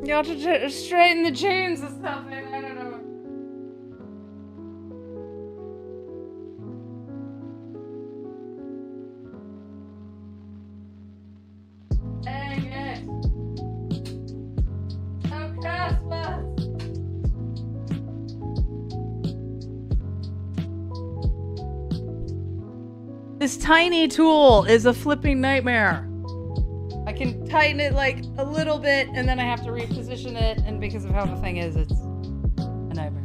You have to straighten the jeans or something. I don't know. Dang it. No Christmas. This tiny tool is a flipping nightmare. I can tighten it like a little bit and then I have to reposition it, and because of how the thing is, it's a nightmare.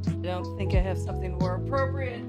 I don't think I have something more appropriate.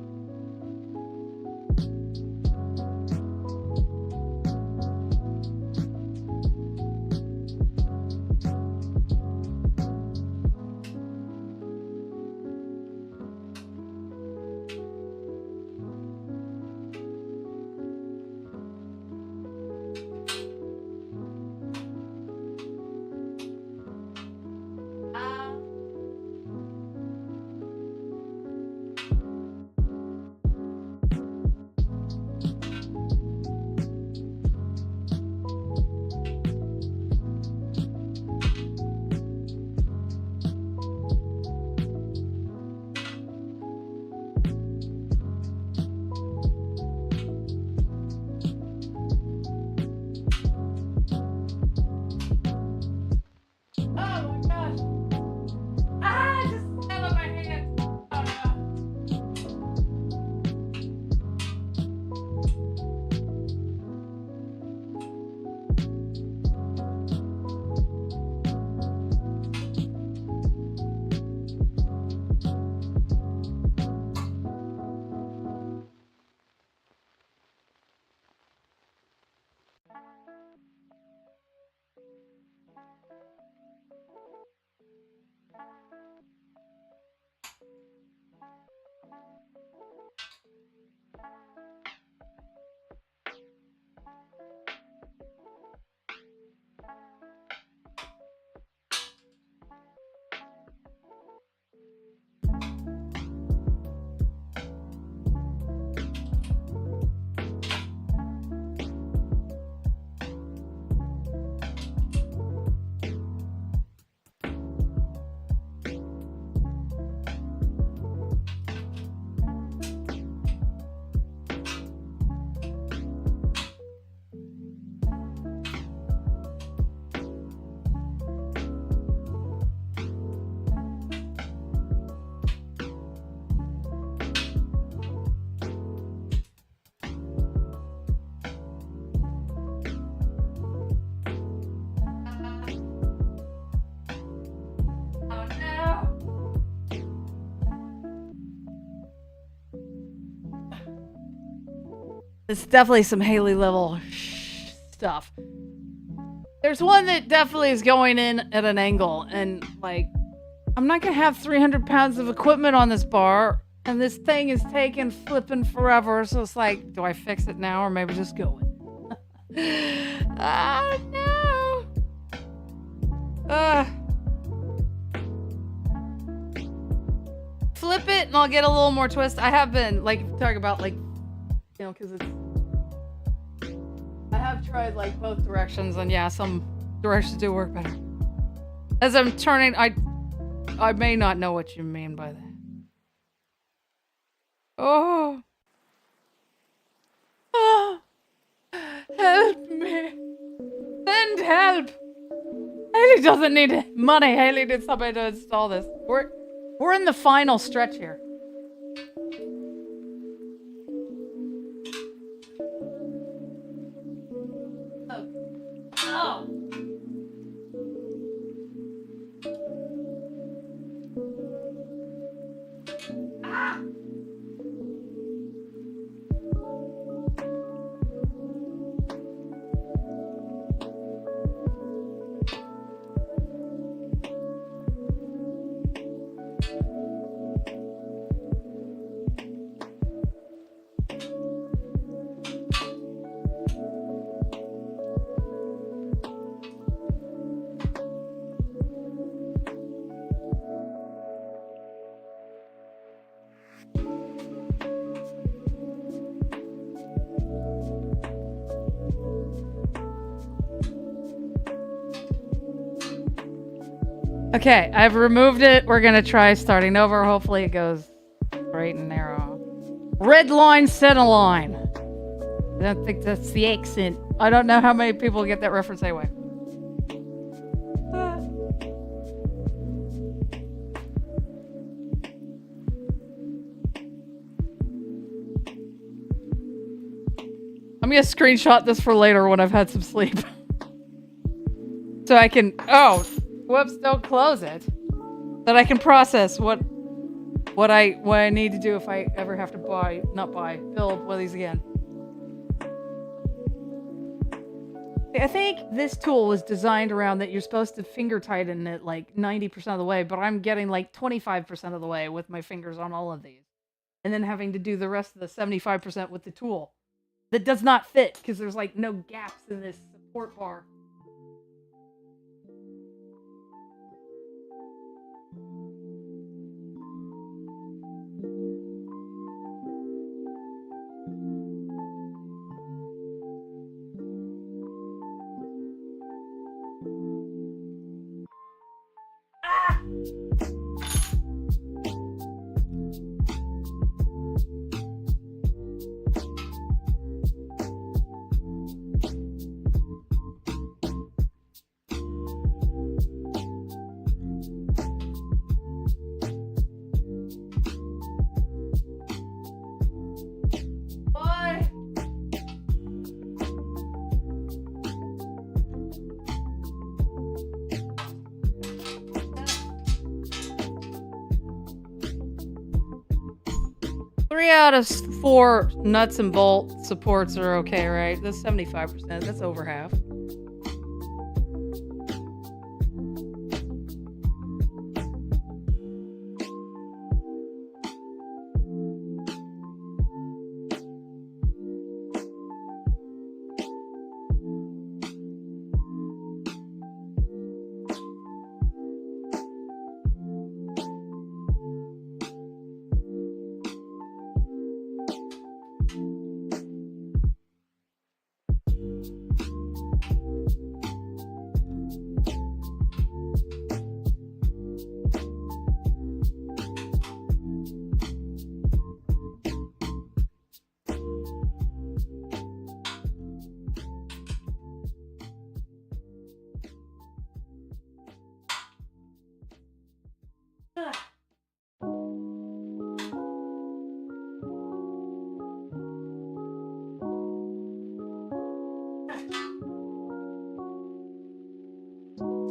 It's definitely some Hayley level stuff. There's one that definitely is going in at an angle, and like, I'm not gonna have 300 pounds of equipment on this bar, and this thing is taking flipping forever, so it's like, do I fix it now or maybe just go with it? Oh no! Flip it and I'll get a little more twist. I have been, like, talking about, like, you know, because it's... I have tried, like, both directions, and yeah, some directions do work better. As I'm turning, I may not know what you mean by that. Oh. Oh. Help me. Send help. Hayley doesn't need money. Hayley needs somebody to install this. We're in the final stretch here. Oh. Ah. Okay, I've removed it. We're gonna try starting over. Hopefully it goes straight and narrow. Red line, center line. I don't think that's the accent. I don't know how many people get that reference anyway. I'm gonna screenshot this for later when I've had some sleep. So I can... Oh! Whoops, don't close it. That I can process what I need to do if I ever have to build one of these again. I think this tool was designed around that you're supposed to finger tighten it like 90% of the way, but I'm getting like 25% of the way with my fingers on all of these. And then having to do the rest of the 75% with the tool. That does not fit, because there's like no gaps in this support bar. Three out of 4 nuts and bolt supports are okay, right? That's 75%. That's over half.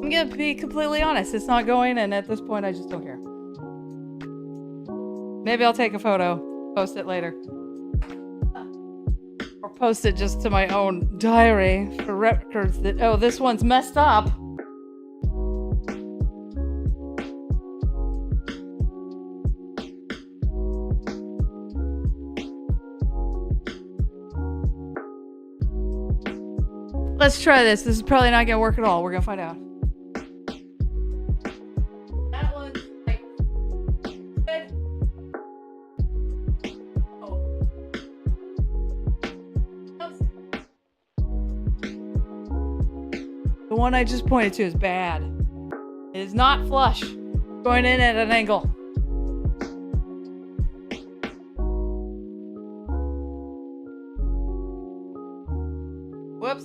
I'm gonna be completely honest, it's not going, and at this point I just don't care. Maybe I'll take a photo, post it later. Or post it just to my own diary for records that, oh, this one's messed up. Let's try this. This is probably not gonna work at all. We're gonna find out. That one's like good. Oh. Oops. The one I just pointed to is bad. It is not flush. Going in at an angle. Whoops.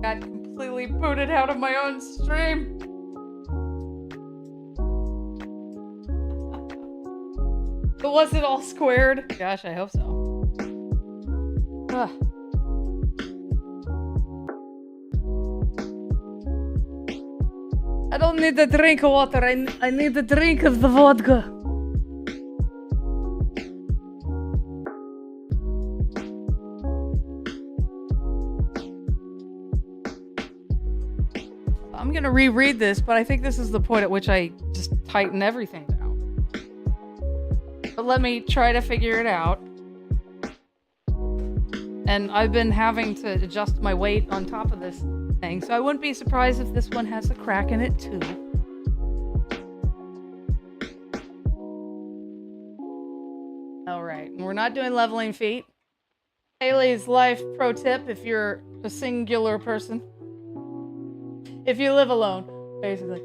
Got completely booted out of my own stream. But was it all squared? Gosh, I hope so. Ugh. I don't need a drink of water. I need a drink of the vodka. I'm gonna reread this, but I think this is the point at which I just tighten everything down. But let me try to figure it out. And I've been having to adjust my weight on top of this thing, so I wouldn't be surprised if this one has a crack in it too. Alright, we're not doing leveling feet. Hayley's life pro tip if you're a singular person. If you live alone, basically.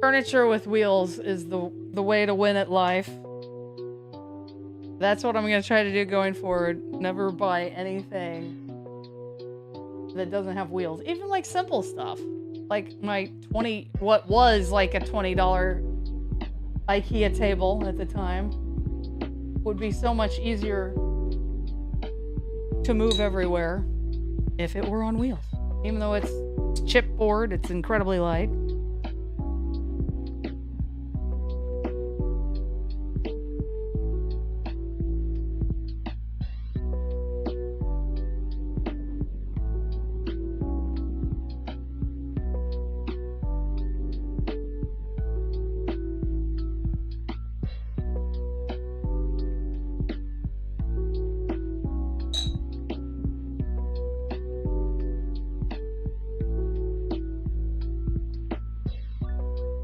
Furniture with wheels is the way to win at life. That's what I'm going to try to do going forward. Never buy anything that doesn't have wheels. Even like simple stuff. Like my what was like a $20 IKEA table at the time would be so much easier to move everywhere if it were on wheels. Even though it's chipboard, it's incredibly light.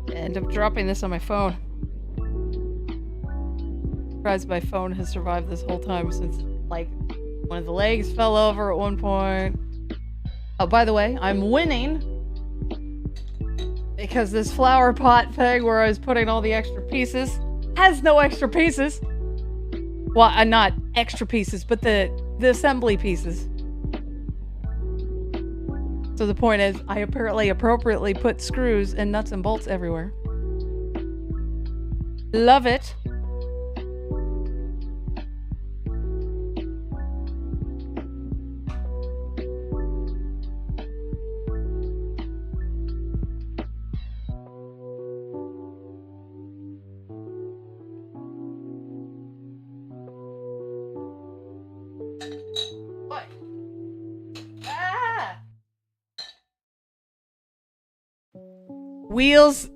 End up dropping this on my phone. Surprised my phone has survived this whole time since, like, one of the legs fell over at one point. Oh, by the way, I'm winning because this flower pot thing where I was putting all the extra pieces has no extra pieces. Well, not extra pieces, but the assembly pieces. So the point is, I appropriately put screws and nuts and bolts everywhere. Love it. What? Ah! Wheels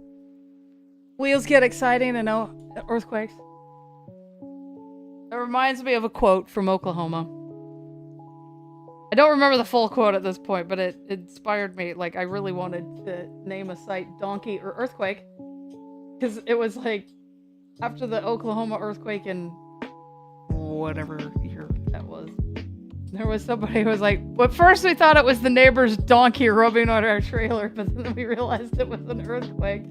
get exciting and no earthquakes. It reminds me of a quote from Oklahoma. I don't remember the full quote at this point, but it inspired me. Like, I really wanted to name a site Donkey or Earthquake. Because it was like, after the Oklahoma earthquake in whatever year that was, there was somebody who was like, well, at first we thought it was the neighbor's donkey rubbing on our trailer, but then we realized it was an earthquake.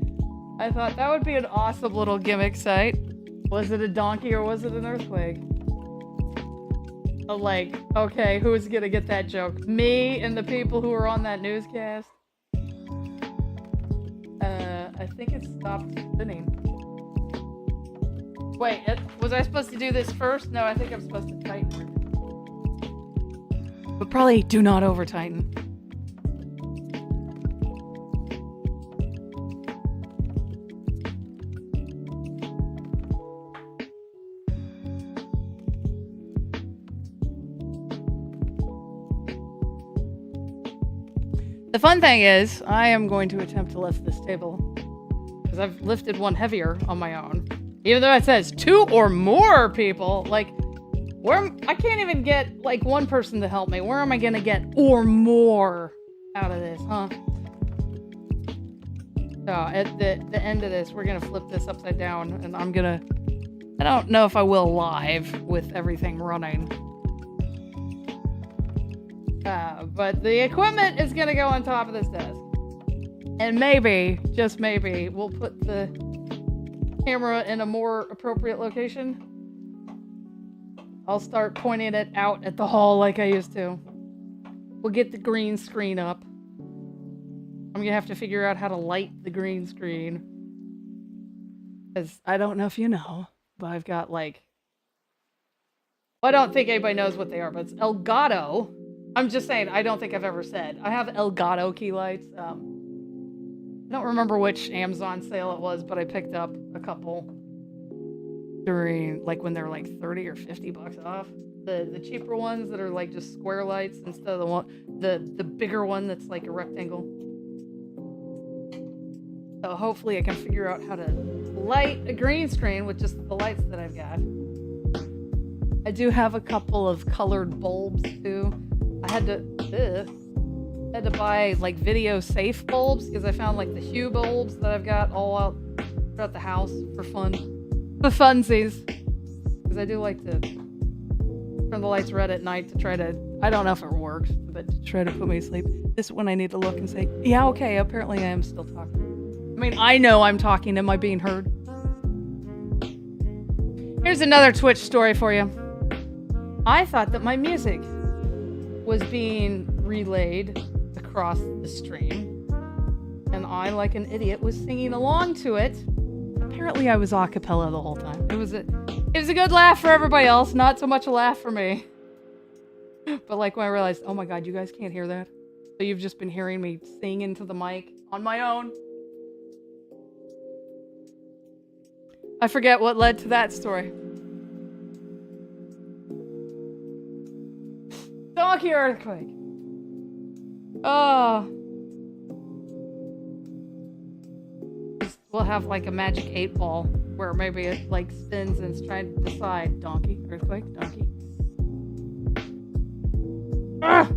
I thought that would be an awesome little gimmick site. Was it a donkey or was it an earthquake? Like, okay, who's gonna get that joke? Me and the people who were on that newscast? I think it stopped spinning. Wait, was I supposed to do this first? No, I think I'm supposed to tighten it. But probably do not over tighten. The fun thing is, I am going to attempt to lift this table. Because I've lifted one heavier on my own. Even though it says 2 or more people, like, I can't even get, like, one person to help me. Where am I gonna get or more out of this, huh? So, at the end of this, we're gonna flip this upside down, and I don't know if I will live with everything running. But the equipment is gonna go on top of this desk. And maybe, just maybe, we'll put the camera in a more appropriate location. I'll start pointing it out at the hall like I used to. We'll get the green screen up. I'm gonna have to figure out how to light the green screen. Because I don't know if you know, but I've got like... I don't think anybody knows what they are, but it's Elgato. I'm just saying, I don't think I've ever said. I have Elgato key lights. I don't remember which Amazon sale it was, but I picked up a couple during, like, when they were like 30 or 50 bucks off. The cheaper ones that are like just square lights instead of the bigger one that's like a rectangle. So hopefully I can figure out how to light a green screen with just the lights that I've got. I do have a couple of colored bulbs too. I had to buy like video safe bulbs because I found like the Hue bulbs that I've got all out throughout the house for fun. The funsies. Because I do like to turn the lights red at night to try to, I don't know if it works, but to try to put me to sleep. This is when I need to look and say, yeah, okay, apparently I am still talking. I mean, I know I'm talking. Am I being heard? Here's another Twitch story for you. I thought that my music was being relayed across the stream, and I, like an idiot, was singing along to it. Apparently I was a cappella the whole time. It was a good laugh for everybody else, not so much a laugh for me. But like when I realized, oh my god, you guys can't hear that? So you've just been hearing me sing into the mic on my own. I forget what led to that story. Donkey earthquake. Oh. We'll have like a magic 8 ball where maybe it like spins and it's trying to decide donkey, earthquake, donkey. Ah!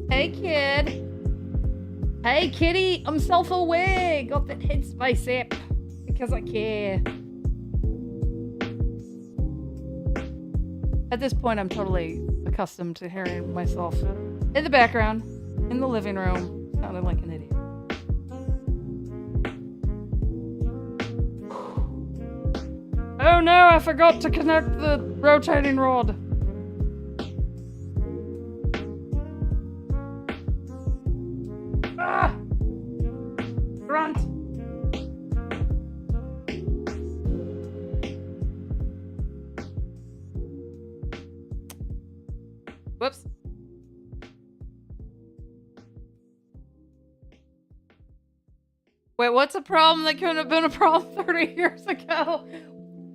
Hey kid. Hey kitty, I'm self-aware. Got that headspace app because I care. At this point, I'm totally accustomed to hearing myself in the background, in the living room, sounding like an idiot. Oh no, I forgot to connect the rotating rod. Ah! Grunt! Whoops. Wait, what's a problem that couldn't have been a problem 30 years ago?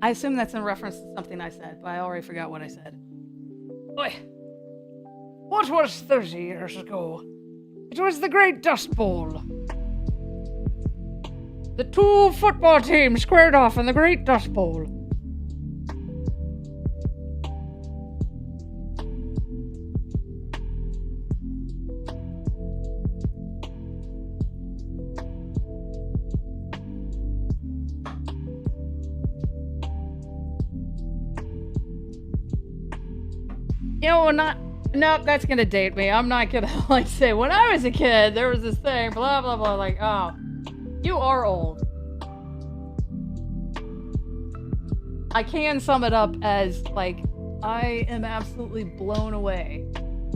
I assume that's in reference to something I said, but I already forgot what I said. Oi. What was 30 years ago? It was the Great Dust Bowl. The 2 football teams squared off in the Great Dust Bowl. You know, nope, that's gonna date me. I'm not gonna like say, when I was a kid, there was this thing, blah, blah, blah, like, oh, you are old. I can sum it up as, like, I am absolutely blown away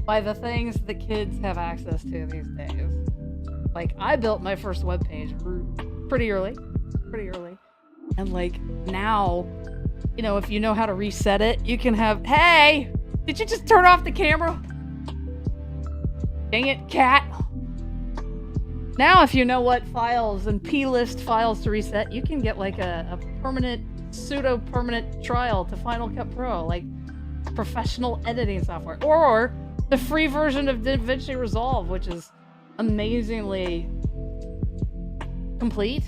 by the things that kids have access to these days. Like, I built my first webpage pretty early. And, like, now, you know, if you know how to reset it, you can have, hey! Did you just turn off the camera? Dang it, cat. Now, if you know what files and plist files to reset, you can get like a permanent, pseudo-permanent trial to Final Cut Pro, like professional editing software. Or the free version of DaVinci Resolve, which is amazingly complete.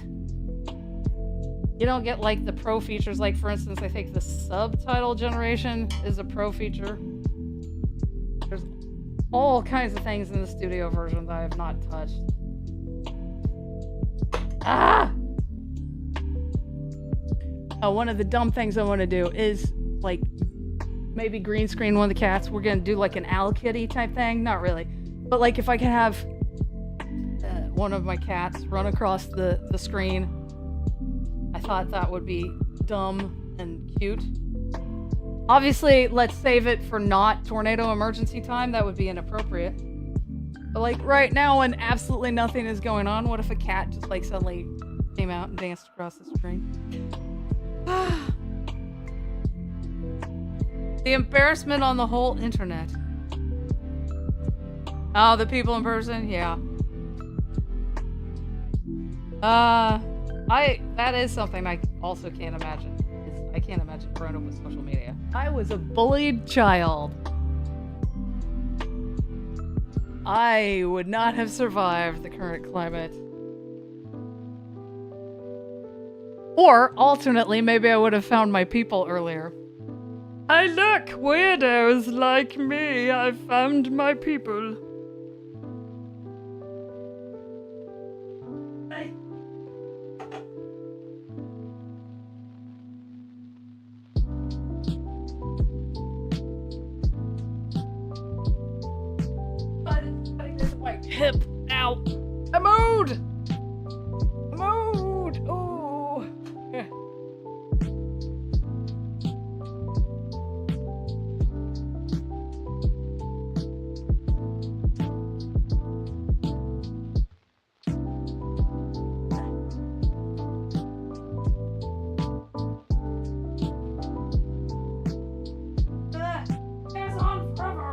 You don't get like the pro features, like for instance, I think the subtitle generation is a pro feature. There's all kinds of things in the studio version that I have not touched. Ah! Oh, one of the dumb things I want to do is like maybe green screen one of the cats. We're gonna do like an Owl Kitty type thing. Not really, but like if I could have one of my cats run across the screen, I thought that would be dumb and cute. Obviously, let's save it for not tornado emergency time. That would be inappropriate. But like right now when absolutely nothing is going on, what if a cat just like suddenly came out and danced across the screen? The embarrassment on the whole internet. Oh, the people in person? Yeah. That is something I also can't imagine. I can't imagine growing up with social media. I was a bullied child. I would not have survived the current climate. Or, alternately, maybe I would have found my people earlier. Hey look, weirdos like me, I found my people. Hey. My hip, ow. I moved! Oh. Yeah. It's on forever.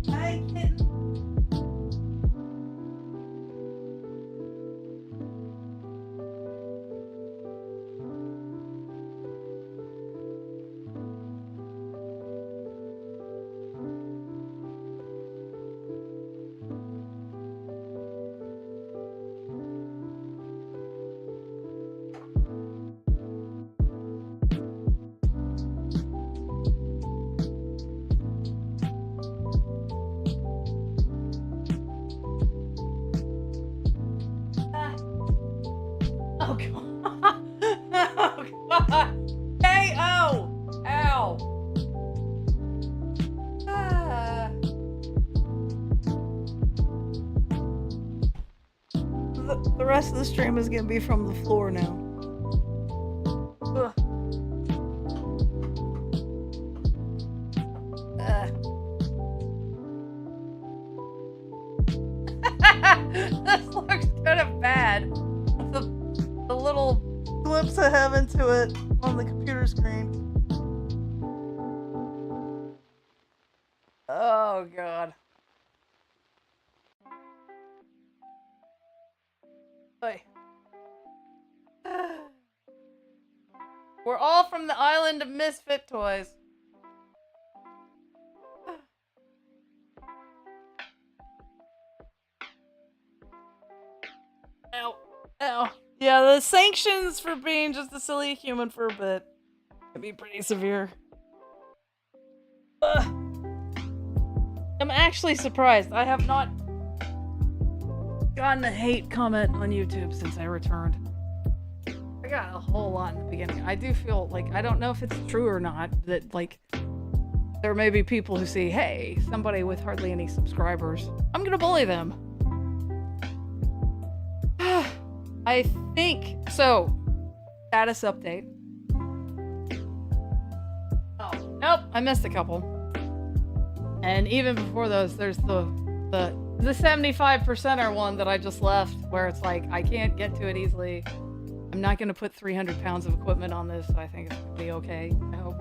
Hi, kitten. Oh god. Oh god. Hey, oh! Ow. Ah. The rest of the stream is gonna be from the floor now. Ugh. This looks kind of bad. The little glimpse I have into it on the computer screen. Oh god. Hey. We're all from the island of misfit toys. Ow. Ow. Yeah, the sanctions for being just a silly human for a bit can be pretty severe. Ugh. I'm actually surprised. I have not gotten a hate comment on YouTube since I returned. I got a whole lot in the beginning. I do feel like, I don't know if it's true or not, that like, there may be people who see, hey, somebody with hardly any subscribers, I'm gonna bully them. I think so. Status update. Oh, nope, I missed a couple. And even before those, there's the 75%er one that I just left, where it's like I can't get to it easily. I'm not gonna put 300 pounds of equipment on this, so I think it's gonna be okay. I hope.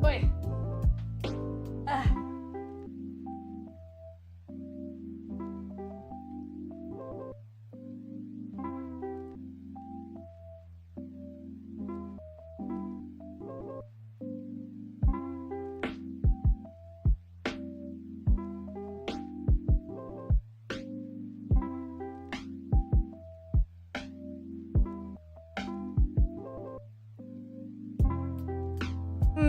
Wait.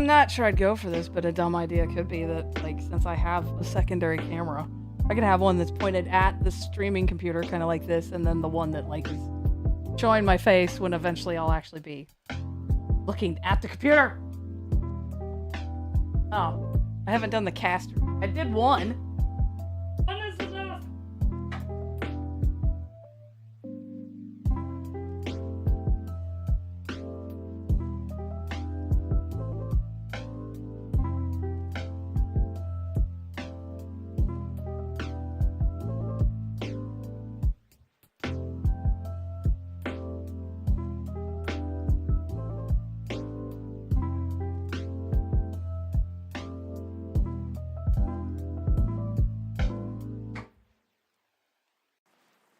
I'm not sure I'd go for this, but a dumb idea could be that, like, since I have a secondary camera, I could have one that's pointed at the streaming computer, kind of like this, and then the one that, like, is showing my face when eventually I'll actually be looking at the computer. Oh, I haven't done the caster. I did one. One is enough.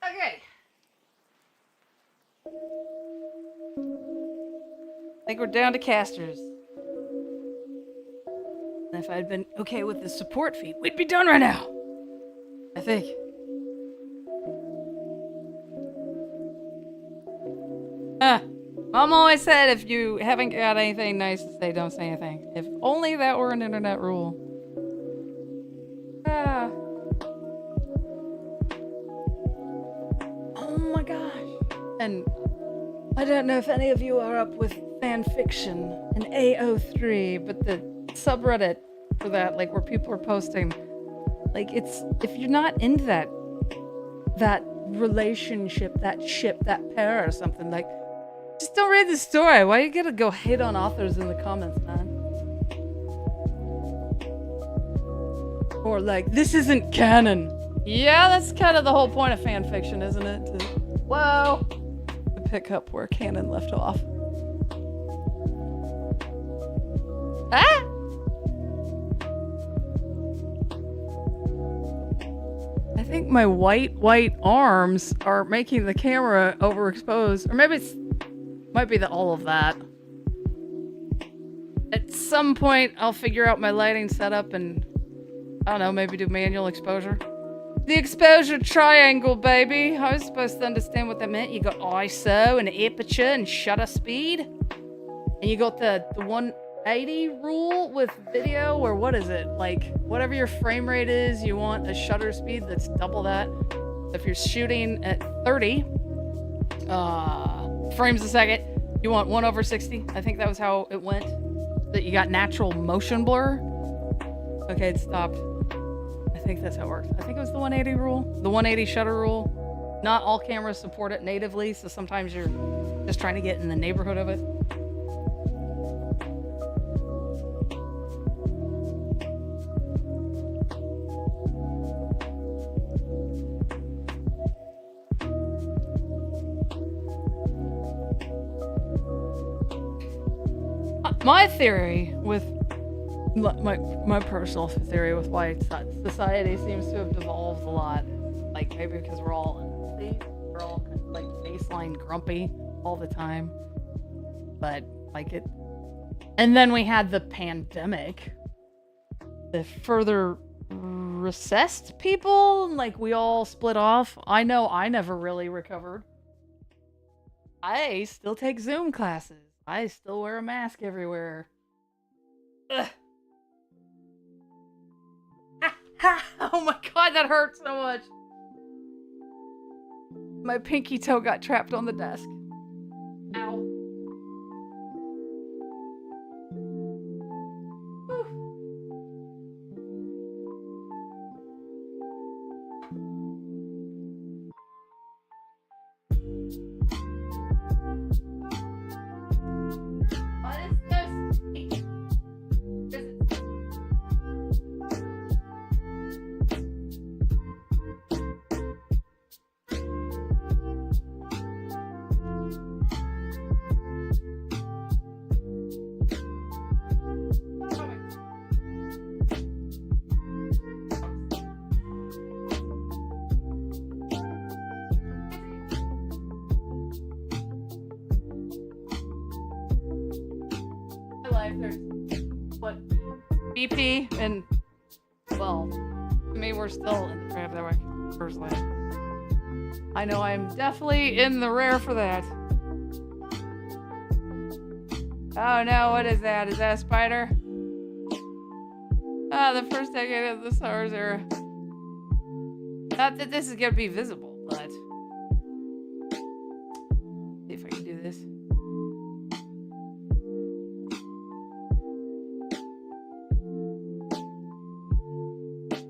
Okay. I think we're down to casters. And if I'd been okay with the support feed, we'd be done right now. I think. Mom always said if you haven't got anything nice to say, don't say anything. If only that were an internet rule. Oh my gosh. And I don't know if any of you are up with fan fiction in AO3, but the subreddit for that, like where people are posting, like it's, if you're not into that relationship, that ship, that pair or something, like just don't read the story. Why you gotta go hate on authors in the comments, man? Or like, this isn't canon. Yeah, that's kind of the whole point of fan fiction, isn't it? Whoa! To pick up where canon left off. Ah! I think my white arms are making the camera overexposed. Or maybe it's might be all of that. At some point, I'll figure out my lighting setup and, I don't know, maybe do manual exposure. The exposure triangle, baby. I was supposed to understand what that meant. You got ISO and aperture and shutter speed. And you got the 180 rule with video, or what is it? Like, whatever your frame rate is, you want a shutter speed that's double that. If you're shooting at 30, frames a second, you want 1/60. I think that was how it went. That you got natural motion blur. Okay, it stopped. I think that's how it works. I think it was the 180 rule. The 180 shutter rule. Not all cameras support it natively, so sometimes you're just trying to get in the neighborhood of it. My theory with my personal theory with why society seems to have devolved a lot, like maybe because we're all kind of like baseline grumpy all the time, but like it, and then we had the pandemic that further recessed people, like we all split off. I know I never really recovered. I still take Zoom classes. I still wear a mask everywhere. Ugh. Oh my god, that hurt so much. My pinky toe got trapped on the desk. Ow. Whew. What is this? There's what BP and well, I mean we're still in the pandemic personally. I know I'm definitely in the rare for that. Oh no, what is that? Is that a spider? Ah, the first decade of the SARS era. Not that this is gonna be visible, but... See if I can do this.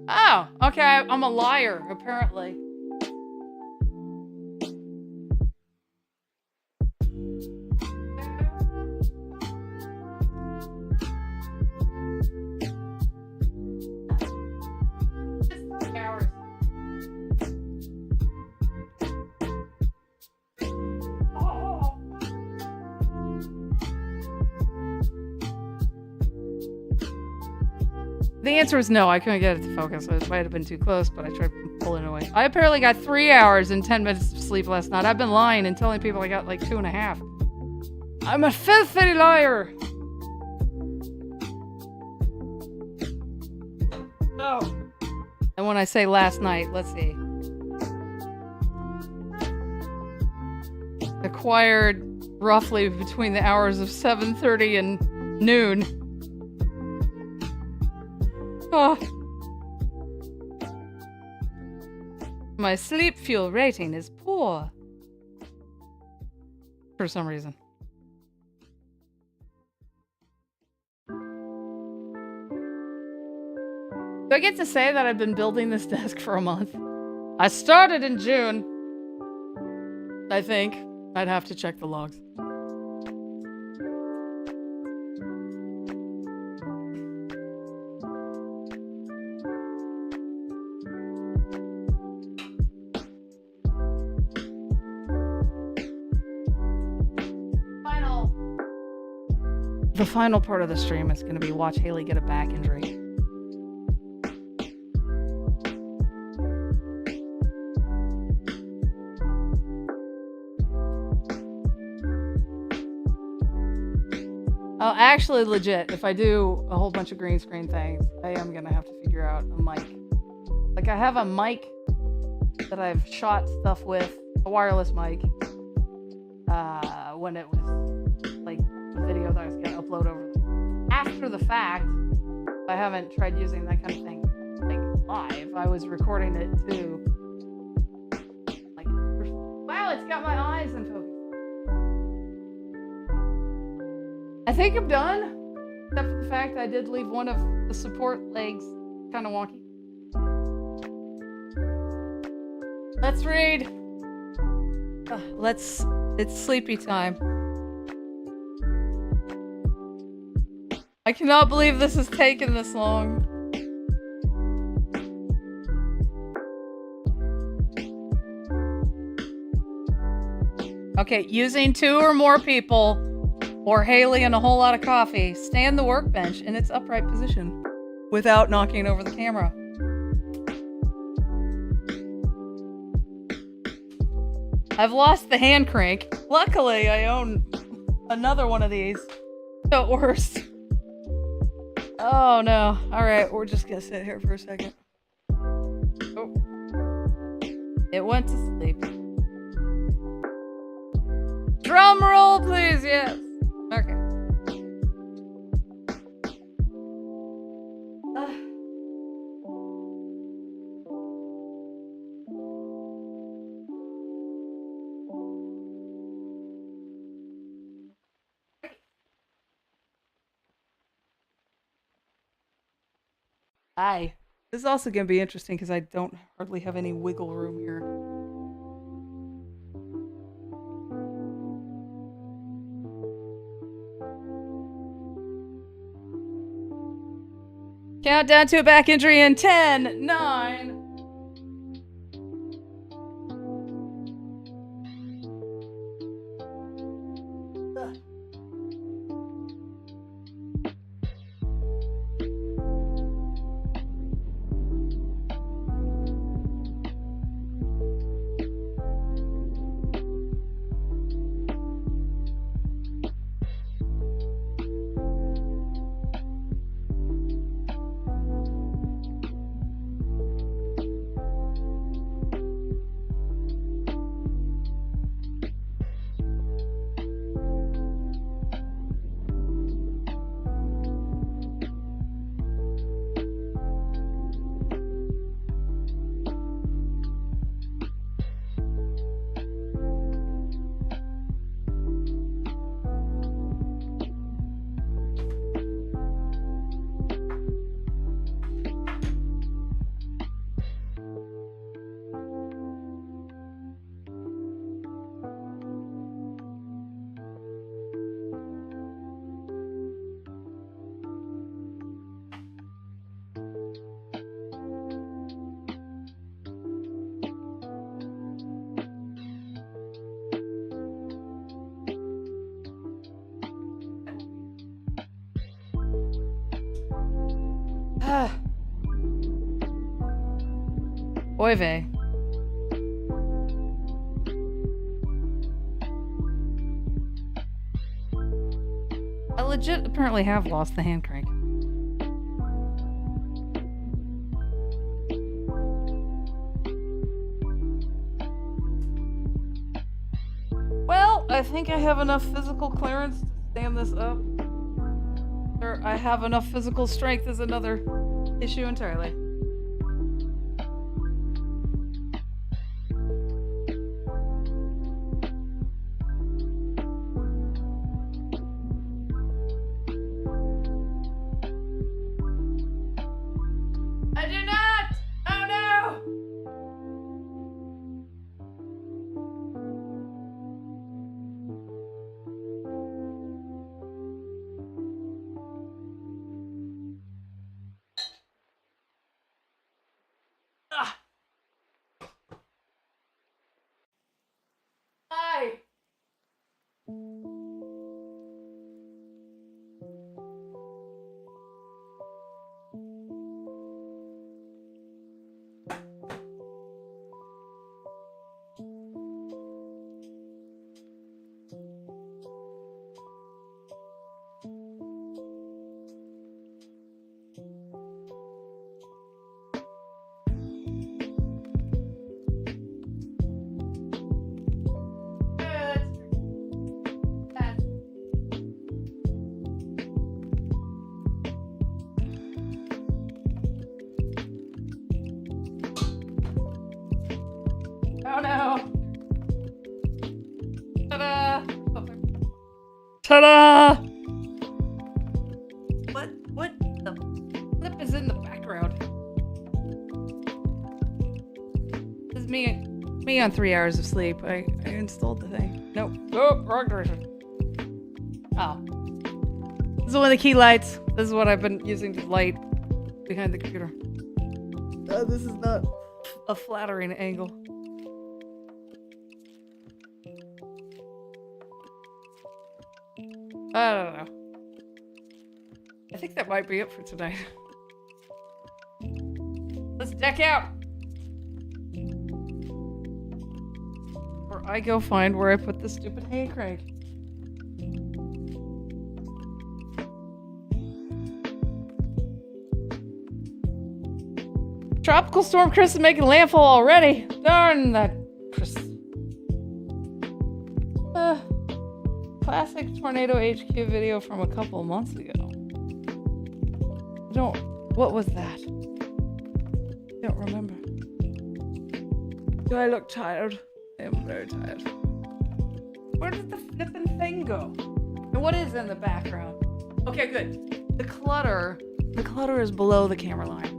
Oh, okay, I'm a liar, apparently. The answer is no, I couldn't get it to focus. It might have been too close, but I tried pulling it away. I apparently got 3 hours and 10 minutes of sleep last night. I've been lying and telling people I got like 2.5. I'm a filthy liar! Oh. And when I say last night, let's see. Acquired roughly between the hours of 7:30 and noon. Oh. My sleep fuel rating is poor. For some reason. Do I get to say that I've been building this desk for a month? I started in June. I think. I'd have to check the logs. The final part of the stream is going to be watch Hayley get a back injury. Oh, actually, legit, if I do a whole bunch of green screen things, I am going to have to figure out a mic. Like, I have a mic that I've shot stuff with, a wireless mic, when it was, like, a video that I was going to upload over. After the fact, I haven't tried using that kind of thing, like, live. I was recording it, too. Like, wow, it's got my eyes in focus. I think I'm done, except for the fact I did leave one of the support legs kind of wonky. Let's read. It's sleepy time. I cannot believe this has taken this long. Okay, using 2 or more people, or Hayley and a whole lot of coffee, stand the workbench in its upright position without knocking over the camera. I've lost the hand crank. Luckily, I own another one of these. So worst. Oh no. Alright, we're just gonna sit here for a second. Oh. It went to sleep. Drum roll, please, yes. Okay. Hi. This is also going to be interesting because I don't hardly have any wiggle room here. Countdown to a back injury in 10, 9. Oy vey. I legit apparently have lost the hand crank. Well, I think I have enough physical clearance to stand this up. Or I have enough physical strength is another issue entirely. I do not! Oh no! Ah! Hi! Oh no! Ta-da! Ta-da! What the flip is in the background? This is me on 3 hours of sleep. I installed the thing. Nope. Oh, wrong direction. Oh. This is one of the key lights. This is what I've been using to light behind the computer. This is not a flattering angle. I don't know. I think that might be it for tonight. Let's deck out! Or I go find where I put the stupid hand crank. Tropical Storm Chris is making landfall already. Darn that Chris. Classic Tornado HQ video from a couple of months ago. What was that? I don't remember. Do I look tired? I am very tired. Where did the flippin' thing go? And what is in the background? Okay, good. The clutter is below the camera line.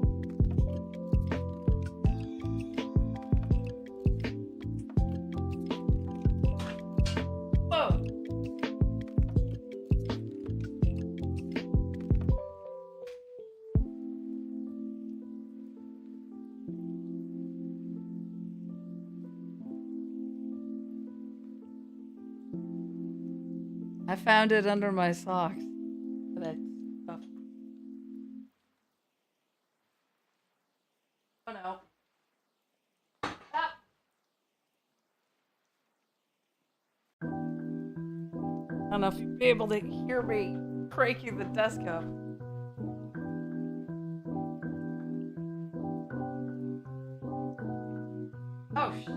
I found it under my socks. But oh no. Stop. I don't know if you'll be able to hear me cranking the desk up. Oh shit.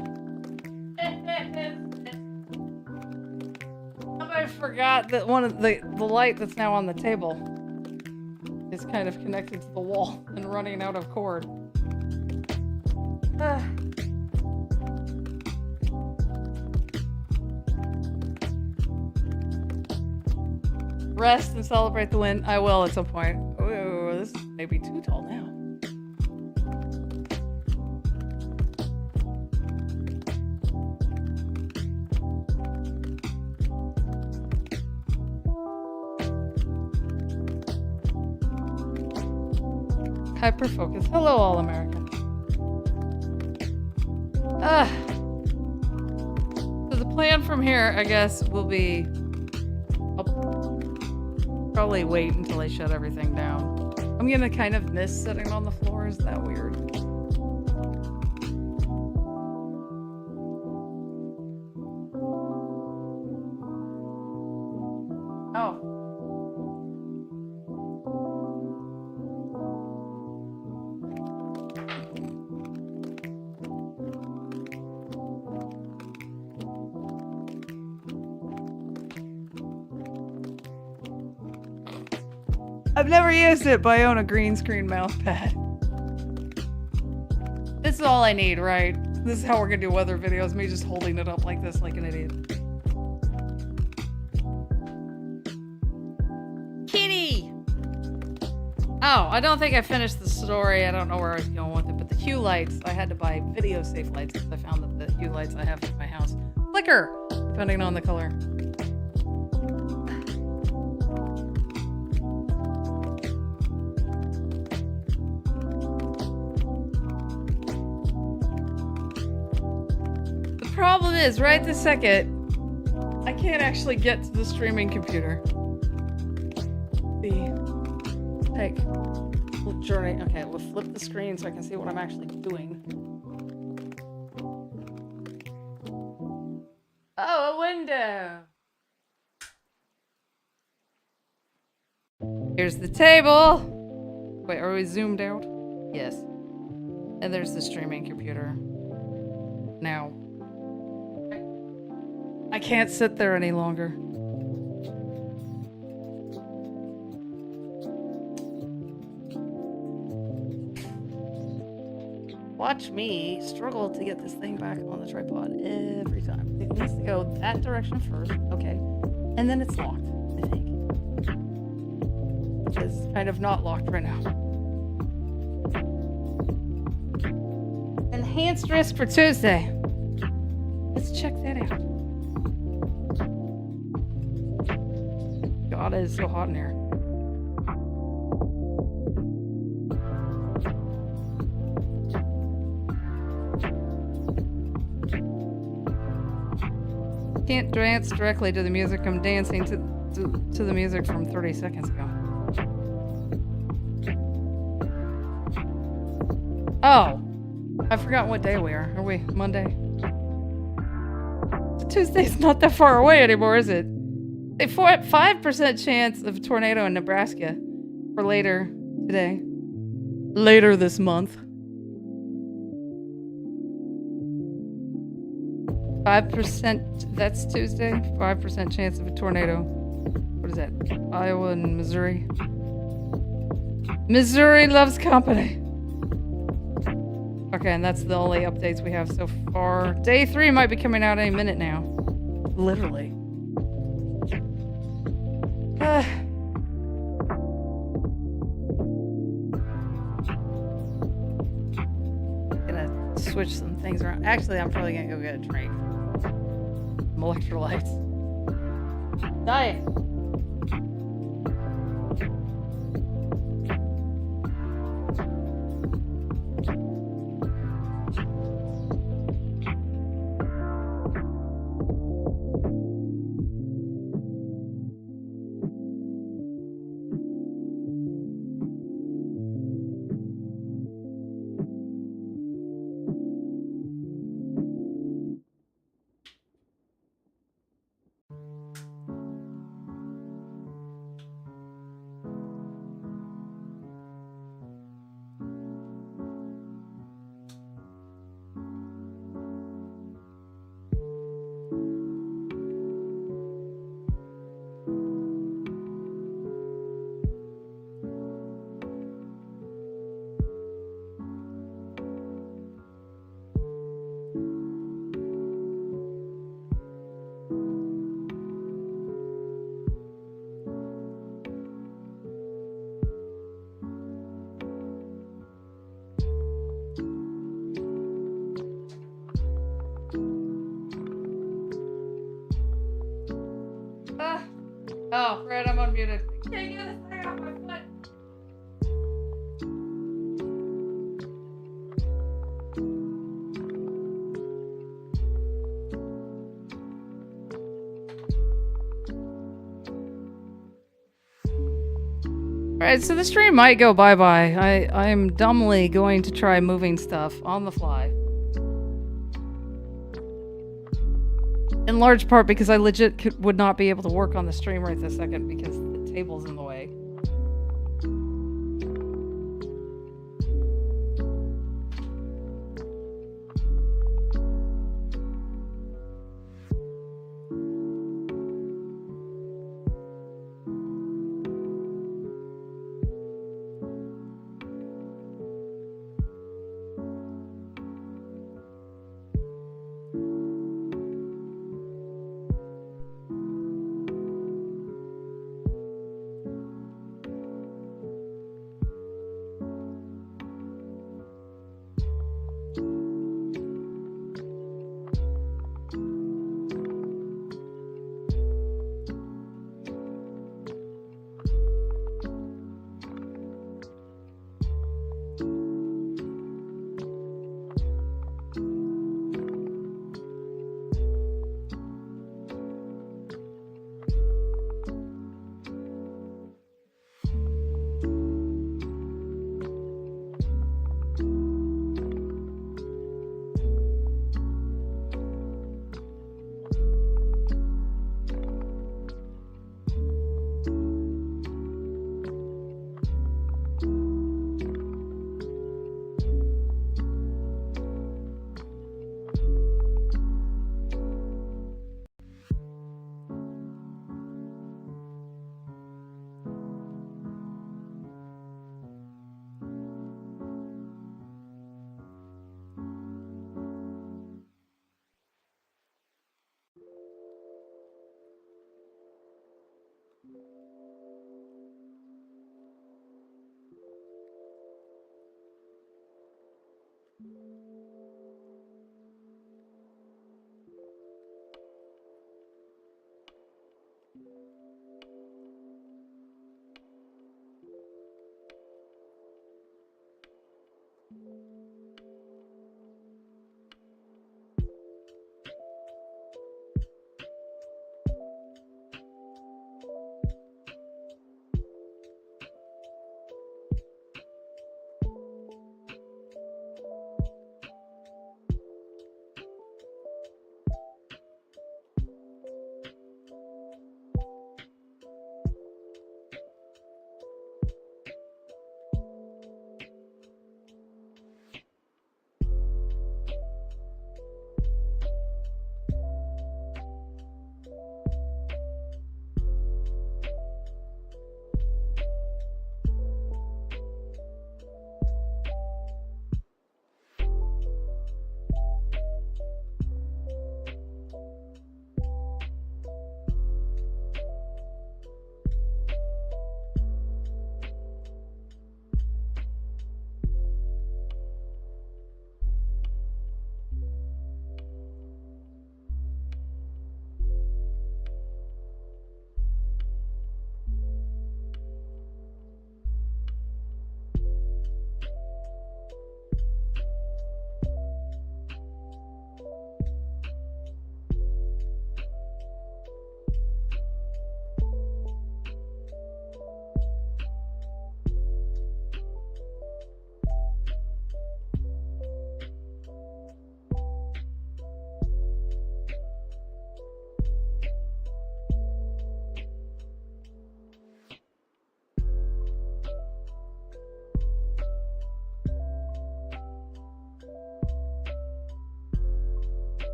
I forgot that one of the light that's now on the table is kind of connected to the wall and running out of cord. Rest and celebrate the win. I will at some point. Oh, this may be too tall now. Hyperfocus. Hello, all American. So the plan from here, I guess, will be I'll probably wait until I shut everything down. I'm gonna kind of miss sitting on the floor. Is that weird? Oh. I've never used it, but I own a green screen mouse pad. This is all I need, right? This is how we're gonna do weather videos, me just holding it up like this like an idiot. Kitty! Oh, I don't think I finished the story. I don't know where I was going with it, but the hue lights, I had to buy video safe lights because I found that the hue lights I have in my house flicker, depending on the color. Problem is, right this second, I can't actually get to the streaming computer. Take a journey. Okay, we'll flip the screen so I can see what I'm actually doing. Oh, a window. Here's the table. Wait, are we zoomed out? Yes. And there's the streaming computer. Now. I can't sit there any longer. Watch me struggle to get this thing back on the tripod every time. It needs to go that direction first. Okay. And then it's locked, I think. Which is kind of not locked right now. Enhanced risk for Tuesday. Let's check that out. God, it is so hot in here. Can't dance directly to the music. I'm dancing to the music from 30 seconds ago. Oh, I forgot what day we are. Are we Monday? Tuesday's not that far away anymore, is it? A 5% chance of a tornado in Nebraska for later today. Later this month. 5%, that's Tuesday. 5% chance of a tornado. What is that? Iowa and Missouri. Missouri loves company. Okay, and that's the only updates we have so far. Day 3 might be coming out any minute now. Literally. Gonna switch some things around. Actually, I'm probably gonna go get a drink. Some electrolytes. Diet. Oh, right, I'm unmuted. I can't get this thing off my foot. Alright, so the stream might go bye-bye. I am dumbly going to try moving stuff on the fly. In large part because I legit would not be able to work on the stream right this second because the table's in the way.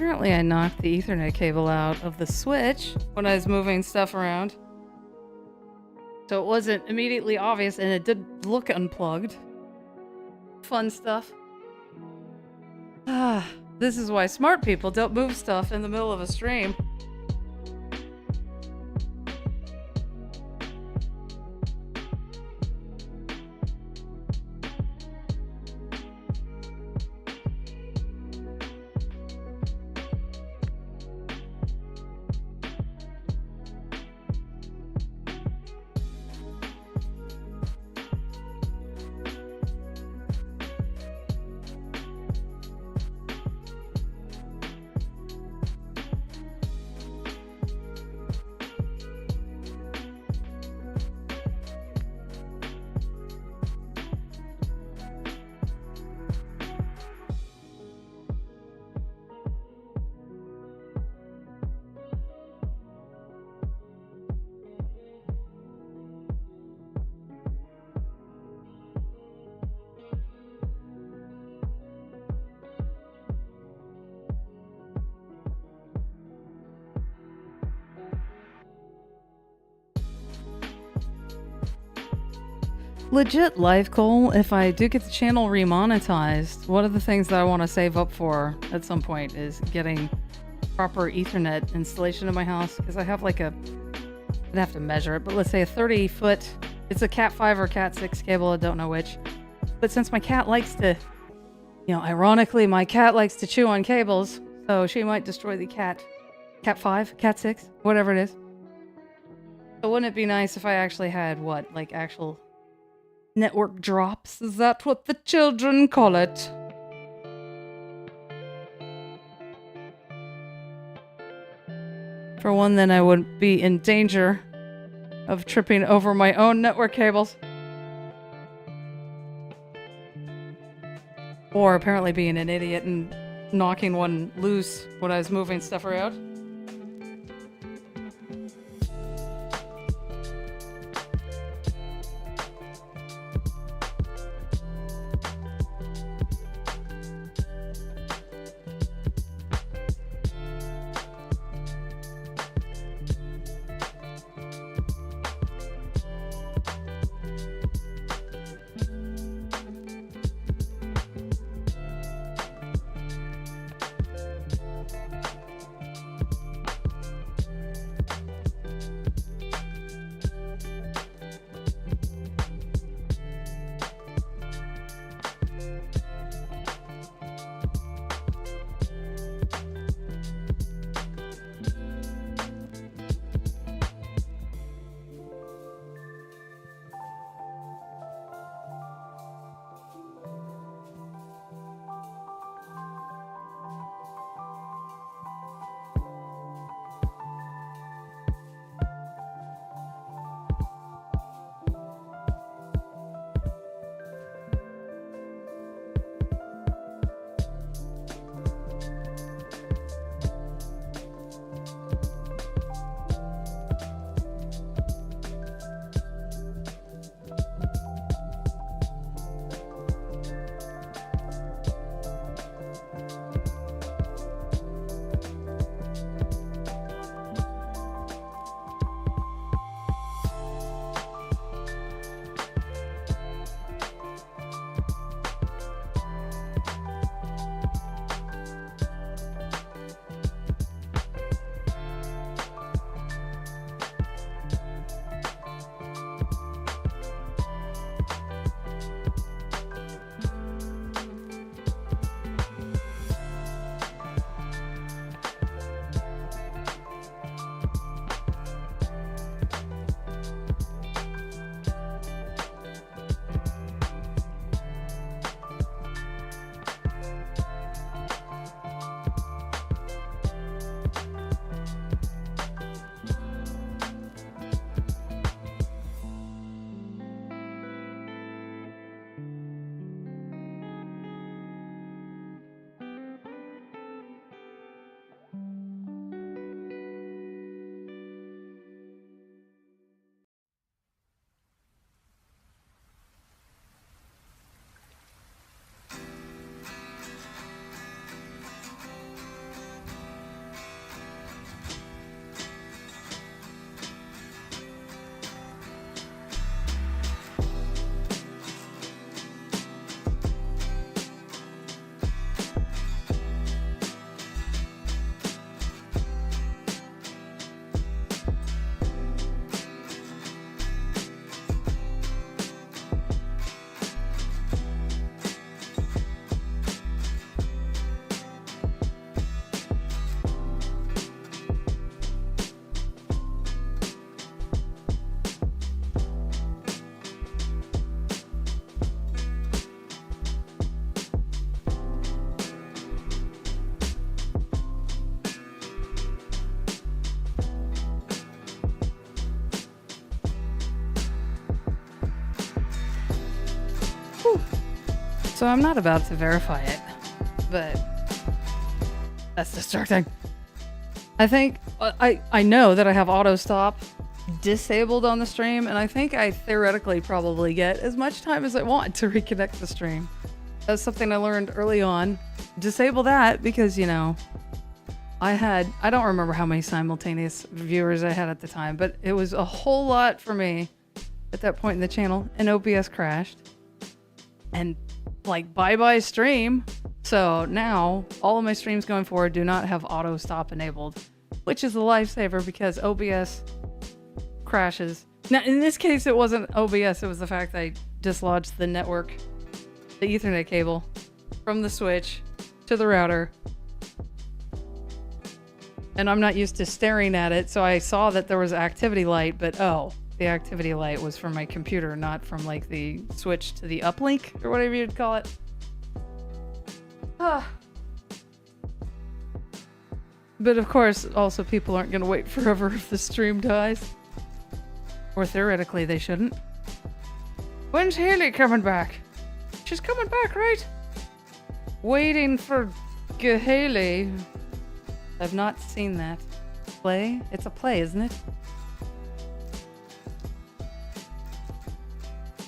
Apparently I knocked the Ethernet cable out of the switch when I was moving stuff around. So it wasn't immediately obvious, and it did look unplugged. Fun stuff. This is why smart people don't move stuff in the middle of a stream. Legit life goal, if I do get the channel remonetized, one of the things that I want to save up for at some point is getting proper Ethernet installation in my house, because I have like a, I'd have to measure it, but let's say a 30-foot, it's a Cat 5 or Cat 6 cable, I don't know which. But since my cat likes to, you know, ironically, my cat likes to chew on cables, so she might destroy the Cat 5, Cat 6, whatever it is. So wouldn't it be nice if I actually had, what, like actual network drops? Is that what the children call it? For one, then I wouldn't be in danger of tripping over my own network cables. Or apparently being an idiot and knocking one loose when I was moving stuff around. So I'm not about to verify it, but that's distracting. I think I know that I have auto stop disabled on the stream, and I think I theoretically probably get as much time as I want to reconnect the stream. That's something I learned early on. Disable that because, you know, I don't remember how many simultaneous viewers I had at the time, but it was a whole lot for me at that point in the channel, and OBS crashed. And like, bye-bye stream. So now all of my streams going forward do not have auto stop enabled, which is a lifesaver because OBS crashes. Now, in this case, it wasn't OBS. It was the fact that I dislodged the network, the Ethernet cable from the switch to the router. And I'm not used to staring at it, so I saw that there was activity light, but oh, the activity light was from my computer, not from like the switch to the uplink or whatever you'd call it. Ah. But of course, also people aren't going to wait forever if the stream dies. Or theoretically, they shouldn't. When's Hayley coming back? She's coming back, right? Waiting for Hayley. I've not seen that. Play? It's a play, isn't it?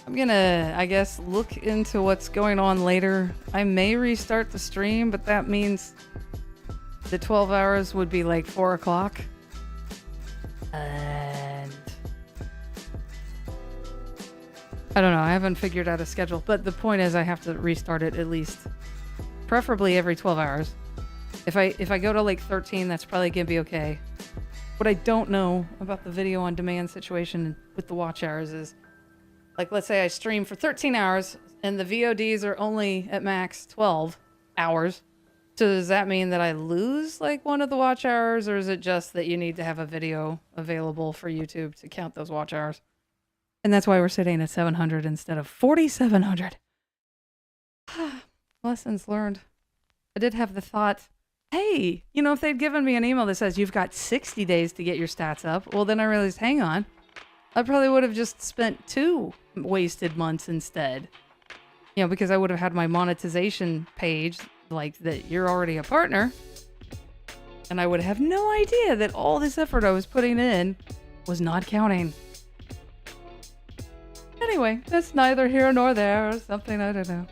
I'm gonna, I guess, look into what's going on later. I may restart the stream, but that means the 12 hours would be like 4 o'clock. And I don't know, I haven't figured out a schedule, but the point is I have to restart it at least, preferably every 12 hours. If I go to like 13, that's probably gonna be okay. What I don't know about the video on demand situation with the watch hours is, like, let's say I stream for 13 hours and the VODs are only at max 12 hours. So does that mean that I lose like one of the watch hours, or is it just that you need to have a video available for YouTube to count those watch hours? And that's why we're sitting at 700 instead of 4,700. Lessons learned. I did have the thought, hey, you know, if they'd given me an email that says you've got 60 days to get your stats up, well, then I realized, hang on, I probably would have just spent 2 wasted months instead. You know, because I would have had my monetization page, like, that you're already a partner. And I would have no idea that all this effort I was putting in was not counting. Anyway, that's neither here nor there, or something, I don't know.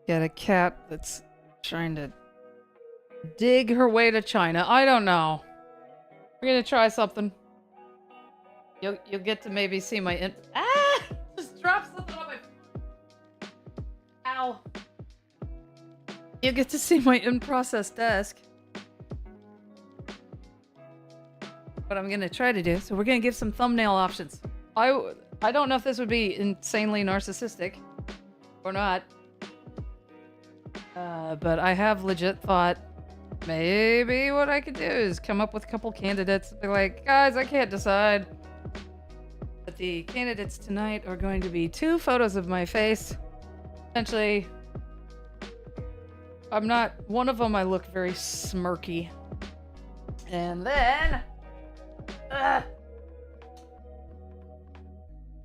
Got a cat that's trying to dig her way to China. I don't know. We're gonna try something. You'll get to maybe see my just drop something on my. Ow. You get to see my in-process desk. What I'm gonna try to do. So we're gonna give some thumbnail options. I don't know if this would be insanely narcissistic or not. But I have legit thought maybe what I could do is come up with a couple candidates and be like, guys, I can't decide. But the candidates tonight are going to be 2 photos of my face. Essentially, I'm not, one of them I look very smirky. And then,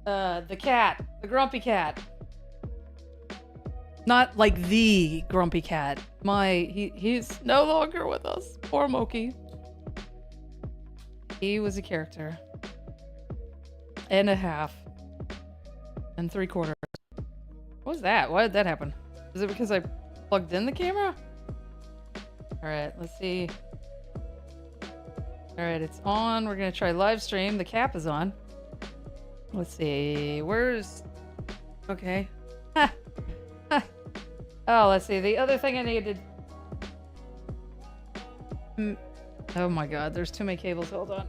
the cat, the grumpy cat. Not like the grumpy cat. He's no longer with us. Poor Moki. He was a character. And a half. And 3/4. What was that? Why did that happen? Is it because I plugged in the camera? Alright, let's see. Alright, it's on. We're gonna try live stream. The cap is on. Let's see. Where's... Okay. Ha! Ha! Oh, let's see. The other thing I needed... Oh my god, there's too many cables. Hold on.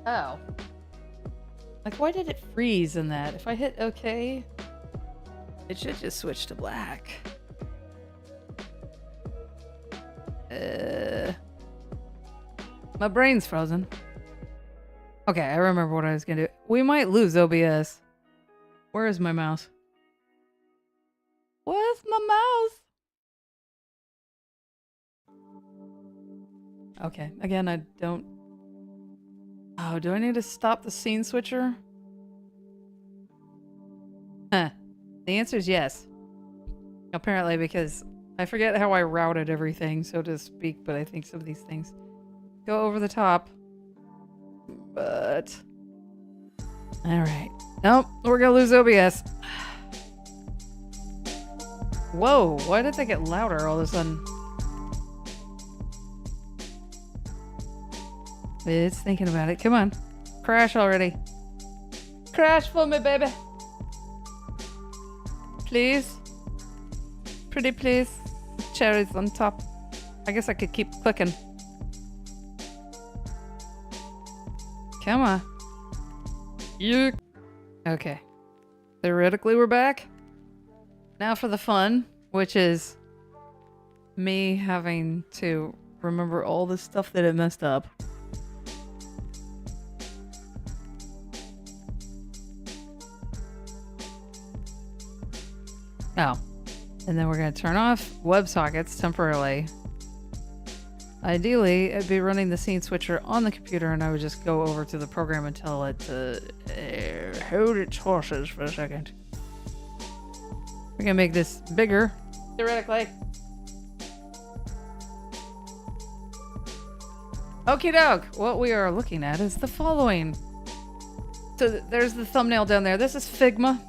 Oh. Like, why did it freeze in that? If I hit OK, it should just switch to black. My brain's frozen. Okay, I remember what I was gonna do. We might lose OBS. Where is my mouse? Where's my mouse? Okay, again, I don't... Oh, do I need to stop the scene switcher? Huh. The answer is yes. Apparently, because I forget how I routed everything, so to speak, but I think some of these things go over the top. But... Alright. Nope, we're gonna lose OBS. Whoa, why did they get louder all of a sudden? It's thinking about it. Come on. Crash already. Crash for me, baby. Please. Pretty please. Cherries on top. I guess I could keep clicking. Come on. You. Okay. Theoretically, we're back. Now for the fun, which is me having to remember all the stuff that it messed up. Oh. And then we're going to turn off WebSockets temporarily. Ideally, I'd be running the scene switcher on the computer and I would just go over to the program and tell it to hold its horses for a second. We're going to make this bigger, theoretically. Okie doke. What we are looking at is the following. So there's the thumbnail down there. This is Figma.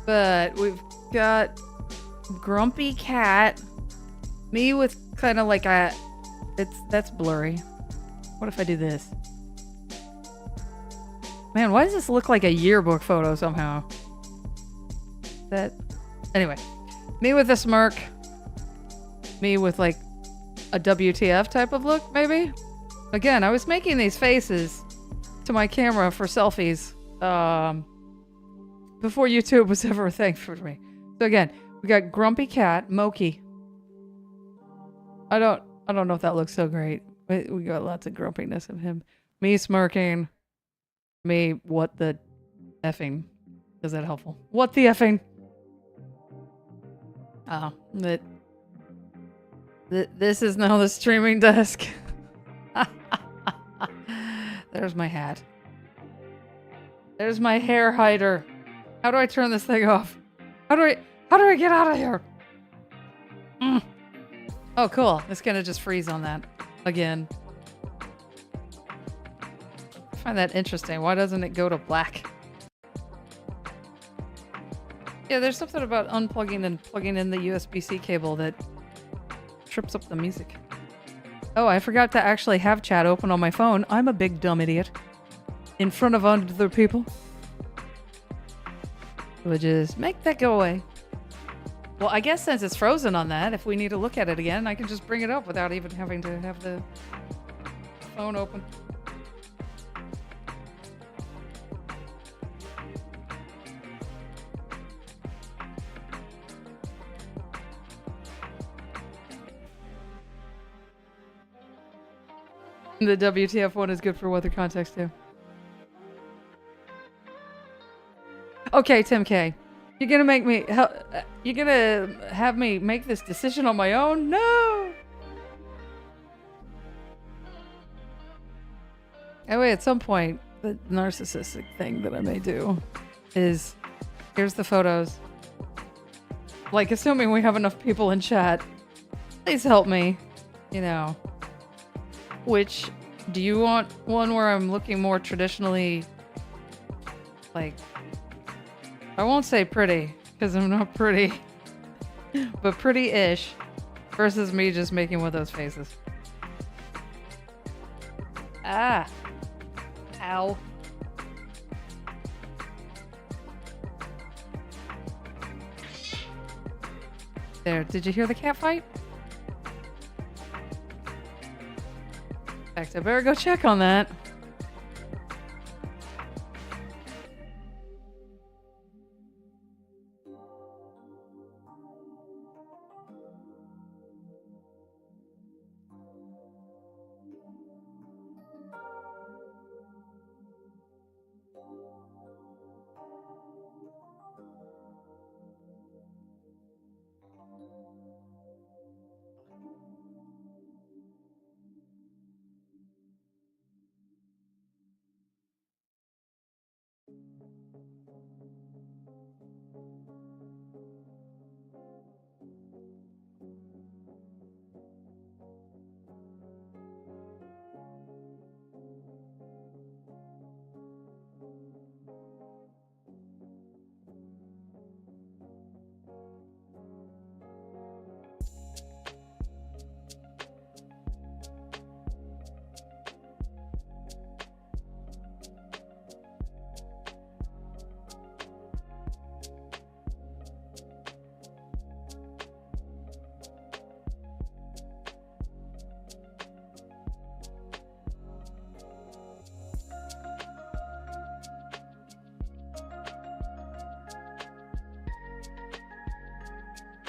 But we've got grumpy cat. Me with kind of like a... That's blurry. What if I do this? Man, why does this look like a yearbook photo somehow? That... Anyway. Me with a smirk. Me with like a WTF type of look, maybe? Again, I was making these faces to my camera for selfies. Before YouTube was ever a thing for me. So again, we got grumpy cat, Moki. I don't know if that looks so great. We got lots of grumpiness of him. Me smirking. Me, what the effing? Is that helpful? What the effing? Oh, this is now the streaming desk. There's my hat. There's my hair hider. How do I turn this thing off? How do I get out of here? Oh, cool. It's gonna just freeze on that again. find that interesting. Why doesn't it go to black? Yeah, there's something about unplugging and plugging in the USB-C cable that trips up the music. Oh, I forgot to actually have chat open on my phone. I'm a big dumb idiot. In front of other people. We'll just make that go away. Well, I guess since it's frozen on that, if we need to look at it again, I can just bring it up without even having to have the phone open. The WTF one is good for weather context too. Okay, Tim K. You're gonna make me you're gonna have me make this decision on my own? No! Anyway, at some point, the narcissistic thing that I may do is, here's the photos. Like, assuming we have enough people in chat, please help me, you know. Which, do you want one where I'm looking more traditionally, like, I won't say pretty, because I'm not pretty, but pretty-ish, versus me just making one of those faces. Ah. Ow. There, did you hear the cat fight? In fact, I better go check on that.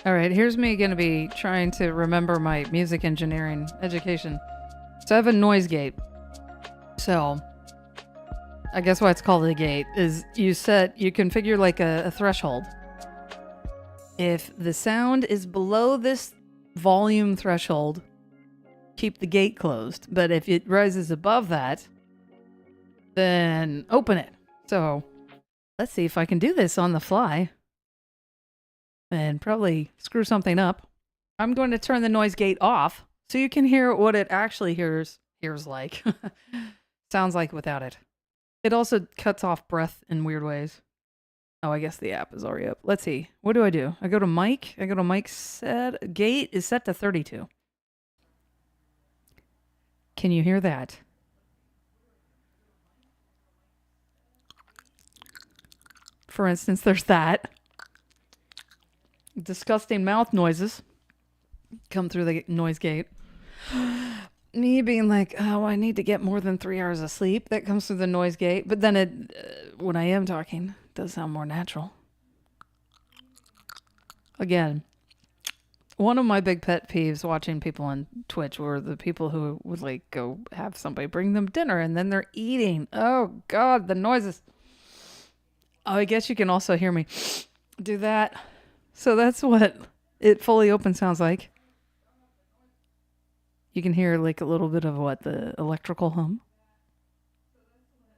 All right, here's me going to be trying to remember my music engineering education. So I have a noise gate. So I guess why it's called a gate is you configure like a threshold. If the sound is below this volume threshold, keep the gate closed. But if it rises above that, then open it. So let's see if I can do this on the fly. And probably screw something up. I'm going to turn the noise gate off so you can hear what it actually hears like. Sounds like without it. It also cuts off breath in weird ways. Oh, I guess the app is already up. Let's see. What do? I go to mic. Set. Gate is set to 32. Can you hear that? For instance, there's that. Disgusting mouth noises come through the noise gate. Me being like, oh, I need to get more than 3 hours of sleep. That comes through the noise gate. But then when I am talking, it does sound more natural. Again, one of my big pet peeves watching people on Twitch were the people who would like go have somebody bring them dinner and then they're eating. Oh God, the noises. Oh, I guess you can also hear me do that. So that's what it fully open sounds like. You can hear like a little bit of what the electrical hum.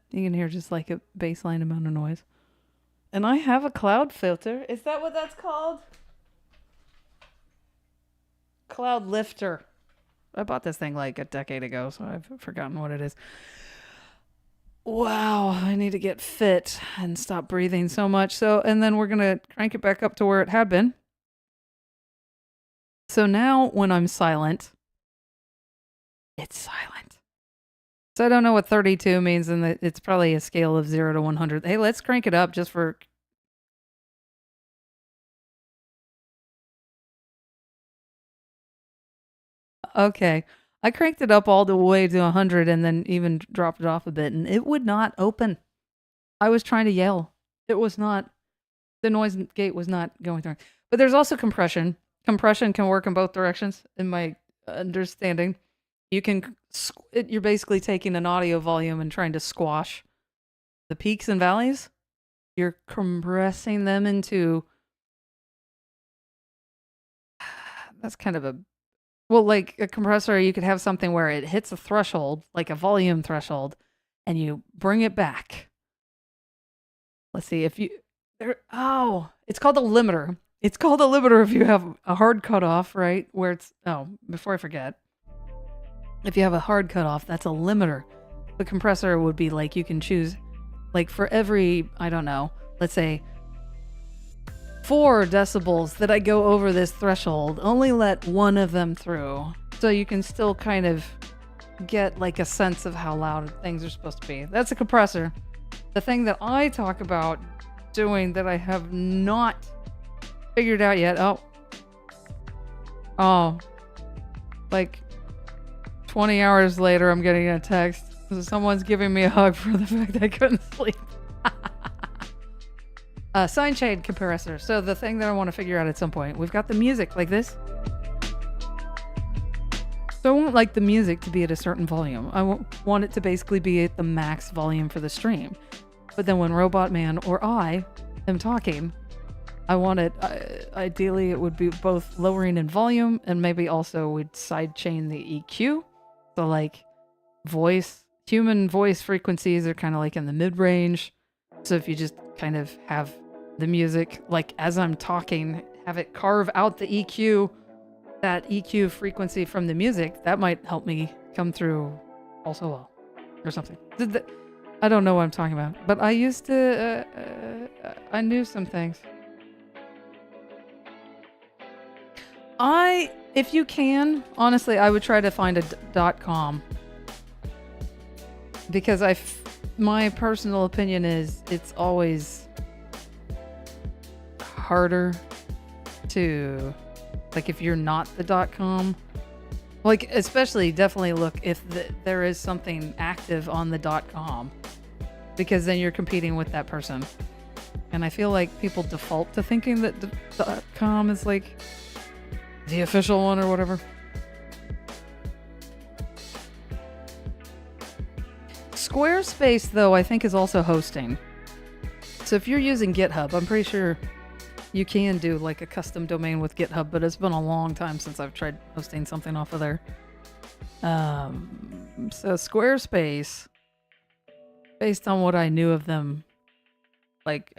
You can hear just like a baseline amount of noise. And I have a cloud filter. Is that what that's called? Cloud lifter. I bought this thing like a decade ago, so I've forgotten what it is. Wow, I need to get fit and stop breathing so much. So, and then we're going to crank it back up to where it had been. So now when I'm silent, it's silent. So I don't know what 32 means, and it's probably a scale of 0 to 100. Hey, let's crank it up just for... Okay. I cranked it up all the way to 100 and then even dropped it off a bit, and it would not open. I was trying to yell. It was not... The noise gate was not going through. But there's also compression. Compression can work in both directions, in my understanding. You can... You're basically taking an audio volume and trying to squash the peaks and valleys. You're compressing them into... That's kind of a... Well, like a compressor, you could have something where it hits a threshold, like a volume threshold, and you bring it back. Let's see, if you... Oh, it's called a limiter. It's called a limiter if you have a hard cutoff, right? Where it's... Oh, before I forget. If you have a hard cutoff, that's a limiter. The compressor would be like, you can choose, like for every, I don't know, let's say 4 decibels that I go over this threshold, only let one of them through. So you can still kind of get like a sense of how loud things are supposed to be. That's a compressor. The thing that I talk about doing that I have not figured out yet. Oh, like 20 hours later, I'm getting a text. Someone's giving me a hug for the fact that I couldn't sleep. Sine shade compressor. So the thing that I want to figure out at some point, we've got the music like this. So I won't like the music to be at a certain volume. I want it to basically be at the max volume for the stream. But then when Robot Man or I am talking, I want it, ideally it would be both lowering in volume and maybe also we'd sidechain the EQ. So like human voice frequencies are kind of like in the mid-range. So if you just kind of have the music, like as I'm talking, have it carve out the EQ, that EQ frequency from the music, that might help me come through also well or something. I don't know what I'm talking about, but I used to, I knew some things. If you can, honestly, I would try to find a .com. Because my personal opinion is it's always harder to, like if you're not the .com, like especially definitely look if there is something active on the .com, because then you're competing with that person. And I feel like people default to thinking that the .com is like the official one or whatever. Squarespace, though, I think is also hosting. So if you're using GitHub, I'm pretty sure you can do like a custom domain with GitHub, but it's been a long time since I've tried hosting something off of there. So Squarespace, based on what I knew of them, like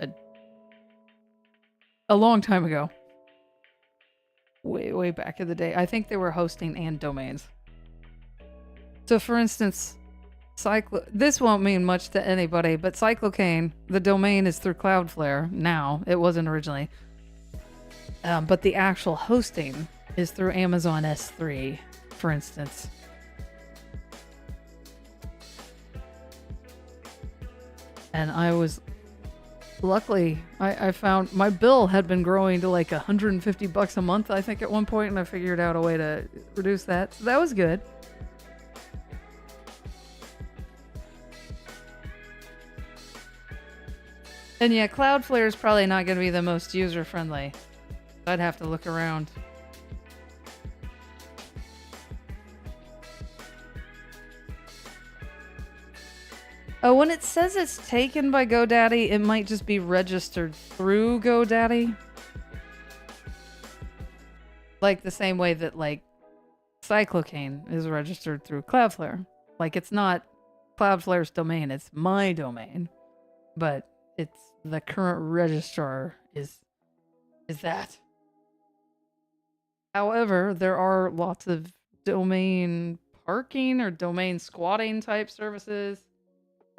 a long time ago, way back in the day, I think they were hosting and domains. So for instance, this won't mean much to anybody, but Cyclocane, the domain is through Cloudflare now. It wasn't originally. But the actual hosting is through Amazon S3, for instance. And I was... Luckily, I found my bill had been growing to like $150 a month, I think, at one point, and I figured out a way to reduce that. So that was good. And yeah, Cloudflare is probably not going to be the most user-friendly. I'd have to look around. Oh, when it says it's taken by GoDaddy, it might just be registered through GoDaddy. Like the same way that, like, Cyclocane is registered through Cloudflare. Like, it's not Cloudflare's domain, it's my domain. But it's the current registrar is that. However, there are lots of domain parking or domain squatting type services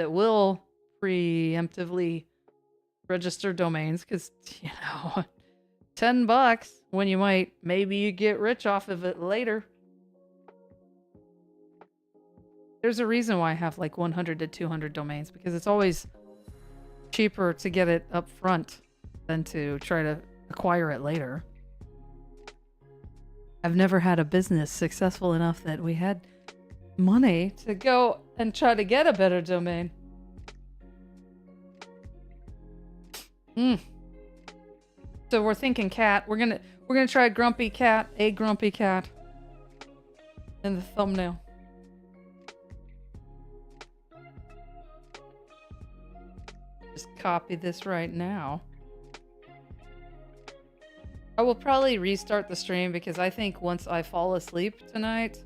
that will preemptively register domains because, you know, $10 when you might maybe you get rich off of it later. There's a reason why I have like 100 to 200 domains because it's always cheaper to get it up front than to try to acquire it later. I've never had a business successful enough that we had money to go and try to get a better domain. So we're thinking cat. We're gonna try grumpy cat, a grumpy cat in the thumbnail. Just copy this right now. I will probably restart the stream because I think once I fall asleep tonight,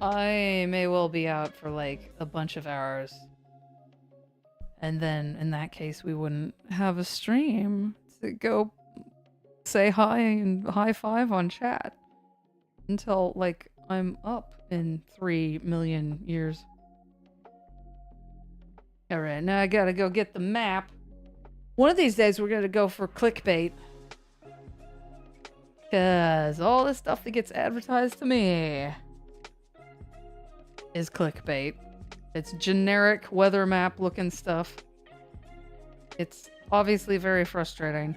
I may well be out for like a bunch of hours. And then in that case, we wouldn't have a stream to go say hi and high five on chat until like I'm up in 3 million years. All right, now I gotta go get the map. One of these days we're gonna go for clickbait. Cause all this stuff that gets advertised to me is clickbait. It's generic weather map looking stuff. It's obviously very frustrating.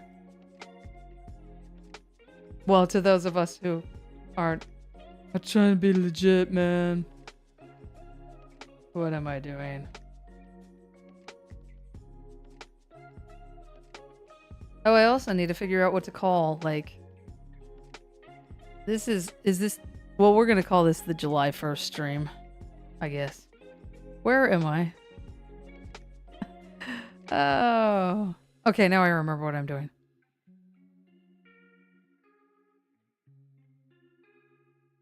Well, to those of us who aren't. I'm trying to be legit, man. What am I doing? Oh, I also need to figure out what to call, like... Is this... Well, we're gonna call this the July 1st stream, I guess. Where am I? Oh. Okay, now I remember what I'm doing.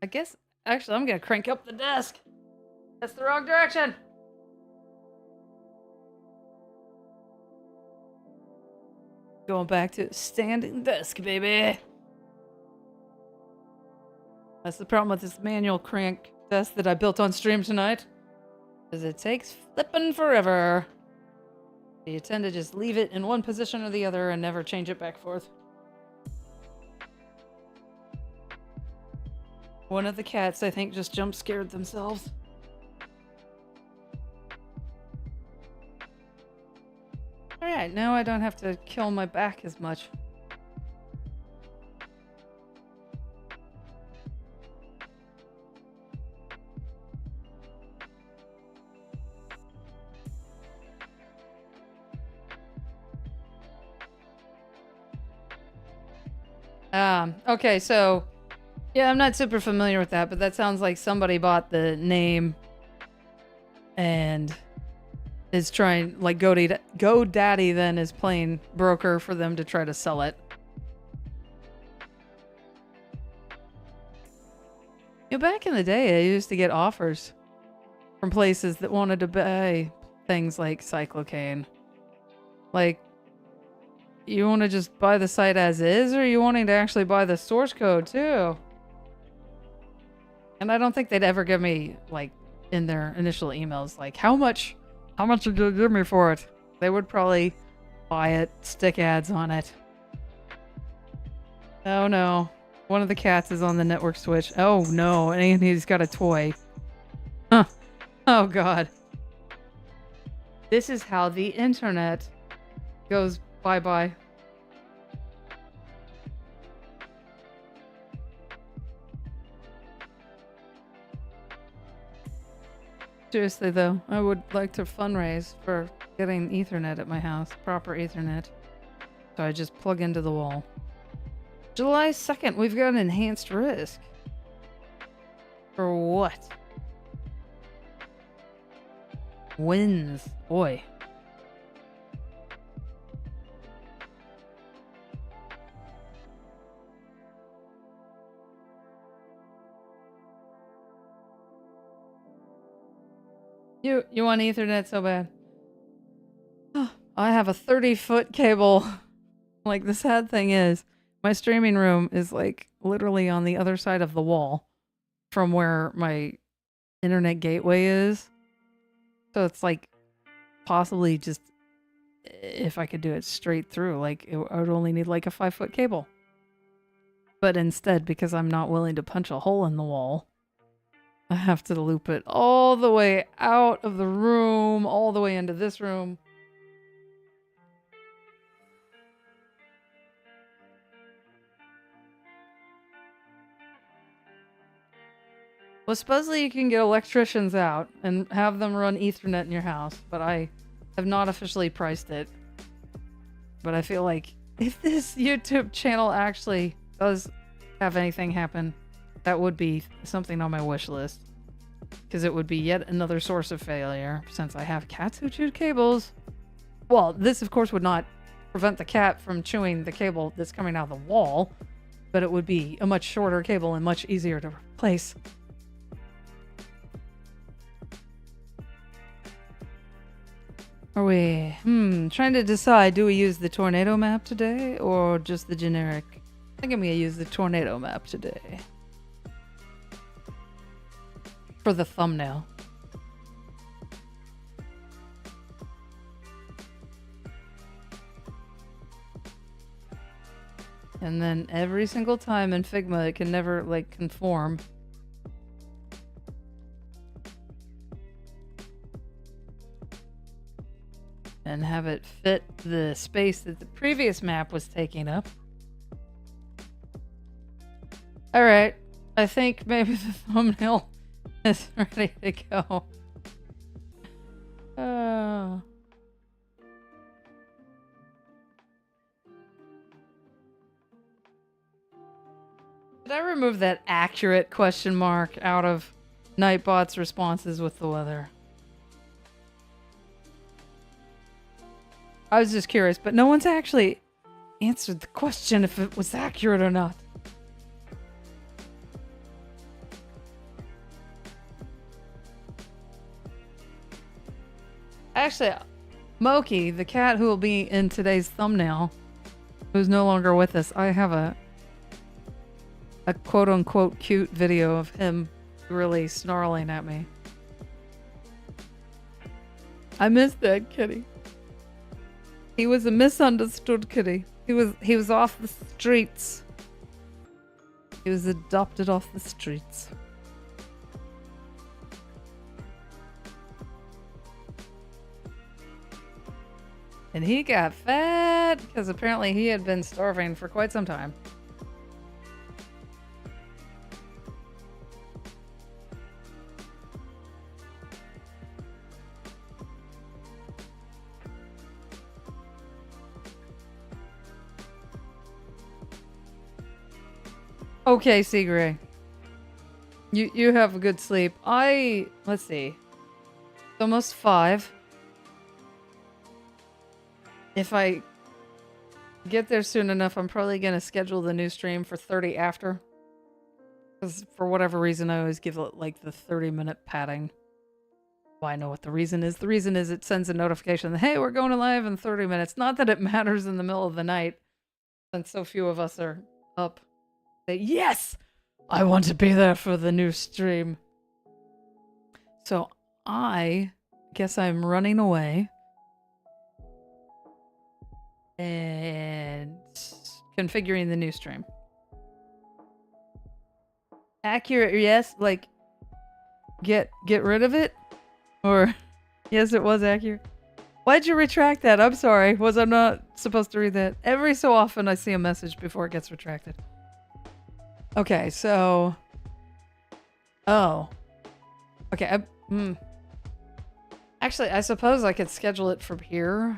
I guess, actually, I'm gonna crank up the desk. That's the wrong direction. Going back to standing desk, baby. That's the problem with this manual crank desk that I built on stream tonight. Because it takes flipping forever. You tend to just leave it in one position or the other and never change it back forth. One of the cats, I think, just jump scared themselves. Alright, now I don't have to kill my back as much. Okay, so yeah, I'm not super familiar with that, but that sounds like somebody bought the name and is trying, like GoDaddy then is playing broker for them to try to sell it. You know, back in the day, I used to get offers from places that wanted to buy things like cyclocaine. Like, you want to just buy the site as is, or you wanting to actually buy the source code too? And I don't think they'd ever give me, like, in their initial emails, like, how much did you give me for it? They would probably buy it, stick ads on it. Oh no. One of the cats is on the network switch. Oh no, and he's got a toy. Huh. Oh god. This is how the internet goes bye-bye. Seriously though, I would like to fundraise for getting Ethernet at my house. Proper Ethernet. So I just plug into the wall. July 2nd, we've got an enhanced risk. For what? Wins. Boy. You want Ethernet so bad? I have a 30-foot cable. Like, the sad thing is, my streaming room is like literally on the other side of the wall from where my internet gateway is. So it's like possibly just if I could do it straight through, like I would only need like a 5-foot cable. But instead, because I'm not willing to punch a hole in the wall, I have to loop it all the way out of the room, all the way into this room. Well, supposedly you can get electricians out and have them run Ethernet in your house, but I have not officially priced it. But I feel like if this YouTube channel actually does have anything happen, that would be something on my wish list. Because it would be yet another source of failure, since I have cats who chew cables. Well, this of course would not prevent the cat from chewing the cable that's coming out of the wall, but it would be a much shorter cable and much easier to replace. Are we, trying to decide, do we use the tornado map today or just the generic? I think I'm going to use the tornado map today. For the thumbnail. And then every single time in Figma, it can never, like, conform. And have it fit the space that the previous map was taking up. Alright, I think maybe the thumbnail is ready to go. Did I remove that accurate question mark out of Nightbot's responses with the weather? I was just curious, but no one's actually answered the question if it was accurate or not. Actually, Moki, the cat who will be in today's thumbnail, who's no longer with us, I have a quote-unquote cute video of him really snarling at me. I miss that kitty. He was a misunderstood kitty. He was off the streets. He was adopted off the streets. And he got fat because apparently he had been starving for quite some time. Okay, Seagray. You have a good sleep. Let's see. It's almost 5. If I get there soon enough, I'm probably going to schedule the new stream for 30 after. Because for whatever reason, I always give it like the 30-minute padding. Well, I know what the reason is. The reason is it sends a notification that, hey, we're going live in 30 minutes. Not that it matters in the middle of the night, since so few of us are up. Say, yes! I want to be there for the new stream. So I guess I'm running away. And configuring the new stream. Accurate, yes. Like, get rid of it? Or, yes, it was accurate. Why'd you retract that? I'm sorry. Was I not supposed to read that? Every so often I see a message before it gets retracted. Okay, so... Oh. Okay, Actually, I suppose I could schedule it from here.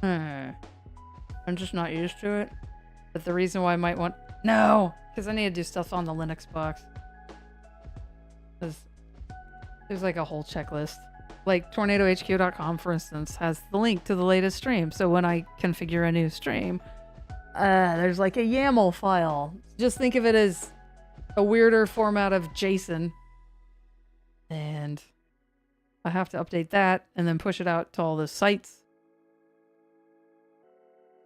I'm just not used to it. But the reason why I might want... No! Because I need to do stuff on the Linux box. There's like a whole checklist. Like tornadohq.com, for instance, has the link to the latest stream. So when I configure a new stream, there's like a YAML file. Just think of it as a weirder format of JSON. And I have to update that and then push it out to all the sites.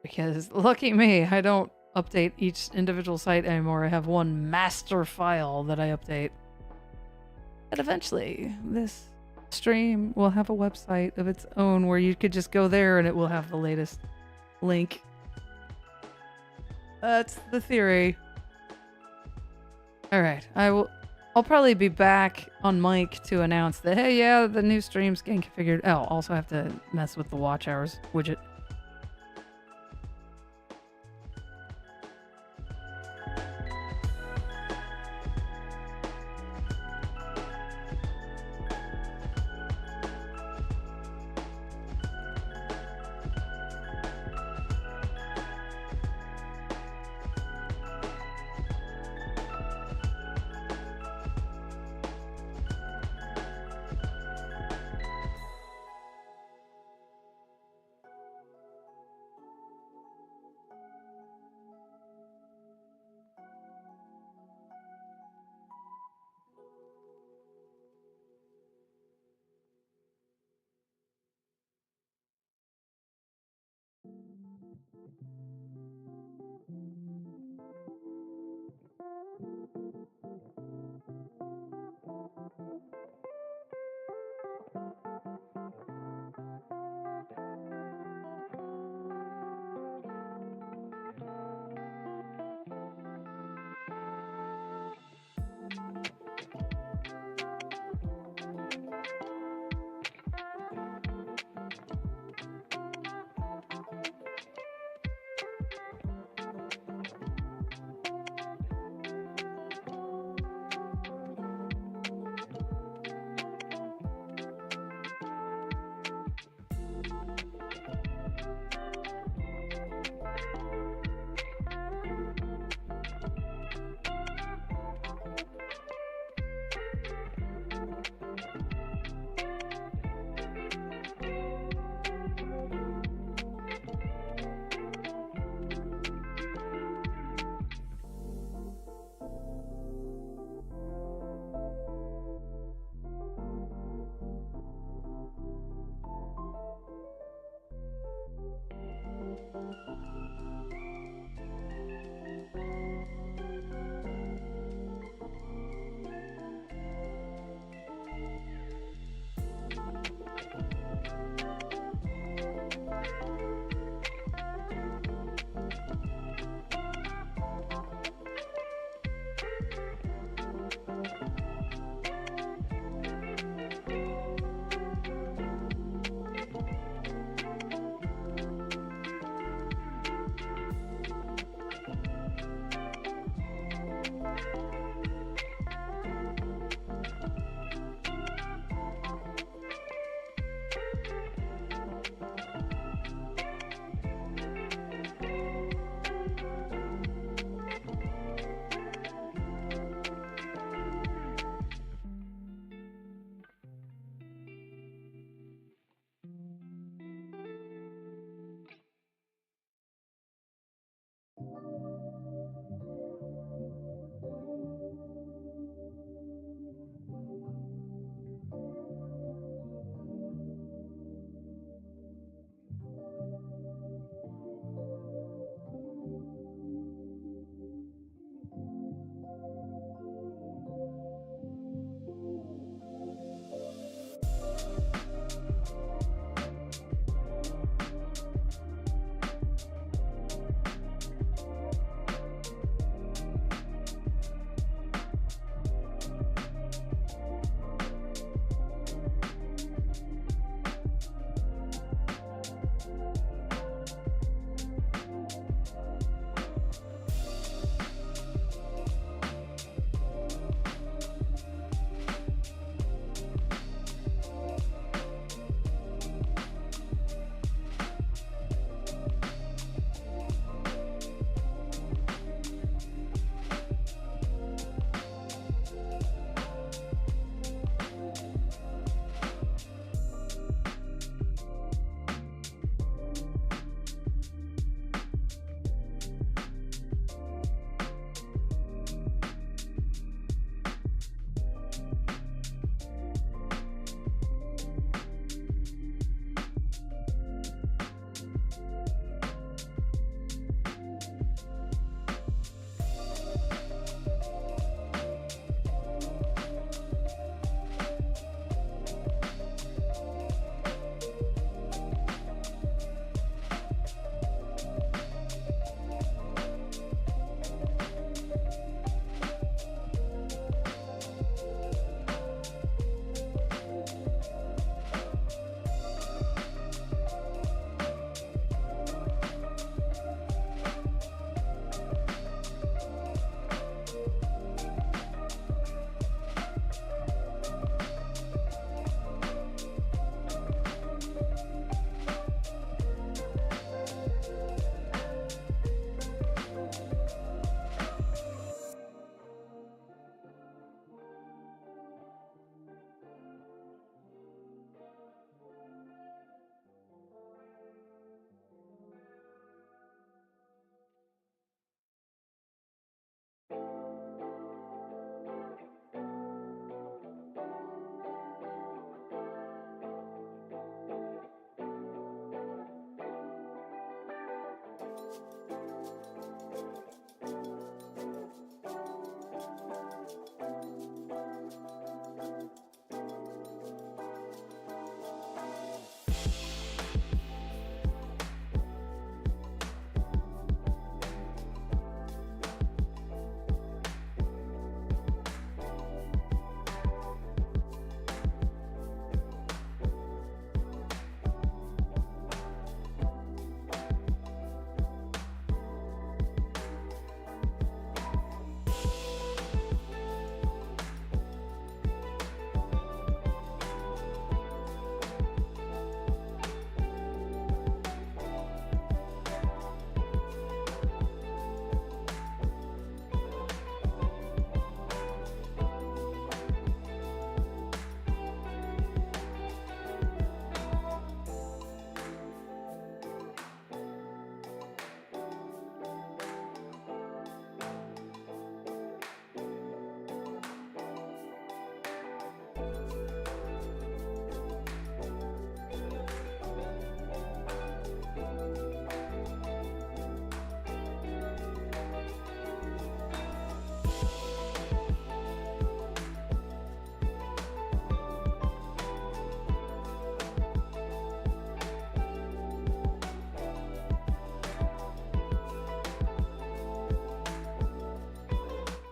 Because lucky me, I don't update each individual site anymore. I have one master file that I update. But eventually, this stream will have a website of its own where you could just go there and it will have the latest link. That's the theory. All right, I'll probably be back on mic to announce that, hey, yeah, the new stream's getting configured. Oh, also have to mess with the watch hours widget.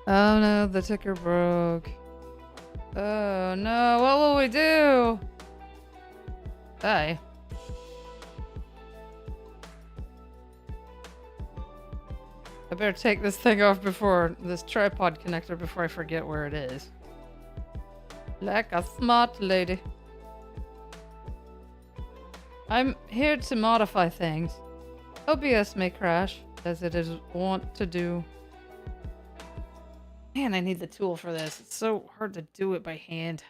Oh no, the ticker broke. Oh no, what will we do? Die. I better take this thing off before this tripod connector before I forget where it is. Like a smart lady. I'm here to modify things. OBS may crash, as it is wont to do. Man, I need the tool for this. It's so hard to do it by hand.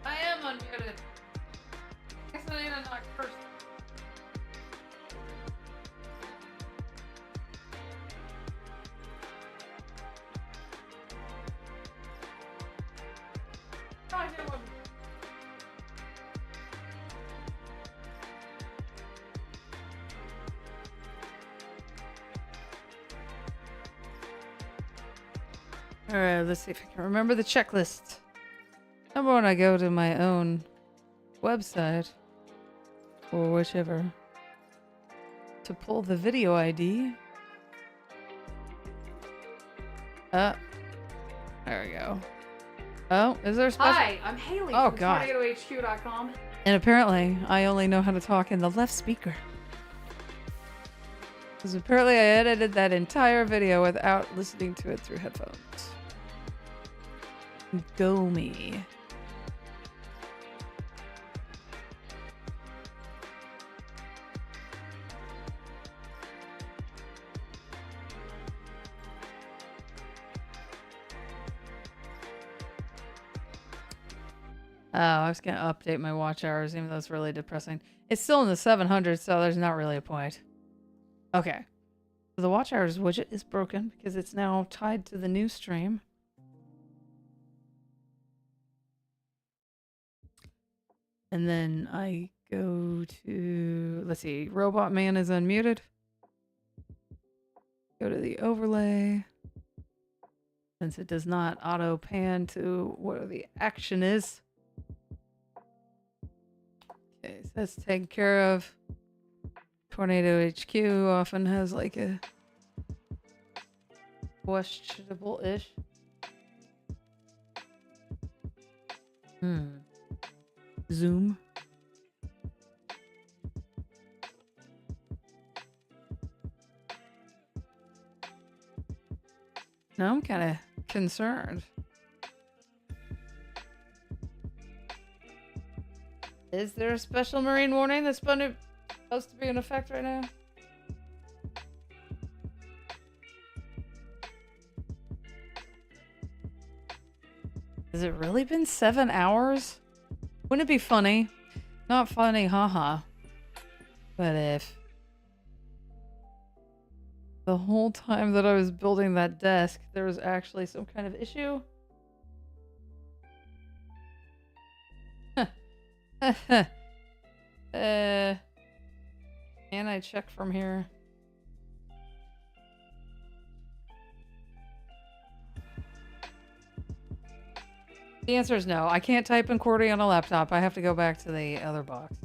I am unmuted. Guess I need to knock first. I did one. Alright, let's see if I can remember the checklist. Number one, I go to my own website, or whichever, to pull the video ID. There we go. Oh, is there a special? Hi, I'm Hayley Oh, from God. TornadoHQ.com. And apparently, I only know how to talk in the left speaker. Because apparently I edited that entire video without listening to it through headphones. Go me. Oh, I was going to update my watch hours, even though it's really depressing. It's still in the 700s, so there's not really a point. Okay. So the watch hours widget is broken because it's now tied to the new stream. And then I go to, let's see, Robot Man is unmuted. Go to the overlay. Since it does not auto pan to where the action is. Okay, so that's taken care of. Tornado HQ often has like a questionable-ish. Zoom. Now I'm kind of concerned. Is there a special marine warning that's supposed to be in effect right now? Has it really been 7 hours? Wouldn't it be funny? Not funny, haha. But if the whole time that I was building that desk, there was actually some kind of issue? Can I check from here? The answer is no. I can't type in QWERTY on a laptop. I have to go back to the other box.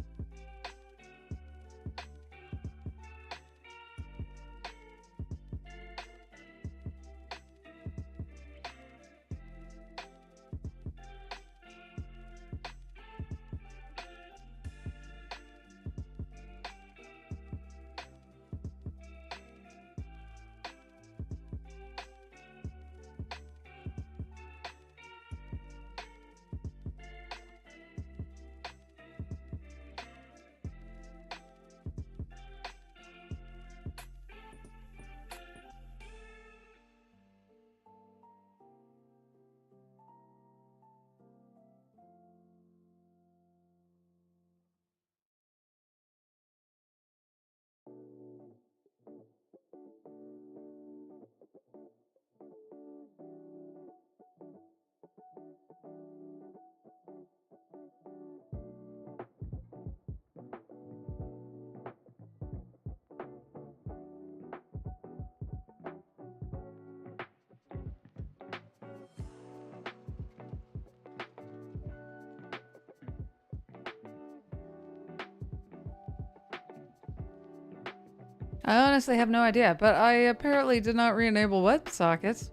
I honestly have no idea, but I apparently did not re-enable WebSockets.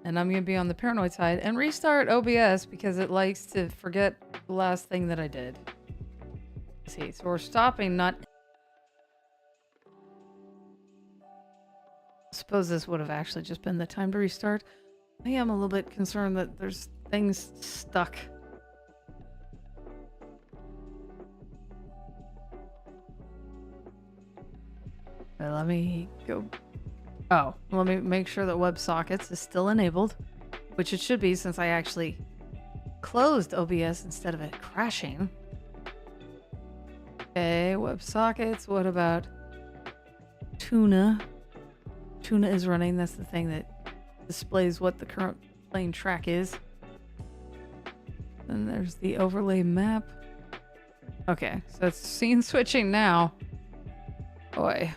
And I'm going to be on the paranoid side and restart OBS because it likes to forget the last thing that I did. Let's see, so we're stopping, not... I suppose this would have actually just been the time to restart. I am a little bit concerned that there's things stuck. Let me go. Oh, let me make sure that WebSockets is still enabled, which it should be since I actually closed OBS instead of it crashing. Okay, WebSockets. What about Tuna? Tuna is running. That's the thing that displays what the current playing track is. Then there's the overlay map. Okay, so it's scene switching now. Boy.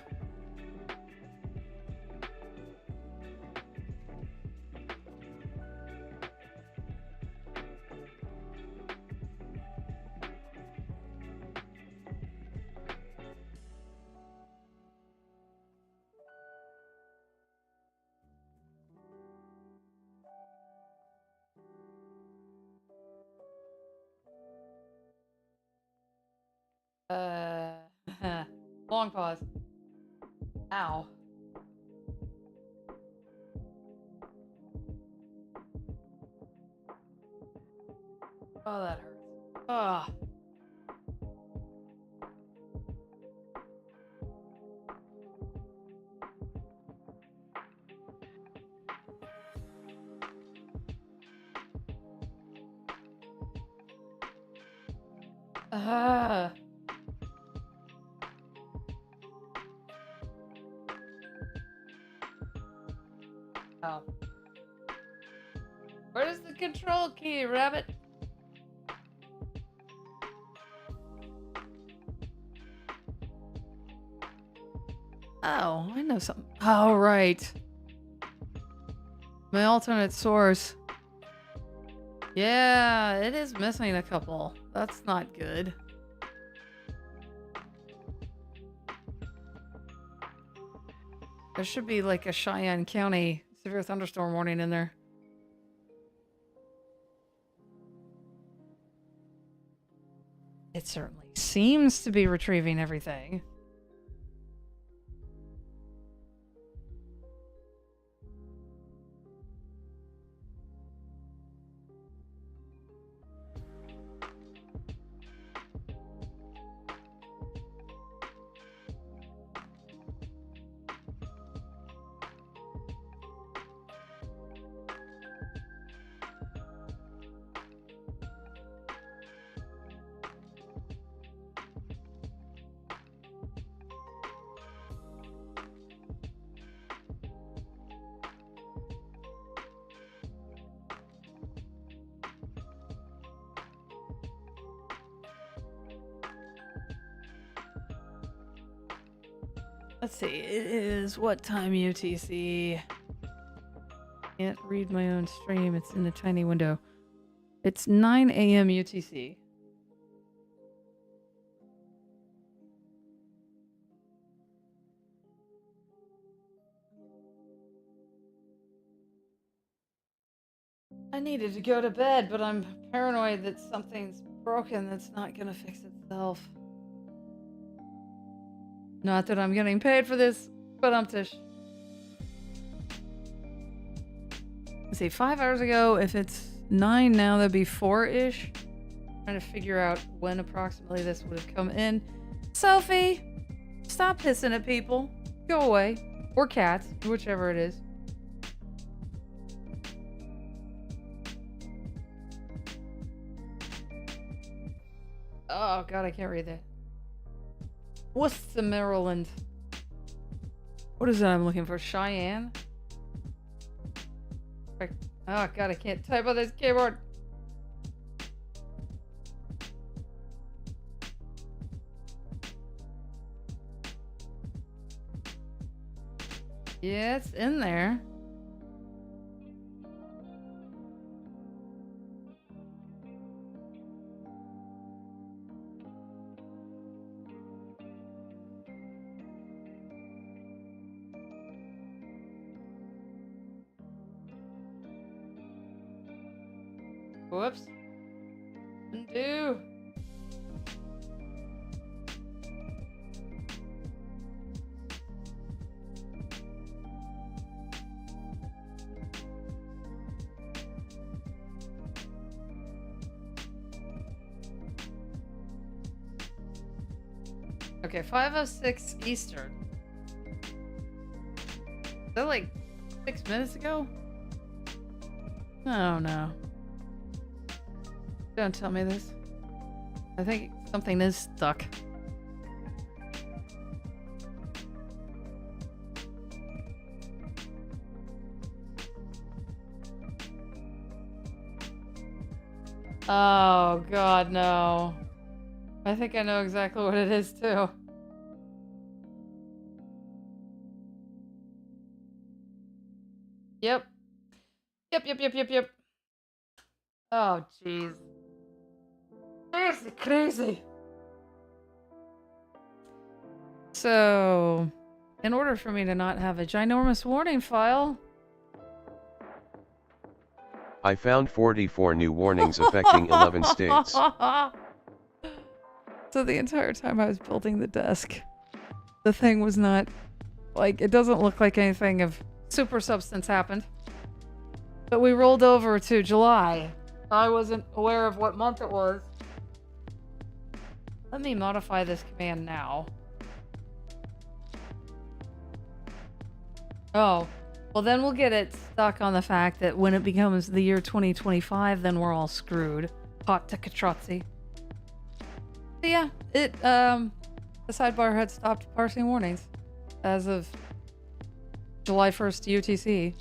Long pause. Ow. Oh, that hurts. Ugh. Ah. Oh. Where's the control key, rabbit? Oh, I know something. Oh, right. My alternate source. Yeah, it is missing a couple. That's not good. There should be like a Cheyenne County severe thunderstorm warning in there. It certainly seems to be retrieving everything. Let's see, it is what time UTC? Can't read my own stream, it's in a tiny window. It's 9 a.m. UTC. I needed to go to bed, but I'm paranoid that something's broken that's not gonna fix itself. Not that I'm getting paid for this, but Let's see, 5 hours ago, if it's 9 now, that'd be 4-ish. Trying to figure out when approximately this would have come in. Sophie, stop pissing at people. Go away. Or cats, whichever it is. Oh god, I can't read that. Worcester, Maryland. What is that I'm looking for? Cheyenne? Oh god, I can't type on this keyboard. Yeah, it's in there. Whoops. Undo. Okay, 5:06 Eastern. Is that like 6 minutes ago? Oh no. Don't tell me this. I think something is stuck. Oh god, no. I think I know exactly what it is too. Yep. Yep. Oh jeez. Crazy. So, in order for me to not have a ginormous warning file... I found 44 new warnings affecting 11 states. So the entire time I was building the desk, the thing was not... Like, it doesn't look like anything of super substance happened. But we rolled over to July. I wasn't aware of what month it was. Let me modify this command now. Oh, well then we'll get it stuck on the fact that when it becomes the year 2025, then we're all screwed. Hot to Katrotzi. So yeah, the sidebar had stopped parsing warnings as of July 1st UTC.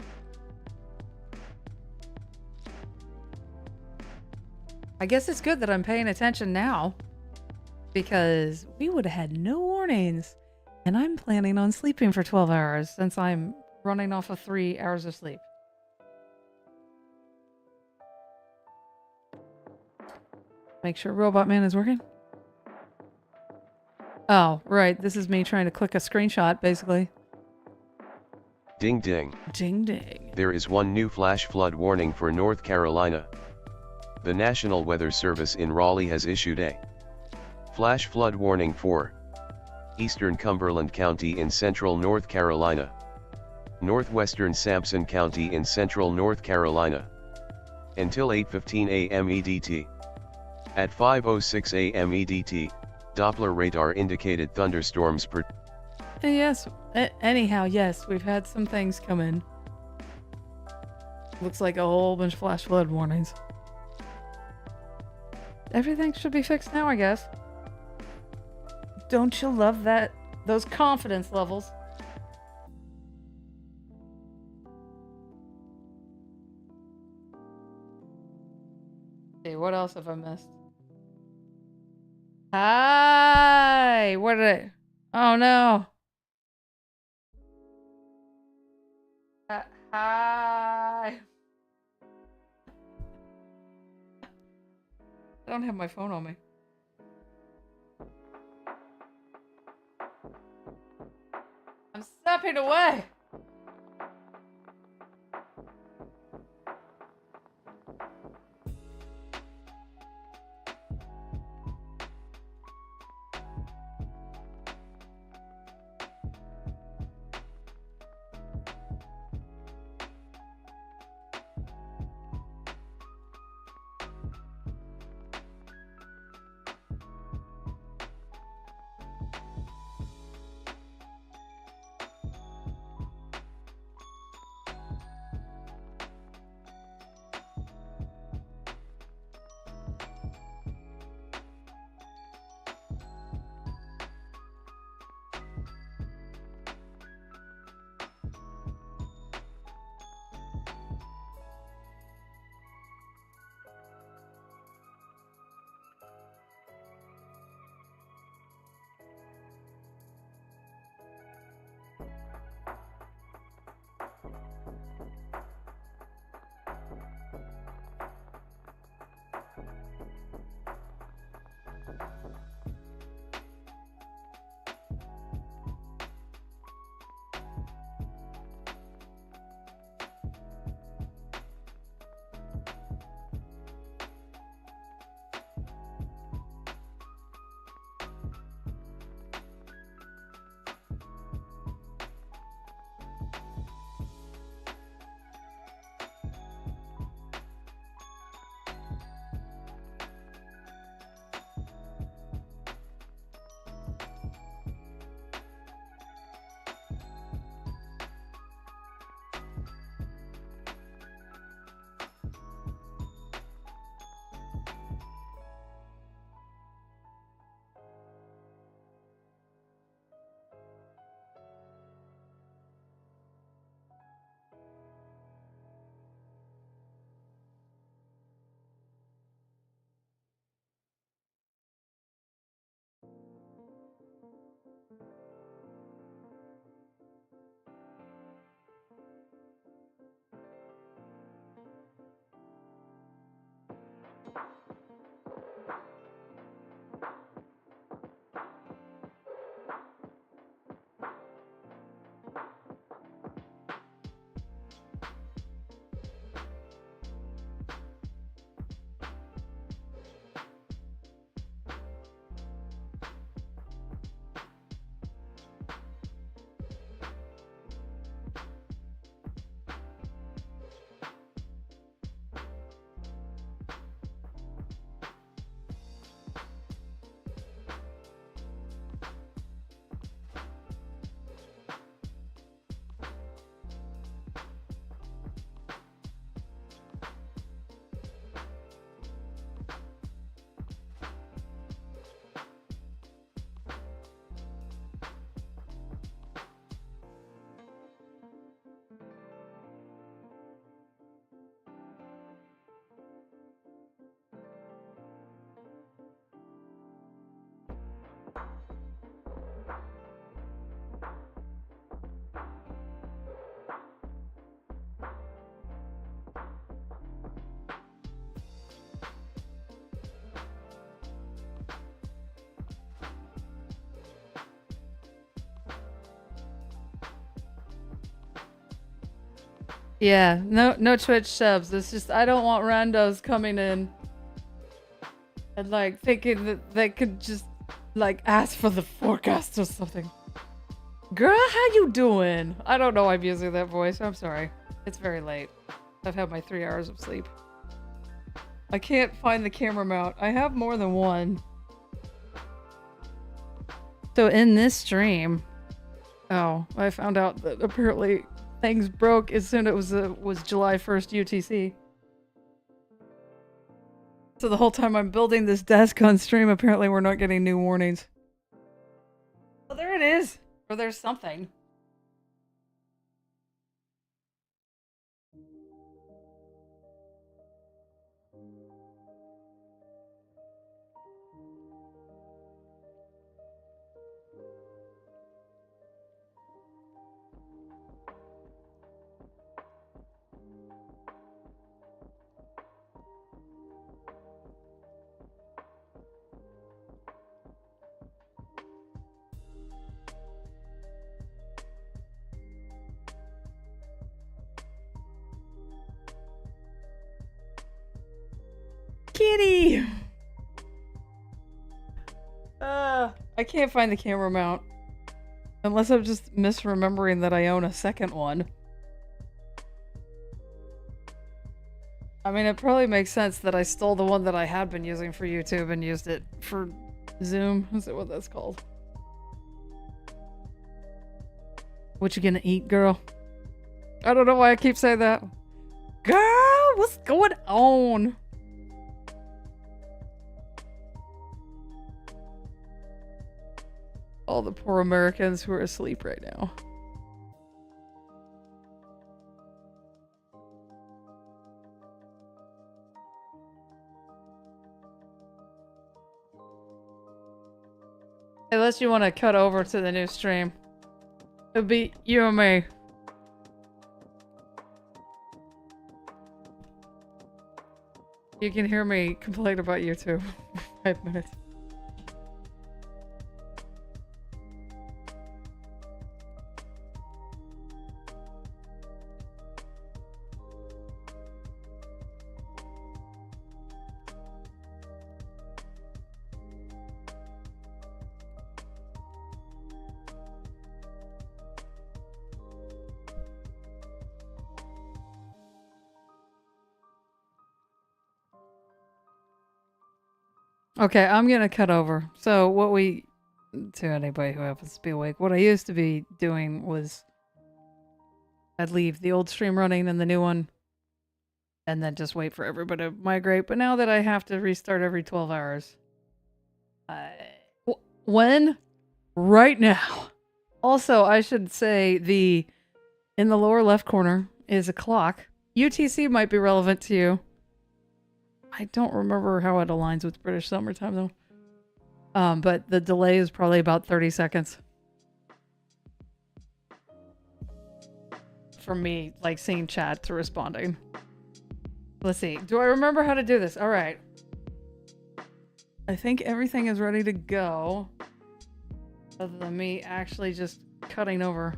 I guess it's good that I'm paying attention now, because we would have had no warnings, and I'm planning on sleeping for 12 hours since I'm running off of 3 hours of sleep. Make sure Robot Man is working. Oh, right. This is me trying to click a screenshot, basically. Ding ding. Ding ding. There is one new flash flood warning for North Carolina. The National Weather Service in Raleigh has issued a Flash flood warning for Eastern Cumberland County in central North Carolina. Northwestern Sampson County in central North Carolina. Until 8:15 a.m. EDT. At 5:06 a.m. EDT, Doppler radar indicated thunderstorms per. Yes, anyhow, yes, we've had some things come in. Looks like a whole bunch of flash flood warnings. Everything should be fixed now, I guess. Don't you love that? Those confidence levels. See, what else have I missed? Hi! What did I... Oh no! Hi! I don't have my phone on me. I'm stepping away! Yeah, no Twitch subs. It's just I don't want randos coming in and like thinking that they could just Like, ask for the forecast or something. Girl, how you doing? I don't know I'm using that voice. I'm sorry. It's very late. I've had my 3 hours of sleep. I can't find the camera mount. I have more than one. So in this stream... Oh, I found out that apparently things broke as soon as it was July 1st UTC. So the whole time I'm building this desk on stream, apparently we're not getting new warnings. Well, there it is. Or there's something. Kitty! I can't find the camera mount. Unless I'm just misremembering that I own a second one. I mean, it probably makes sense that I stole the one that I had been using for YouTube and used it for Zoom. Is that what that's called? What you gonna eat, girl? I don't know why I keep saying that. Girl, what's going on? All the poor Americans who are asleep right now. Unless you want to cut over to the new stream. It'll be you and me. You can hear me complain about YouTube for 5 minutes. Okay, I'm gonna cut over. So what to anybody who happens to be awake, what I used to be doing was I'd leave the old stream running and the new one and then just wait for everybody to migrate. But now that I have to restart every 12 hours. When? Right now. Also, I should say in the lower left corner is a clock. UTC might be relevant to you. I don't remember how it aligns with British summertime though. But the delay is probably about 30 seconds. From me, like, seeing chat to responding. Let's see. Do I remember how to do this? All right. I think everything is ready to go. Other than me actually just cutting over.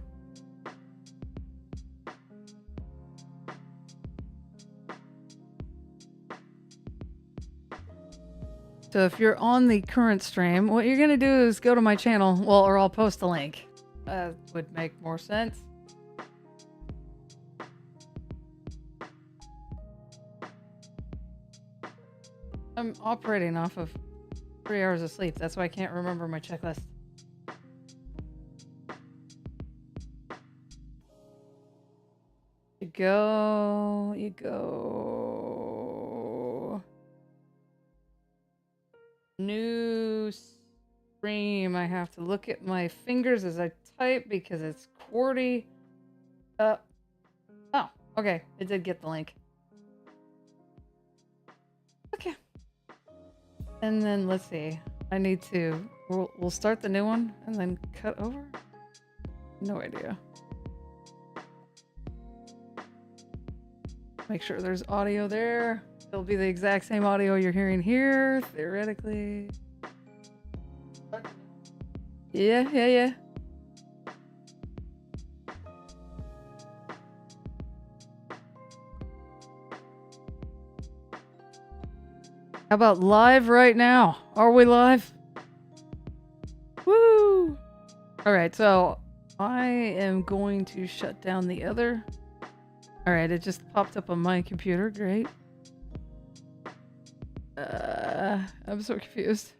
So if you're on the current stream, what you're going to do is go to my channel. Well, or I'll post a link. That would make more sense. I'm operating off of 3 hours of sleep. That's why I can't remember my checklist. You go. New stream. I have to look at my fingers as I type because it's QWERTY. Oh, okay. I did get the link. Okay. And then let's see. I need to. We'll start the new one and then cut over. No idea. Make sure there's audio there. It'll be the exact same audio you're hearing here, theoretically. Yeah. How about live right now? Are we live? Alright, so I am going to shut down the other. Alright, it just popped up on my computer. Great. I'm so confused.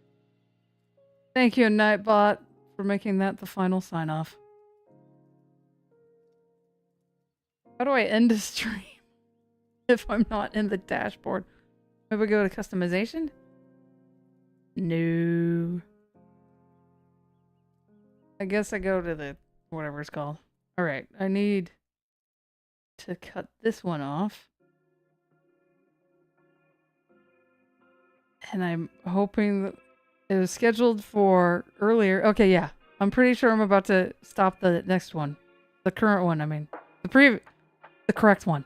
Thank you, Nightbot, for making that the final sign-off. How do I end a stream if I'm not in the dashboard? Maybe go to customization? No. I guess I go to the whatever it's called. Alright, I need to cut this one off. And I'm hoping that it was scheduled for earlier. Okay, yeah. I'm pretty sure I'm about to stop the next one. The current one, I mean. The correct one.